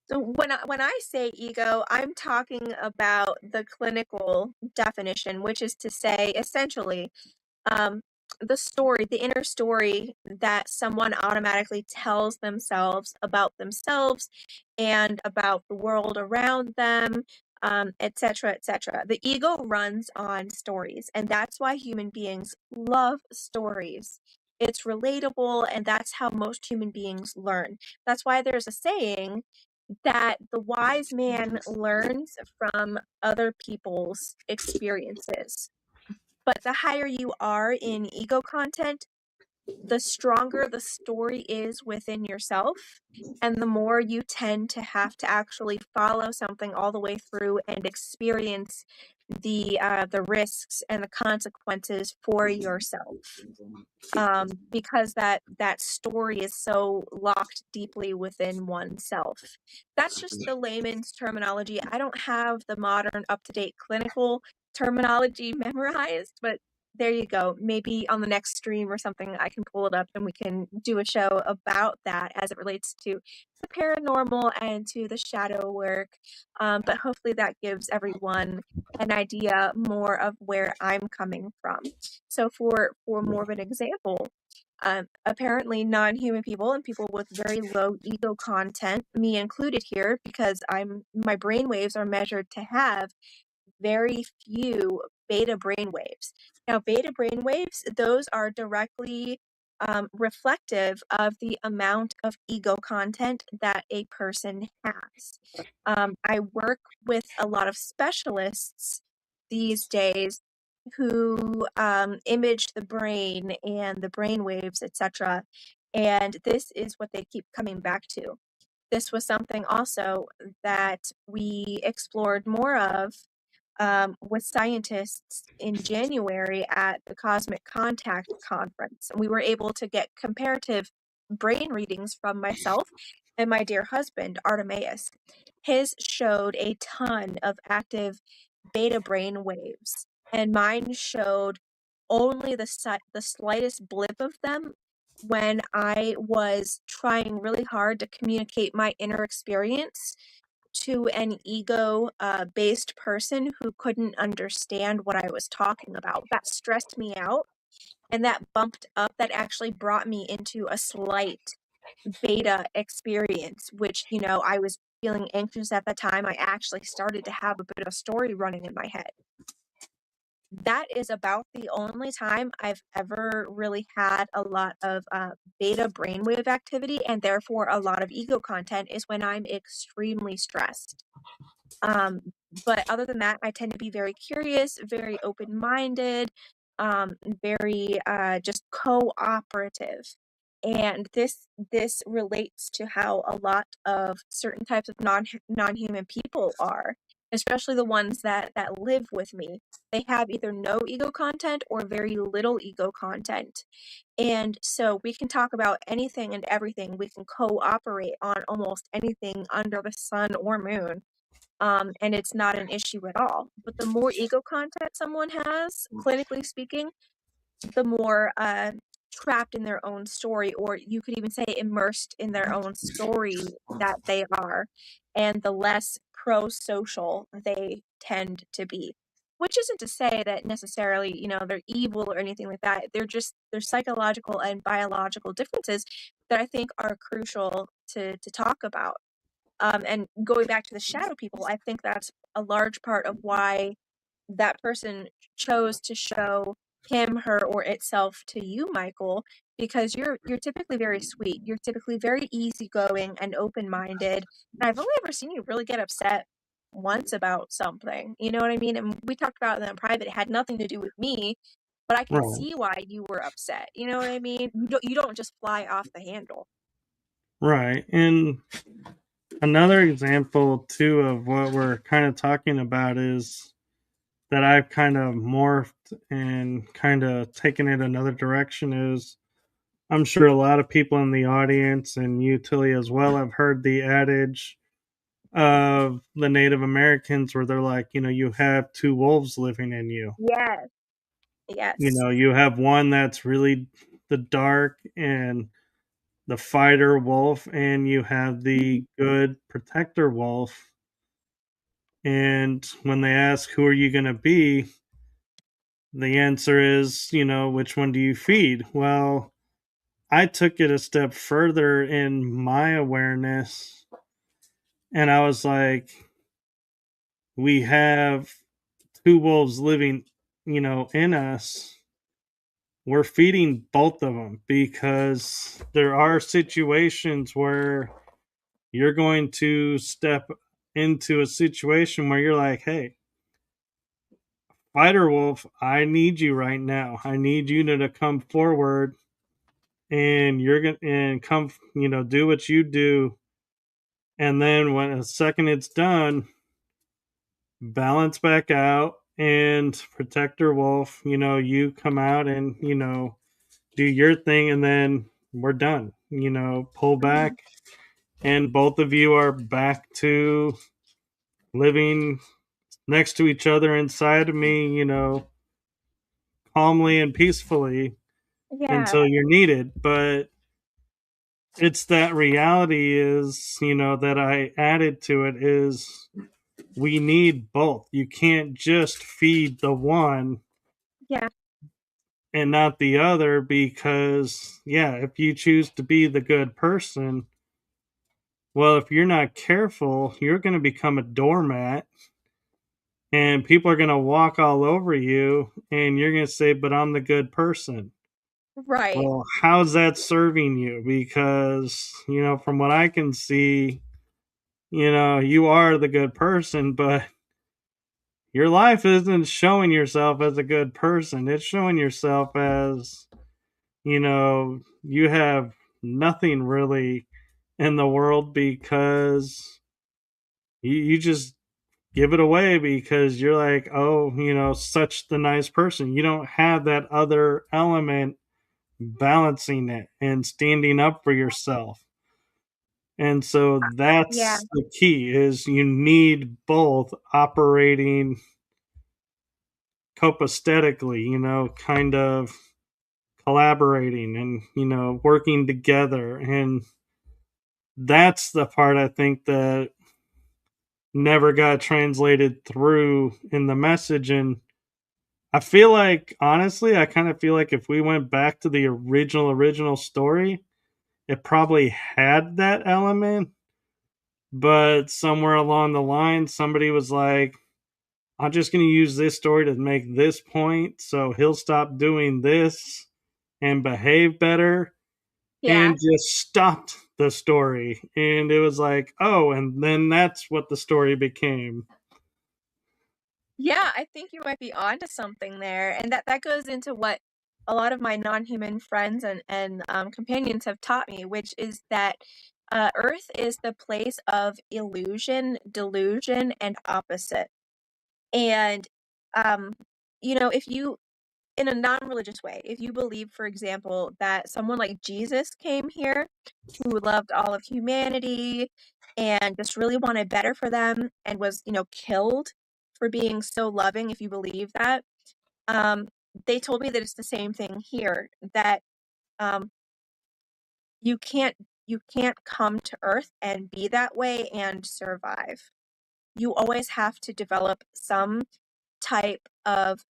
[SPEAKER 2] So when I say ego, I'm talking about the clinical definition, which is to say, essentially, um, the story, the inner story that someone automatically tells themselves about themselves and about the world around them, etc., etc. The ego runs on stories, and that's why human beings love stories. It's relatable, and that's how most human beings learn. That's why there's a saying that the wise man learns from other people's experiences. But the higher you are in ego content, the stronger the story is within yourself, and the more you tend to have to actually follow something all the way through and experience the risks and the consequences for yourself, because that story is so locked deeply within oneself. That's just the layman's terminology. I don't have the modern, up-to-date clinical terminology memorized, but there you go. Maybe on the next stream or something, I can pull it up and we can do a show about that as it relates to the paranormal and to the shadow work. But hopefully that gives everyone an idea more of where I'm coming from. So for more of an example, apparently non-human people and people with very low ego content, me included here, because my brain waves are measured to have very few beta brainwaves. Now, beta brainwaves, those are directly reflective of the amount of ego content that a person has. I work with a lot of specialists these days who image the brain and the brain waves, etc. And this is what they keep coming back to. This was something also that we explored more of with scientists in January at the Cosmic Contact Conference. And we were able to get comparative brain readings from myself and my dear husband, Artemeaus. His showed a ton of active beta brain waves, and mine showed only the slightest blip of them when I was trying really hard to communicate my inner experience to an ego based person who couldn't understand what I was talking about. That stressed me out, and that bumped up, that actually brought me into a slight beta experience, which, I was feeling anxious at the time. I actually started to have a bit of a story running in my head. That is about the only time I've ever really had a lot of beta brainwave activity, and therefore a lot of ego content, is when I'm extremely stressed. But other than that, I tend to be very curious, very open-minded, very just cooperative. And this relates to how a lot of certain types of non-human people are, especially the ones that live with me. They have either no ego content or very little ego content. And so we can talk about anything and everything. We can cooperate on almost anything under the sun or moon, and it's not an issue at all. But the more ego content someone has, clinically speaking, the more trapped in their own story, or you could even say immersed in their own story that they are, and the less pro-social they tend to be. Which isn't to say that necessarily, they're evil or anything like that. They're psychological and biological differences that I think are crucial to talk about. And going back to the shadow people, I think that's a large part of why that person chose to show him, her, or itself to you, Michael, because you're typically very sweet. You're typically very easygoing and open-minded. And I've only ever seen you really get upset once about something. You know what I mean? And we talked about it in private. It had nothing to do with me, but I can
[SPEAKER 1] Right.
[SPEAKER 2] see why you were upset. You know what I mean? You don't just fly off the handle.
[SPEAKER 1] Right. And another example too of what we're kind of talking about is that I've kind of morphed and kind of taken it another direction is I'm sure a lot of people in the audience and you, Tilly, as well, have heard the adage of the Native Americans where they're like, you have two wolves living in you.
[SPEAKER 2] Yes. Yes.
[SPEAKER 1] You have one that's really the dark and the fighter wolf, and you have the good protector wolf. And when they ask, who are you going to be? The answer is, which one do you feed? Well, I took it a step further in my awareness, and I was like, we have two wolves living, in us. We're feeding both of them because there are situations where you're going to step into a situation where you're like, hey, fighter wolf, I need you right now. I need you to come forward and you're going to and come, do what you do. And then when a second it's done, balance back out and protector wolf, you come out and, do your thing and then we're done. Pull
[SPEAKER 2] Mhm.
[SPEAKER 1] back and both of you are back to living next to each other inside of me, calmly and peacefully
[SPEAKER 2] Yeah.
[SPEAKER 1] until you're needed. But it's that reality is, that I added to it is we need both. You can't just feed the one
[SPEAKER 2] Yeah.
[SPEAKER 1] and not the other because, yeah, if you choose to be the good person, well, if you're not careful, you're going to become a doormat and people are going to walk all over you and you're going to say, but I'm the good person.
[SPEAKER 2] Right.
[SPEAKER 1] Well, how's that serving you? Because, from what I can see, you are the good person, but your life isn't showing yourself as a good person. It's showing yourself as, you have nothing really in the world because you just give it away because you're like, oh, such the nice person. You don't have that other element balancing it and standing up for yourself. And so
[SPEAKER 2] Yeah.
[SPEAKER 1] that's the key is you need both operating copacetically, kind of collaborating and, working together. And that's the part I think that never got translated through in the message. And I feel like, honestly, I kind of feel like if we went back to the original story, it probably had that element, but somewhere along the line, somebody was like, I'm just going to use this story to make this point, so he'll stop doing this and behave better,
[SPEAKER 2] Yeah.
[SPEAKER 1] and just stopped the story. And it was like, oh, and then that's what the story became.
[SPEAKER 2] Yeah, I think you might be onto something there, and that goes into what a lot of my non-human friends and companions have taught me, which is that Earth is the place of illusion, delusion, and opposite. And um, if you, in a non-religious way, if you believe, for example, that someone like Jesus came here who loved all of humanity and just really wanted better for them and was, killed for being so loving, if you believe that, um, they told me that it's the same thing here, that um, you can't you can't come to Earth and be that way and survive. You always have to develop some type of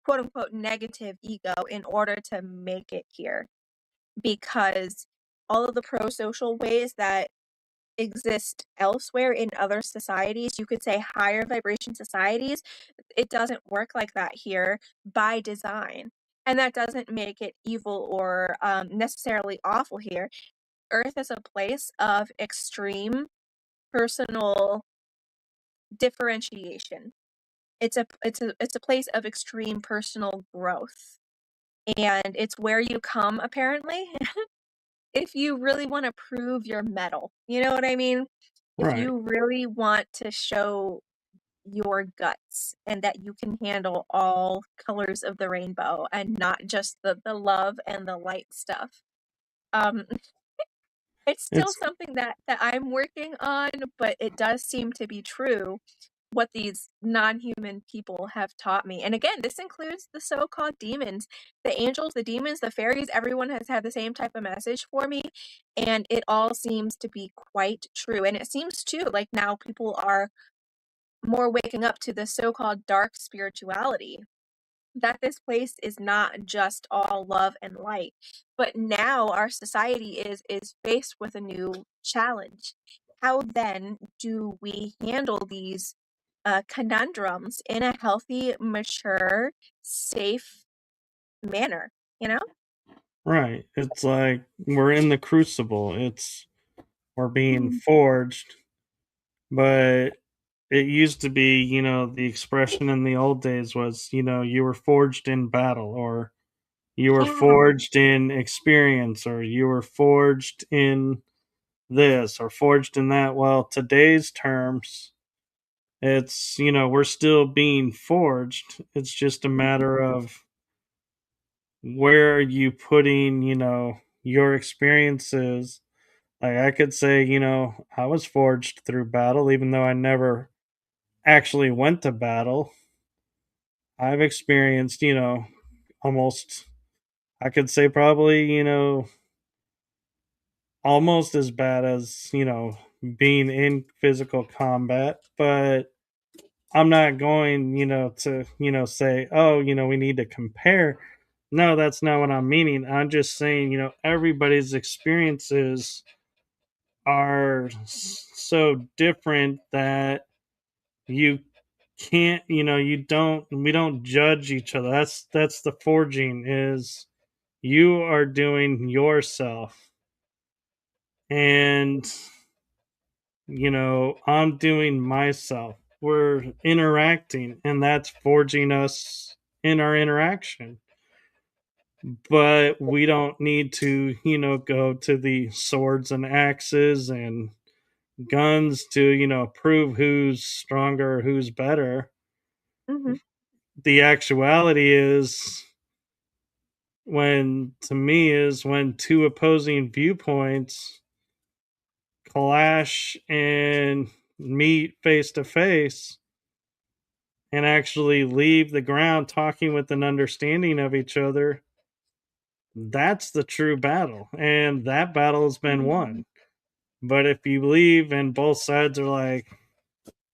[SPEAKER 2] quote unquote negative ego in order to make it here, because all of the pro-social ways that exist elsewhere in other societies, you could say higher vibration societies, it doesn't work like that here by design. And that doesn't make it evil or necessarily awful here. Earth is a place of extreme personal differentiation. It's a place of extreme personal growth. And it's where you come, apparently, if you really want to prove your mettle. You know what I mean? If
[SPEAKER 1] Right.
[SPEAKER 2] you really want to show your guts and that you can handle all colors of the rainbow and not just the love and the light stuff. Um, it's still
[SPEAKER 1] It's
[SPEAKER 2] something that I'm working on, but it does seem to be true what these non-human people have taught me. And again, this includes the so-called demons, the angels, the demons, the fairies. Everyone has had the same type of message for me, and it all seems to be quite true. And it seems too like now people are more waking up to the so-called dark spirituality, that this place is not just all love and light, but now our society is faced with a new challenge. How then do we handle these conundrums in a healthy, mature, safe manner, you know?
[SPEAKER 1] right. It's like we're in the crucible. We're being
[SPEAKER 2] Mhm.
[SPEAKER 1] forged, but it used to be, the expression in the old days was, you were forged in battle, or you were
[SPEAKER 2] Yeah.
[SPEAKER 1] forged in experience, or you were forged in this or forged in that. Well, today's terms, it's, we're still being forged. It's just a
[SPEAKER 2] Mhm.
[SPEAKER 1] matter of where are you putting, your experiences. Like I could say, I was forged through battle, even though I never actually went to battle. I've experienced, almost, I could say probably, almost as bad as, being in physical combat, but I'm not going, to, say, oh, we need to compare. No, that's not what I'm meaning. I'm just saying, everybody's experiences are so different that you can't, we don't judge each other. That's the forging, is you are doing yourself, and I'm doing myself. We're interacting, and that's forging us in our interaction. But we don't need to, go to the swords and axes and guns to, prove who's stronger, who's better.
[SPEAKER 2] Mhm.
[SPEAKER 1] The actuality is, when, to me, is when two opposing viewpoints clash and meet face to face and actually leave the ground talking with an understanding of each other. That's the true battle, and that battle has been
[SPEAKER 2] Mhm.
[SPEAKER 1] won. But if you leave and both sides are like,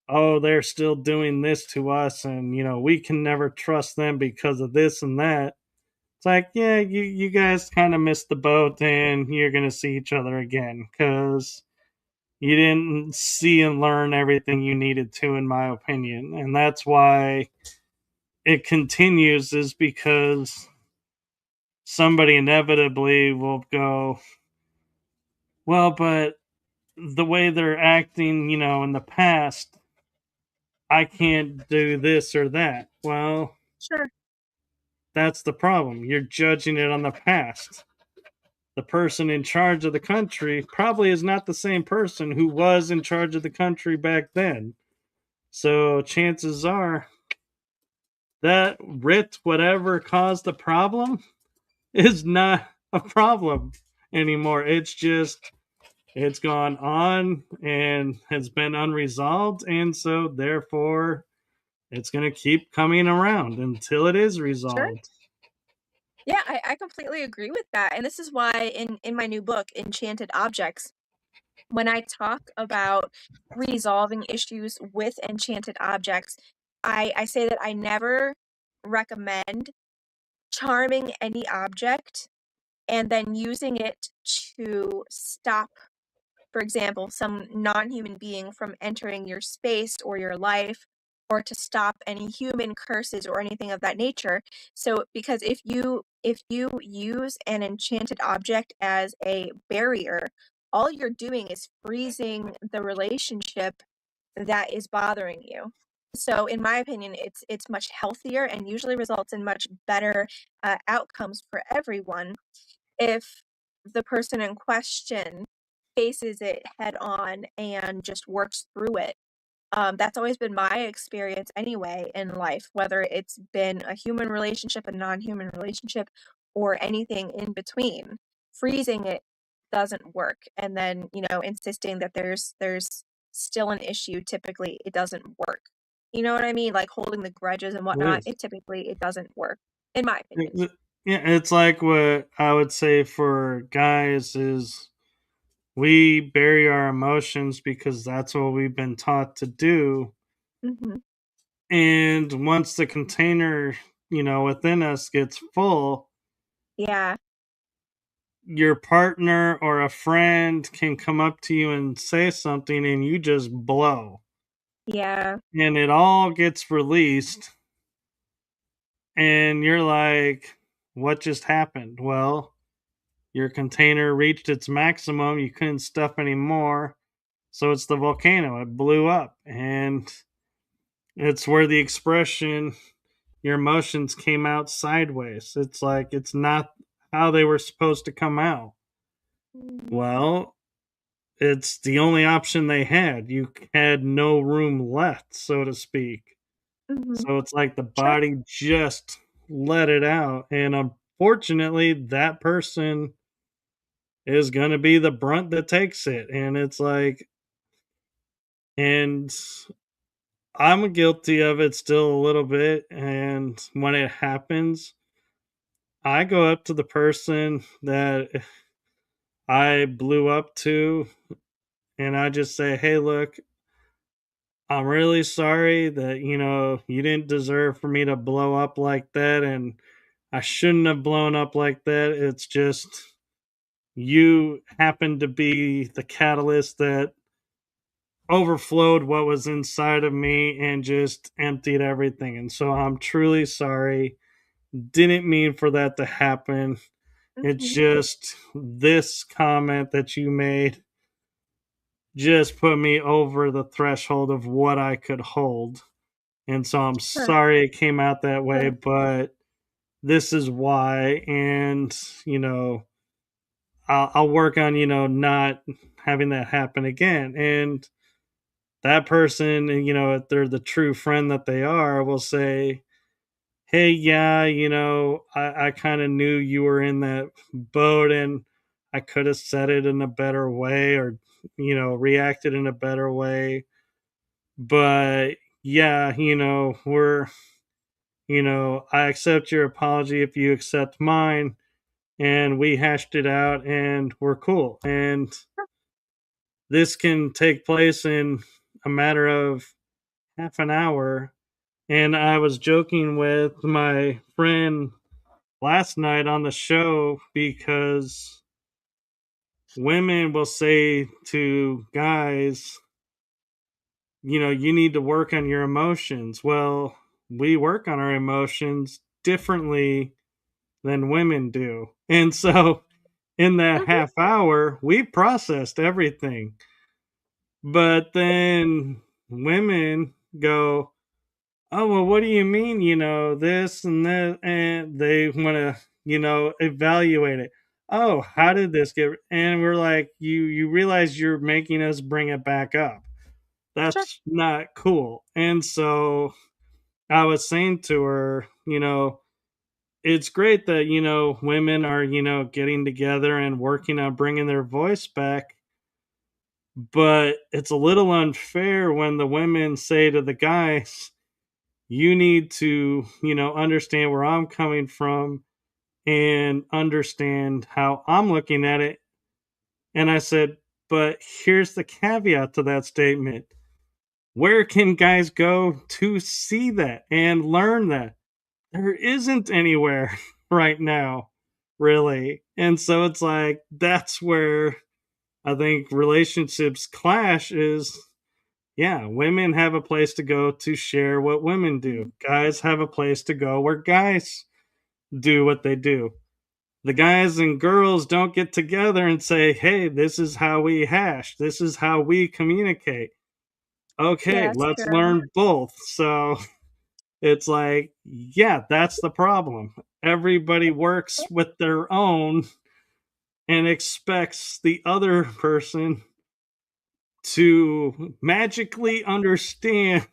[SPEAKER 1] oh, they're still doing this to us, and we can never trust them because of this and that. It's like, yeah, you guys kind of missed the boat, and you're gonna see each other again because you didn't see and learn everything you needed to, in my opinion. And that's why it continues, is because somebody inevitably will go, well, but the way they're acting, in the past, I can't do this or that. Well,
[SPEAKER 2] Sure.
[SPEAKER 1] that's the problem. You're judging it on the past. The person in charge of the country probably is not the same person who was in charge of the country back then. So chances are that writ, whatever caused the problem, is not a problem anymore. It's gone on and has been unresolved. And so therefore it's going to keep coming around until it is
[SPEAKER 2] Sure.
[SPEAKER 1] resolved.
[SPEAKER 2] Yeah, I completely agree with that. And this is why in my new book, Enchanted Objects, when I talk about resolving issues with enchanted objects, I say that I never recommend charming any object and then using it to stop, for example, some non-human being from entering your space or your life, or to stop any human curses or anything of that nature. So because if you use an enchanted object as a barrier, all you're doing is freezing the relationship that is bothering you. So in my opinion, it's much healthier and usually results in much better outcomes for everyone if the person in question faces it head on and just works through it. That's always been my experience anyway in life, whether it's been a human relationship, a non-human relationship, or anything in between. Freezing it doesn't work, and then insisting that there's still an issue. Typically, it doesn't work. You know what I mean? Like holding the grudges and whatnot.
[SPEAKER 1] It
[SPEAKER 2] It doesn't work, in my opinion.
[SPEAKER 1] is. Yeah, it's like what I would say for guys is we bury our emotions because that's what we've been taught to do.
[SPEAKER 2] Hmm.
[SPEAKER 1] And once the container, within us gets full,
[SPEAKER 2] Yeah,
[SPEAKER 1] your partner or a friend can come up to you and say something and you just blow.
[SPEAKER 2] yeah.
[SPEAKER 1] And it all gets released. And you're like, what just happened? Well, your container reached its maximum. You couldn't stuff anymore. So it's the volcano. It blew up. And it's where the expression, your emotions came out sideways. It's like it's not how they were supposed to come out. Well, it's the only option they had. You had no room left, so to speak.
[SPEAKER 2] Mm-hmm.
[SPEAKER 1] So it's like the
[SPEAKER 2] Sure.
[SPEAKER 1] body just let it out. And unfortunately, that person is going to be the brunt that takes it. And it's like, and I'm guilty of it still a little bit. And when it happens, I go up to the person that I blew up to and I just say, hey, look, I'm really sorry that, you didn't deserve for me to blow up like that. And I shouldn't have blown up like that. It's just you happened to be the catalyst that overflowed what was inside of me and just emptied everything. And so I'm truly sorry. Didn't mean for that to happen. It's
[SPEAKER 2] Mm-hmm.
[SPEAKER 1] just this comment that you made just put me over the threshold of what I could hold. And so I'm
[SPEAKER 2] Sure.
[SPEAKER 1] sorry it came out that way,
[SPEAKER 2] Sure.
[SPEAKER 1] but this is why. And, you know, I'll work on, not having that happen again. And that person, if they're the true friend that they are, will say, hey, yeah, I kind of knew you were in that boat and I could have said it in a better way or, reacted in a better way. But yeah, I accept your apology if you accept mine. And we hashed it out and we're cool. And this can take place in a matter of half an hour. And I was joking with my friend last night on the show because women will say to guys, you need to work on your emotions. Well, we work on our emotions differently than women do. And so in that
[SPEAKER 2] Mhm.
[SPEAKER 1] half hour, we processed everything. But then women go, oh, well, what do you mean, this and that? And they want to, evaluate it. Oh, how
[SPEAKER 2] Mhm.
[SPEAKER 1] did this get? And we're like, you realize you're making us bring it back up.
[SPEAKER 2] Sure.
[SPEAKER 1] That's not cool. And so I was saying to her, it's great that, women are, getting together and working on bringing their voice back. But it's a little unfair when the women say to the guys, you need to, understand where I'm coming from and understand how I'm looking at it. And I said, but here's the caveat to that statement. Where can guys go to see that and learn that? There isn't anywhere right now, really. And so it's like that's where I think relationships clash is yeah, women have a place to go to share what women do.
[SPEAKER 2] Mhm.
[SPEAKER 1] Guys have a place to go where guys do what they do. The guys and girls don't get together and say, "Hey, this is how we hash. This is how we communicate."
[SPEAKER 2] Yeah,
[SPEAKER 1] Okay,
[SPEAKER 2] that's
[SPEAKER 1] let's
[SPEAKER 2] true.
[SPEAKER 1] learn both. So it's like, yeah, that's the problem. Everybody works with their own and expects the other person to magically understand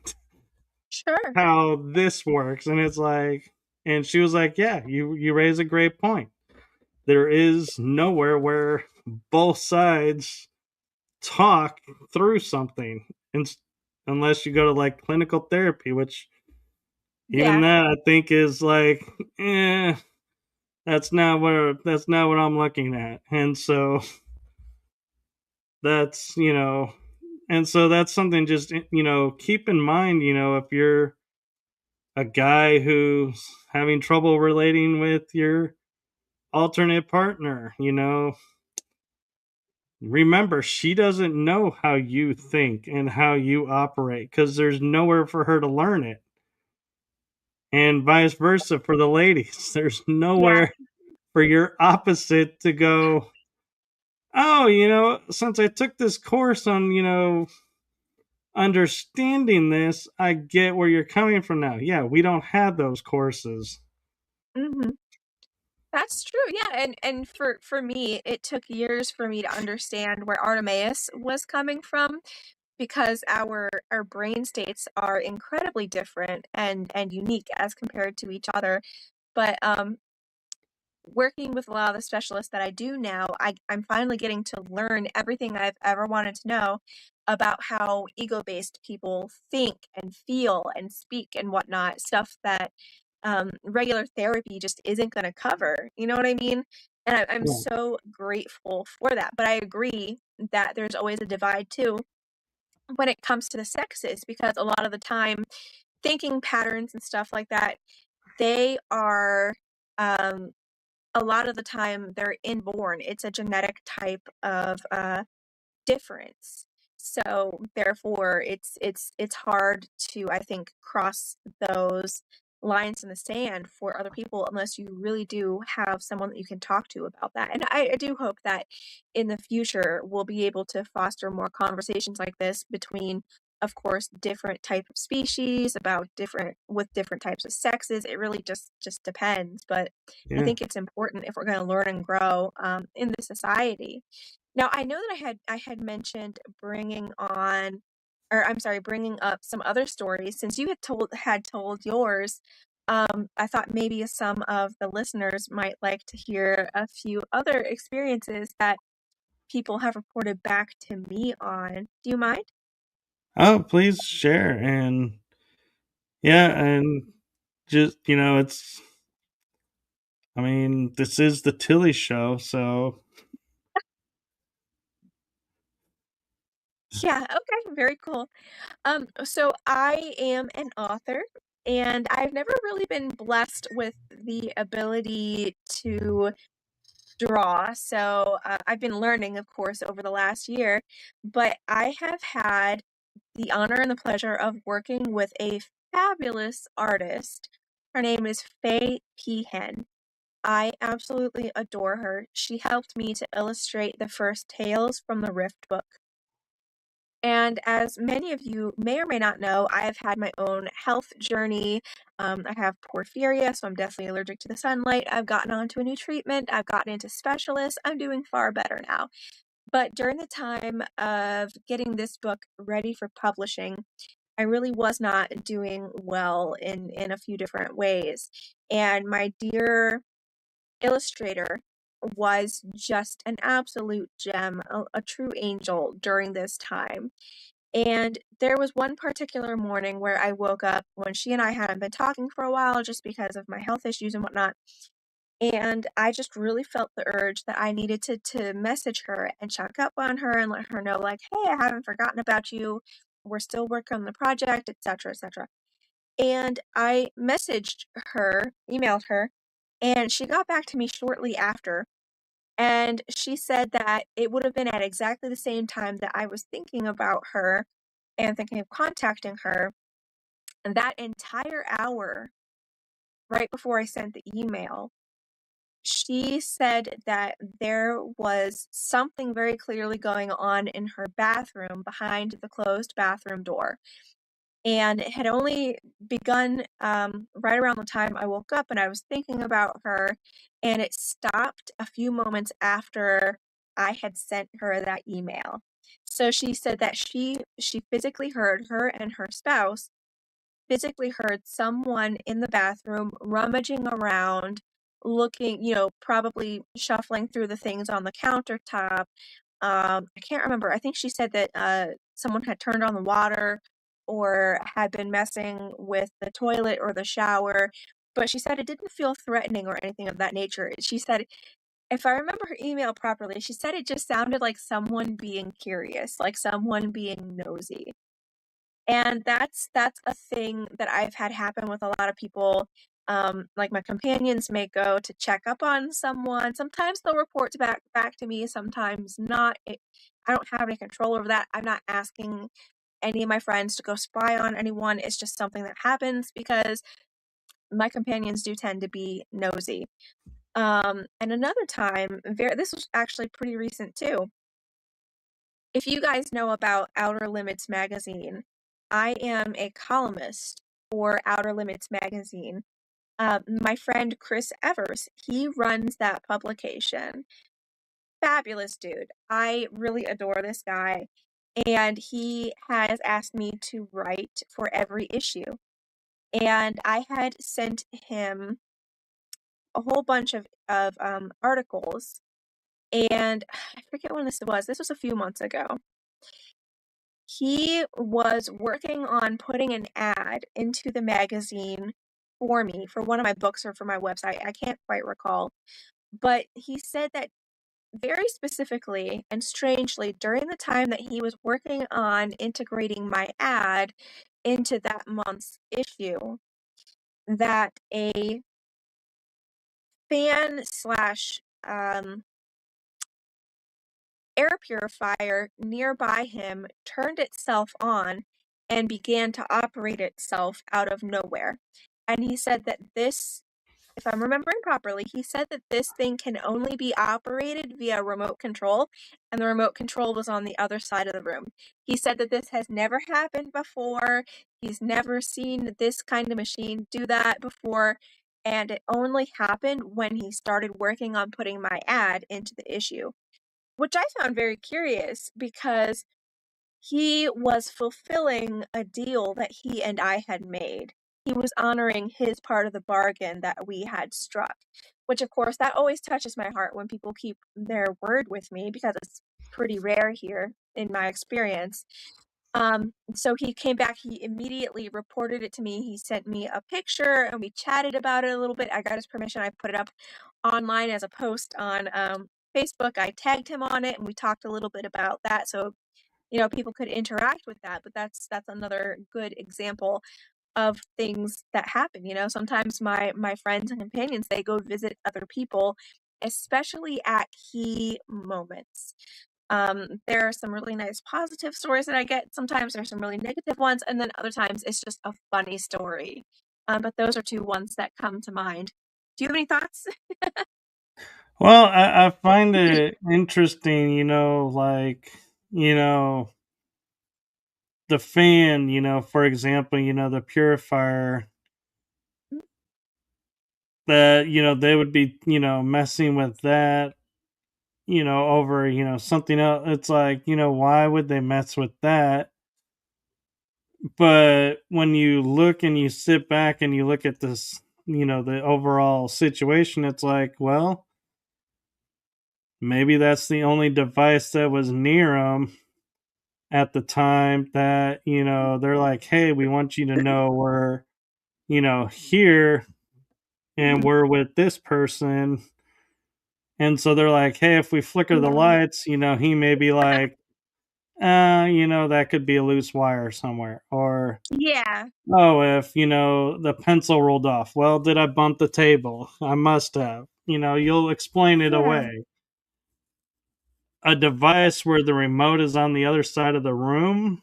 [SPEAKER 2] Sure.
[SPEAKER 1] how this works. And it's like, and she was like, yeah, you raise a great point. There is nowhere where both sides talk through something, and unless you go to like clinical therapy, which even
[SPEAKER 2] Yeah.
[SPEAKER 1] that I think is like, eh, that's not what I'm looking at. And so that's and so that's something just keep in mind, if you're a guy who's having trouble relating with your alternate partner, remember she doesn't know how you think and how you operate because there's nowhere for her to learn it. And vice versa for the ladies. There's
[SPEAKER 2] Yeah.
[SPEAKER 1] nowhere for your opposite to go, oh, since I took this course on, understanding this, I get where you're coming from now. Yeah, we don't have those courses.
[SPEAKER 2] Mhm. That's true, yeah, and for me, it took years for me to understand where Artemeaus was coming from because our brain states are incredibly different and unique as compared to each other, but, working with a lot of the specialists that I do now, I'm finally getting to learn everything I've ever wanted to know about how ego-based people think and feel and speak and whatnot, stuff that regular therapy just isn't going to cover. You know what I mean? And I'm
[SPEAKER 1] Yeah.
[SPEAKER 2] so grateful for that. But I agree that there's always a divide too when it comes to the sexes because a lot of the time, thinking patterns and stuff like that, they are. Um, a lot of the time they're inborn. It's a genetic type of difference. So therefore it's hard to I think cross those lines in the sand for other people unless you really do have someone that you can talk to about that. And I do hope that in the future we'll be able to foster more conversations like this between of course different type of species about different with different types of sexes. It really just depends, but I
[SPEAKER 1] Yeah.
[SPEAKER 2] think it's important if we're going to learn and grow in the society. Now, I know that I had mentioned bringing on or I'm sorry, bringing up some other stories since you had told yours. I thought maybe some of the listeners might like to hear a few other experiences that people have reported back to me on. Do you mind?
[SPEAKER 1] Oh, please share. And yeah, and just, I mean, this is the Tilly show, so
[SPEAKER 2] Yeah, okay, very cool. So I am an author, and I've never really been blessed with the ability to draw. So I've been learning, of course, over the last year, but I have had the honor and the pleasure of working with a fabulous artist. Her name is Faye Peahen. I absolutely adore her. She helped me to illustrate the first Tales from the Rift book. And as many of you may or may not know, I have had my own health journey. I have porphyria, so I'm definitely allergic to the sunlight. I've gotten onto a new treatment. I've gotten into specialists. I'm doing far better now. But during the time of getting this book ready for publishing, I really was not doing well in a few different ways. And my dear illustrator was just an absolute gem, a true angel during this time. And there was one particular morning where I woke up when she and I hadn't been talking for a while just because of my health issues and whatnot. And I just really felt the urge that I needed to message her and check up on her and let her know, like, hey, I haven't forgotten about you. We're still working on the project, etc., etc. And I messaged her, emailed her, and she got back to me shortly after. And she said that it would have been at exactly the same time that I was thinking about her and thinking of contacting her. And that entire hour, right before I sent the email, she said that there was something very clearly going on in her bathroom behind the closed bathroom door. And it had only begun right around the time I woke up and I was thinking about her, and it stopped a few moments after I had sent her that email. So she said that she physically heard, her and her spouse physically heard someone in the bathroom rummaging around, looking, probably shuffling through the things on the countertop. I can't remember. I think she said that someone had turned on the water or had been messing with the toilet or the shower, but she said it didn't feel threatening or anything of that nature. She said, if I remember her email properly, she said it just sounded like someone being curious, like someone being nosy. And that's a thing that I've had happen with a lot of people. Like my companions may go to check up on someone. Sometimes they'll report back to me, sometimes not. I don't have any control over that. I'm not asking any of my friends to go spy on anyone. It's just something that happens because my companions do tend to be nosy. And another time, this was actually pretty recent too. If you guys know about Outer Limits magazine, I am a columnist for Outer Limits magazine. My friend Chris Evers, he runs that publication. Fabulous dude. I really adore this guy. And he has asked me to write for every issue. And I had sent him a whole bunch of articles. And I forget when this was. This was a few months ago. He was working on putting an ad into the magazine for me for one of my books or for my website. I can't quite recall. But he said that very specifically and strangely, during the time that he was working on integrating my ad into that month's issue, that a fan slash air purifier nearby him turned itself on and began to operate itself out of nowhere. And he said that this, if I'm remembering properly, he said that this thing can only be operated via remote control, and the remote control was on the other side of the room. He said that this has never happened before. He's never seen this kind of machine do that before, and it only happened when he started working on putting my ad into the issue, which I found very curious because he was fulfilling a deal that he and I had made. He was honoring his part of the bargain that we had struck, which of course that always touches my heart when people keep their word with me because it's pretty rare here in my experience. So he came back, he immediately reported it to me. He sent me a picture and we chatted about it a little bit. I got his permission. I put it up online as a post on Facebook. I tagged him on it and we talked a little bit about that. So, people could interact with that. But that's another good example of things that happen. Sometimes my friends and companions, they go visit other people, especially at key moments. There are some really nice positive stories that I get. Sometimes there's some really negative ones, and then other times it's just a funny story. But those are two ones that come to mind. Do you have any thoughts?
[SPEAKER 1] Well, I find it interesting, like, you know, the fan, for example, the purifier that, they would be, messing with that, over, something else. It's like, why would they mess with that? But when you look and you sit back and you look at this, the overall situation, it's like, well, maybe that's the only device that was near them at the time that, they're like, hey, we want you to know we're, here and
[SPEAKER 2] Mhm.
[SPEAKER 1] we're with this person. And so they're like, hey, if we flicker the
[SPEAKER 2] Yeah.
[SPEAKER 1] lights, he may be like, that could be a loose wire somewhere. Or,
[SPEAKER 2] Yeah.
[SPEAKER 1] oh, if, the pencil rolled off. Well, did I bump the table? I must have. You'll explain it
[SPEAKER 2] Yeah.
[SPEAKER 1] away. A device where the remote is on the other side of the room,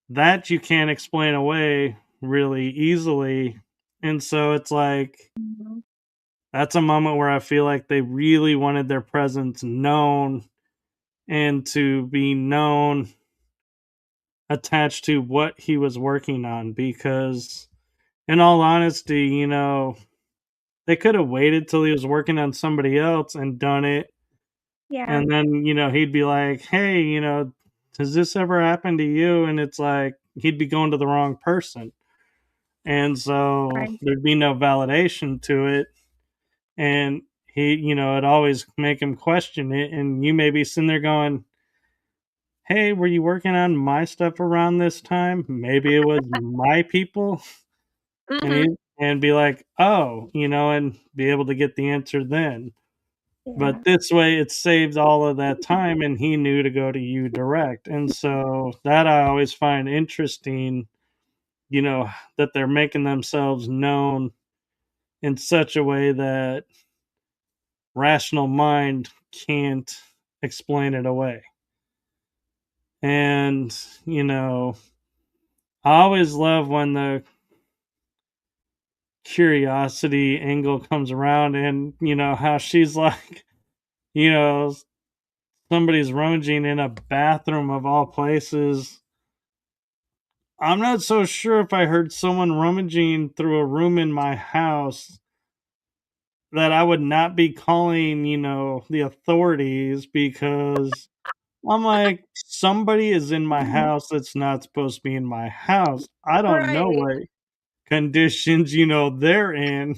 [SPEAKER 1] that you can't explain away really easily. And so it's like,
[SPEAKER 2] Mhm.
[SPEAKER 1] that's a moment where I feel like they really wanted their presence known and to be known attached to what he was working on because in all honesty, they could have waited till he was working on somebody else and done it.
[SPEAKER 2] Yeah.
[SPEAKER 1] And then, he'd be like, hey, does this ever happen to you? And it's like he'd be going to the wrong person. And so
[SPEAKER 2] Right.
[SPEAKER 1] there'd be no validation to it. And he, it'd always make him question it. And you may be sitting there going, hey, were you working on my stuff around this time? Maybe it was my people. And
[SPEAKER 2] Mhm.
[SPEAKER 1] he and be like, oh, and be able to get the answer then. But
[SPEAKER 2] Yeah.
[SPEAKER 1] this way it saved all of that time and he knew to go to you direct. And so that I always find interesting, that they're making themselves known in such a way that rational mind can't explain it away. And, I always love when the curiosity angle comes around and, how she's like, you know, somebody's rummaging in a bathroom of all places. I'm not so sure if I heard someone rummaging through a room in my house that I would not be calling, the authorities because I'm like, somebody is in my
[SPEAKER 2] Mhm.
[SPEAKER 1] house that's not supposed to be in my house. I don't know
[SPEAKER 2] Right.
[SPEAKER 1] what conditions, they're in.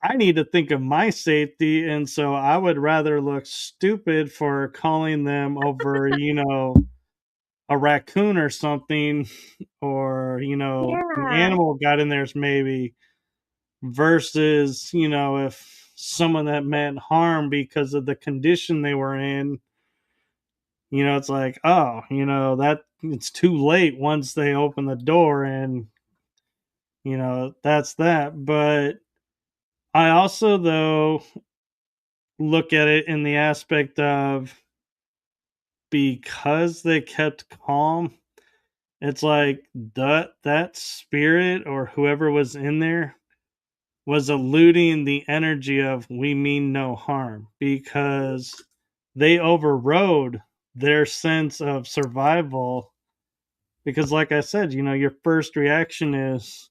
[SPEAKER 1] I need to think of my safety. And so I would rather look stupid for calling them over, a raccoon or something, or, an
[SPEAKER 2] Yeah.
[SPEAKER 1] animal got in theirs maybe, versus, if someone that meant harm because of the condition they were in, it's like, oh, that it's too late once they open the door and, that's that. But I also, though, look at it in the aspect of because they kept calm, it's like that spirit or whoever was in there was eluding the energy of we mean no harm because they overrode their sense of survival because like I said, your first reaction is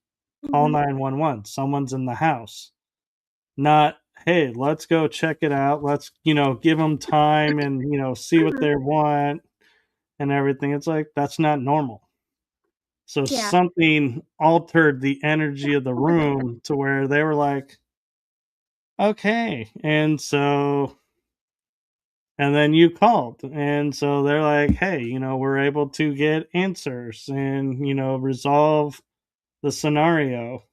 [SPEAKER 1] call
[SPEAKER 2] Mhm.
[SPEAKER 1] 911, someone's in the house. Not, hey, let's go check it out. Let's, give them time and, see what
[SPEAKER 2] Mhm.
[SPEAKER 1] they want and everything. It's like that's not normal. So
[SPEAKER 2] Yeah.
[SPEAKER 1] something altered the energy of the room to where they were like, okay. And so, and then you called. And so they're like, hey, we're able to get answers and, resolve the scenario.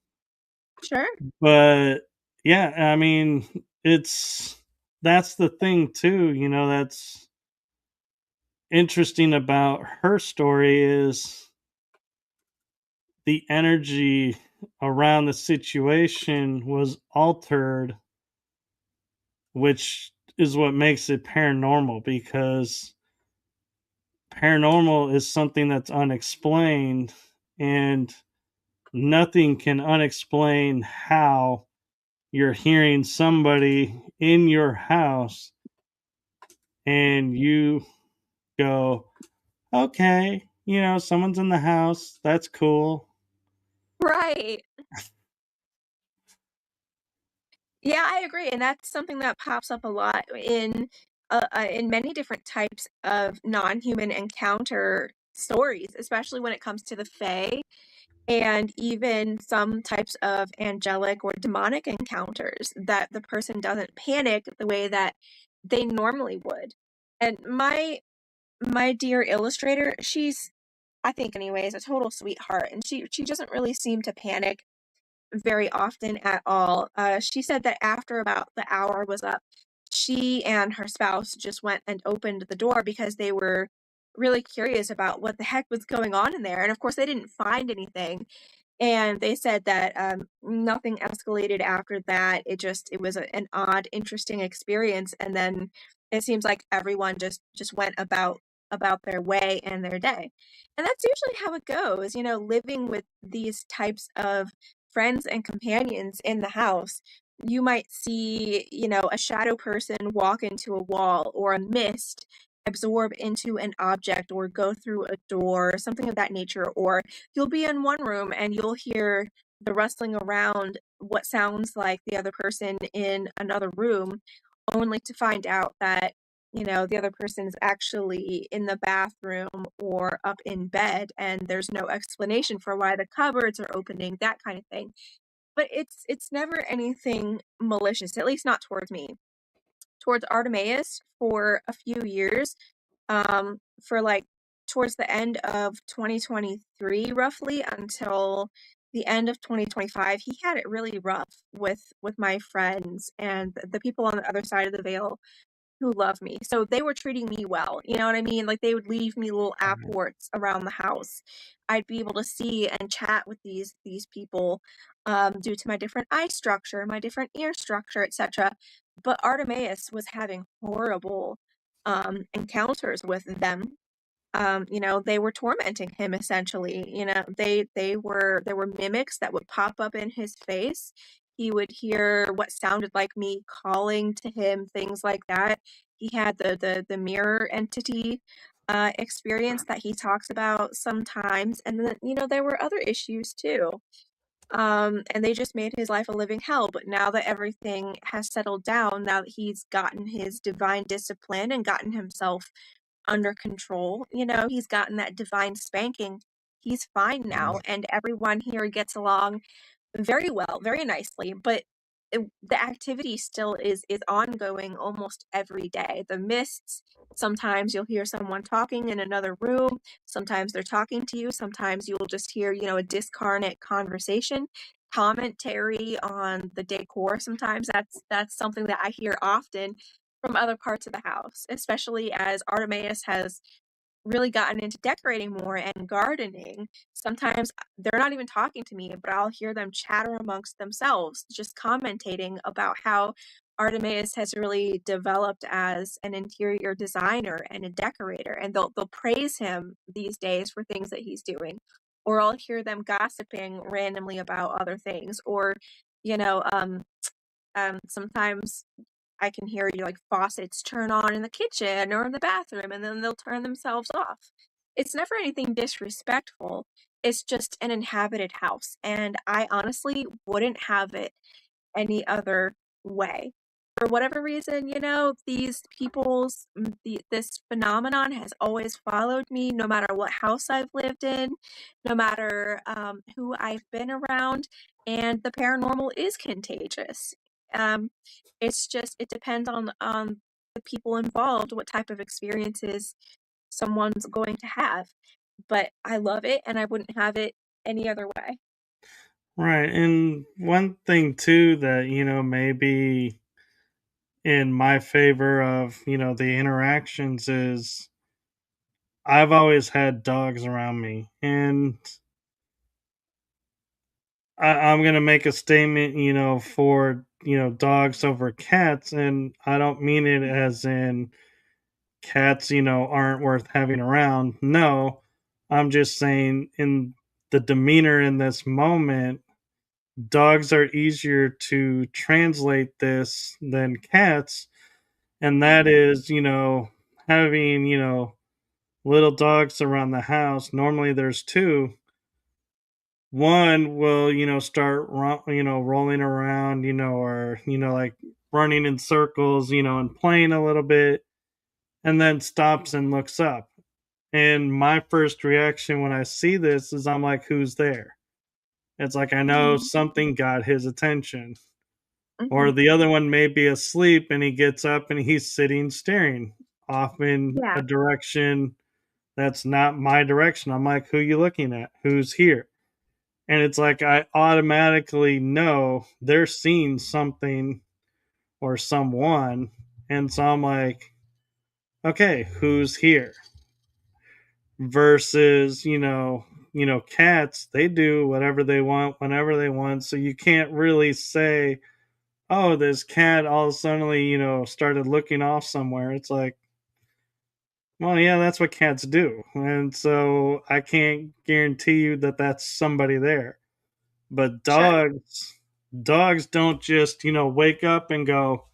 [SPEAKER 2] Sure.
[SPEAKER 1] But yeah, I mean, that's the thing too, that's interesting about her story is the energy around the situation was altered, which is what makes it paranormal, because paranormal is something that's unexplained, and nothing can unexplain how you're hearing somebody in your house and you go, okay, someone's in the house. That's cool.
[SPEAKER 2] Right. Yeah, I agree, and that's something that pops up a lot in many different types of non-human encounter stories, especially when it comes to the Fae and even some types of angelic or demonic encounters that the person doesn't panic the way that they normally would. And my dear illustrator, she's, I think anyways, a total sweetheart, and she doesn't really seem to panic very often at all. She said that after about the hour was up, she and her spouse just went and opened the door because they were really curious about what the heck was going on in there. And of course, they didn't find anything. And they said that nothing escalated after that. It was an odd, interesting experience. And then it seems like everyone just went about their way and their day. And that's usually how it goes, living with these types of friends and companions in the house. You might see, a shadow person walk into a wall, or a mist absorb into an object or go through a door, something of that nature. Or you'll be in one room and you'll hear the rustling around what sounds like the other person in another room, only to find out that the other person is actually in the bathroom or up in bed, and there's no explanation for why the cupboards are opening, that kind of thing. But it's never anything malicious, at least not towards me. Towards Artemeaus, for a few years, for like towards the end of 2023, roughly until the end of 2025, he had it really rough with my friends and the people on the other side of the veil who love me. So they were treating me well. You know what I mean? Like, they would leave me little apports around the house. I'd be able to see and chat with these people, due to my different eye structure, my different ear structure, etc. But Artemeus was having horrible encounters with them. They were tormenting him essentially. There were mimics that would pop up in his face. He would hear what sounded like me calling to him, things like that. He had the mirror entity experience that he talks about sometimes, and then there were other issues too. And they just made his life a living hell. But now that everything has settled down, now that he's gotten his divine discipline and gotten himself under control, he's gotten that divine spanking, he's fine now, and everyone here gets along very well, very nicely. But the activity still is ongoing almost every day. The mists, sometimes you'll hear someone talking in another room, sometimes they're talking to you, sometimes you'll just hear, a discarnate conversation, commentary on the decor. Sometimes that's something that I hear often from other parts of the house, especially as Artemis has really gotten into decorating more and gardening. Sometimes they're not even talking to me, but I'll hear them chatter amongst themselves, just commentating about how Artemis has really developed as an interior designer and a decorator, and they'll praise him these days for things that he's doing. Or I'll hear them gossiping randomly about other things, or you know, um, sometimes I can hear like faucets turn on in the kitchen or in the bathroom, and then they'll turn themselves off. It's never anything disrespectful. It's just an inhabited house, and I honestly wouldn't have it any other way. For whatever reason, these this phenomenon has always followed me, no matter what house I've lived in, no matter who I've been around, and the paranormal is contagious. Um, it's just, it depends on the people involved, what type of experiences someone's going to have. But I love it, and I wouldn't have it any other way.
[SPEAKER 1] Right. And one thing too that, maybe in my favor of, the interactions is I've always had dogs around me, and I'm gonna make a statement, for dogs over cats, and I don't mean it as in cats, aren't worth having around. No, I'm just saying in the demeanor in this moment, dogs are easier to translate this than cats, and that is, having, little dogs around the house. Normally there's two. One will, start, rolling around, or, like running in circles, and playing a little bit, and then stops and looks up. And my first reaction when I see this is I'm like, who's there? It's like I know
[SPEAKER 2] Mhm.
[SPEAKER 1] something got his attention. Or
[SPEAKER 2] Mhm.
[SPEAKER 1] the other one may be asleep and he gets up and he's sitting staring off in
[SPEAKER 2] Yeah.
[SPEAKER 1] a direction that's not my direction. I'm like, who you looking at? Who's here? And it's like I automatically know they're seeing something or someone. And so I'm like, okay, who's here? Versus, cats, they do whatever they want whenever they want. So you can't really say, oh, this cat all of a sudden, started looking off somewhere. It's like, well, yeah, that's what cats do. And so I can't guarantee you that that's somebody there. But
[SPEAKER 2] Sure.
[SPEAKER 1] dogs don't just, wake up and go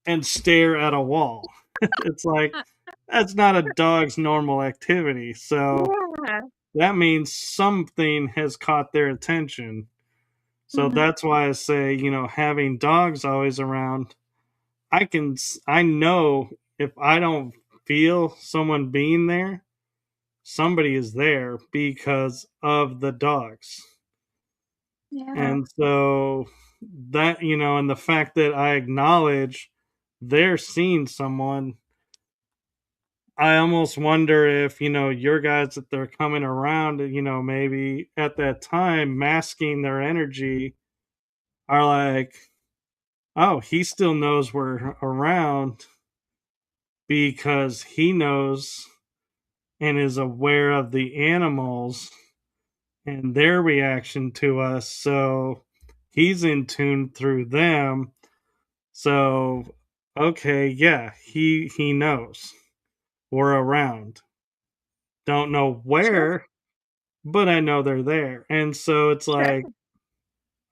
[SPEAKER 1] and stare at a wall. It's like that's not a dog's normal activity. So
[SPEAKER 2] Yeah.
[SPEAKER 1] that means something has caught their attention. So
[SPEAKER 2] Mhm.
[SPEAKER 1] that's why I say, having dogs always around, I know if I don't feel someone being there, somebody is there because of the dogs.
[SPEAKER 2] Yeah.
[SPEAKER 1] And so that, and the fact that I acknowledge they're seeing someone, I almost wonder if, your guys that they're coming around, maybe at that time masking their energy are like, oh, he still knows we're around because he knows and is aware of the animals and their reaction to us. So he's in tune through them. So okay, yeah, he knows we're around. Don't know
[SPEAKER 2] Sure.
[SPEAKER 1] where, but I know they're there. And so it's
[SPEAKER 2] Sure.
[SPEAKER 1] like,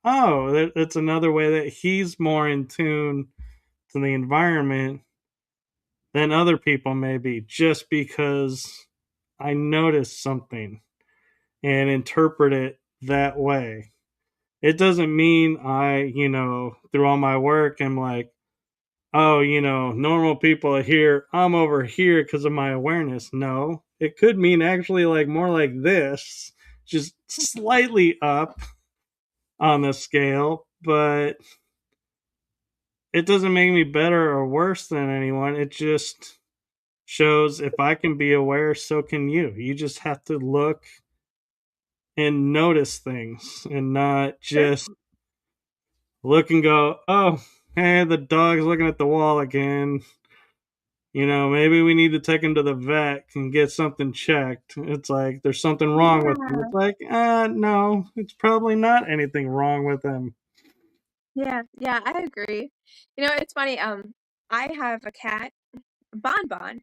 [SPEAKER 1] oh, it's another way that he's more in tune to the environment than other people may be, just because I noticed something and interpret it that way. It doesn't mean I, through all my work, am like, oh, normal people are here. I'm over here because of my awareness. No, it could mean actually like more like this, just slightly up on the scale, but it doesn't make me better or worse than anyone. It just shows if I can be aware, so can you. You just have to look and notice things and not
[SPEAKER 2] Sure.
[SPEAKER 1] just look and go, oh, hey, the dog's looking at the wall again. Maybe we need to take him to the vet and get something checked. It's like there's something wrong with him. It's
[SPEAKER 2] Yeah.
[SPEAKER 1] like, no, it's probably not anything wrong with him.
[SPEAKER 2] Yeah. Yeah, I agree. It's funny, I have a cat, Bonbon,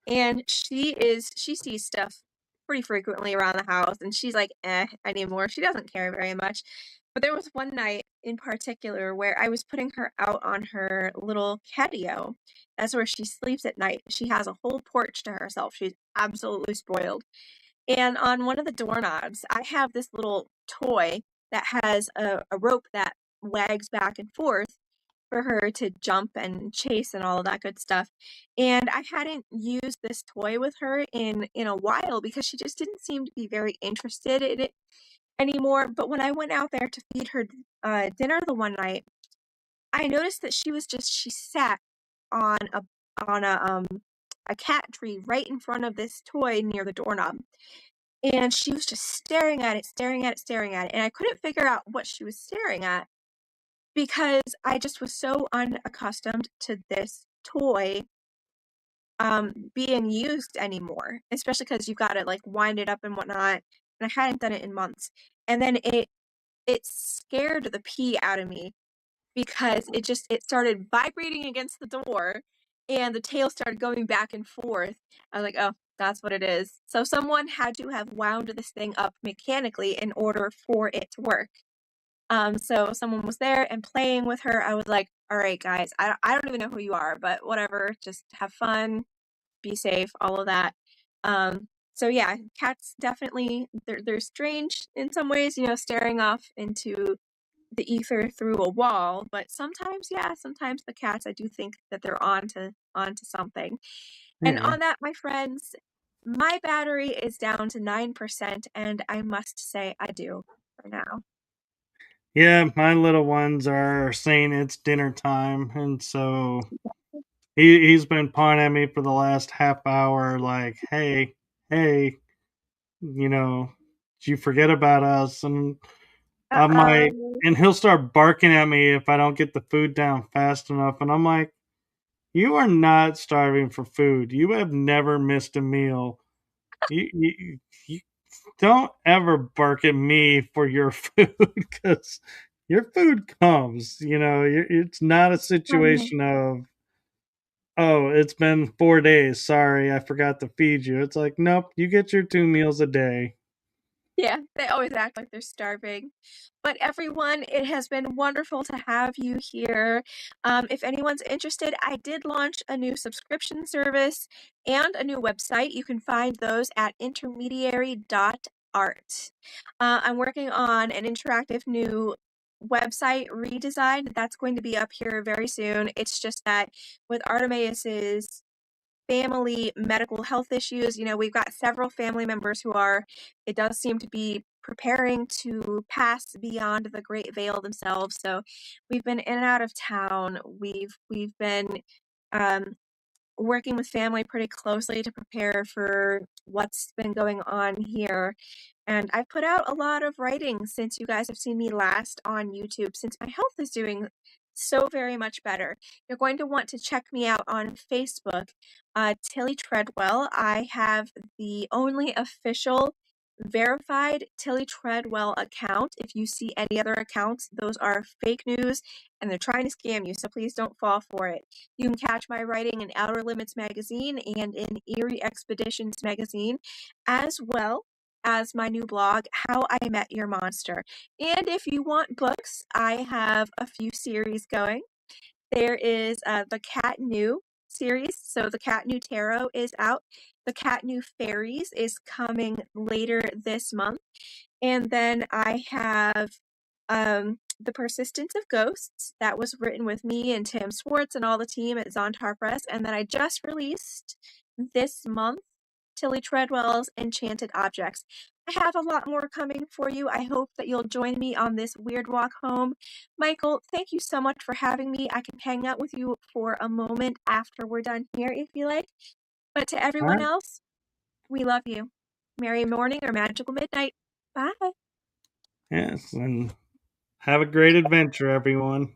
[SPEAKER 2] and she sees stuff pretty frequently around the house, and she's like, "Eh, anymore." She doesn't care very much. But there was one night in particular where I was putting her out on her little catio. That's where she sleeps at night. She has a whole porch to herself. She's absolutely spoiled. And on one of the doorknobs, I have this little toy that has a rope that wags back and forth for her to jump and chase and all of that good stuff. And I hadn't used this toy with her in a while because she just didn't seem to be very interested in it anymore. But when I went out there to feed her dinner the one night, I noticed that she sat on a cat tree right in front of this toy near the doorknob. And she was just staring at it, staring at it, staring at it. And I couldn't figure out what she was staring at because I just was so unaccustomed to this toy being used anymore, especially because you got to like wind it up and whatnot. And I hadn't done it in months. And then it scared the pee out of me because it started vibrating against the door and the tail started going back and forth. I was like, oh, that's what it is. So someone had to have wound this thing up mechanically in order for it to work. So someone was there and playing with her. I was like, all right, guys, I don't even know who you are, but whatever, just have fun, be safe, all of that. So yeah, cats definitely they're strange in some ways, you know, staring off into the ether through a wall, but sometimes, yeah, sometimes the cats, I do think that they're onto something. And
[SPEAKER 1] Yeah.
[SPEAKER 2] on that, my friends, my battery is down to 9%, and I must say I do for now.
[SPEAKER 1] Yeah, my little ones are saying it's dinner time, and so he's been pawing at me for the last half hour, like, "Hey, hey, you know, did you forget about us?" And I'm like,
[SPEAKER 2] Uh-oh.
[SPEAKER 1] and he'll start barking at me if I don't get the food down fast enough, and I'm like, "You are not starving for food. You have never missed a meal. You don't ever bark at me for your food because your food comes. It's not a
[SPEAKER 2] Um,
[SPEAKER 1] situation of, oh, it's been 4 days. Sorry, I forgot to feed you. It's like, nope, you get your 2 meals a day.
[SPEAKER 2] Yeah, they always act like they're starving. But everyone, it has been wonderful to have you here. If anyone's interested, I did launch a new subscription service and a new website. You can find those at intermediary.art. I'm working on an interactive new website redesign that's going to be up here very soon. It's just that with Artemeaus's family medical health issues. You know, we've got several family members who are, it does seem to be preparing to pass beyond the great veil themselves. So we've been in and out of town. We've been um, working with family pretty closely to prepare for what's been going on here. And I've put out a lot of writing since you guys have seen me last on YouTube, since my health is doing so very much better. You're going to want to check me out on Facebook, Tille Treadwell. I have the only official verified Tille Treadwell account. If you see any other accounts, those are fake news and they're trying to scam you, so please don't fall for it. You can catch my writing in Outer Limits magazine and in Eerie Expeditions magazine, as well as my new blog, How I Met Your Monster. And if you want books, I have a few series going. There is the Cat New series. So the Cat New Tarot is out. The Cat New Fairies is coming later this month. And then I have The Persistence of Ghosts that was written with me and Tim Swartz and all the team at Zontar Press. And then I just released this month Tille Treadwell's Enchanted Objects. I have a lot more coming for you. I hope that you'll join me on this weird walk home. Michael, thank you so much for having me. I can hang out with you for a moment after we're done here if you like. But to
[SPEAKER 1] All
[SPEAKER 2] everyone
[SPEAKER 1] right.
[SPEAKER 2] else, we love you. Merry morning or magical midnight. Bye.
[SPEAKER 1] Yes. And have a great adventure, everyone.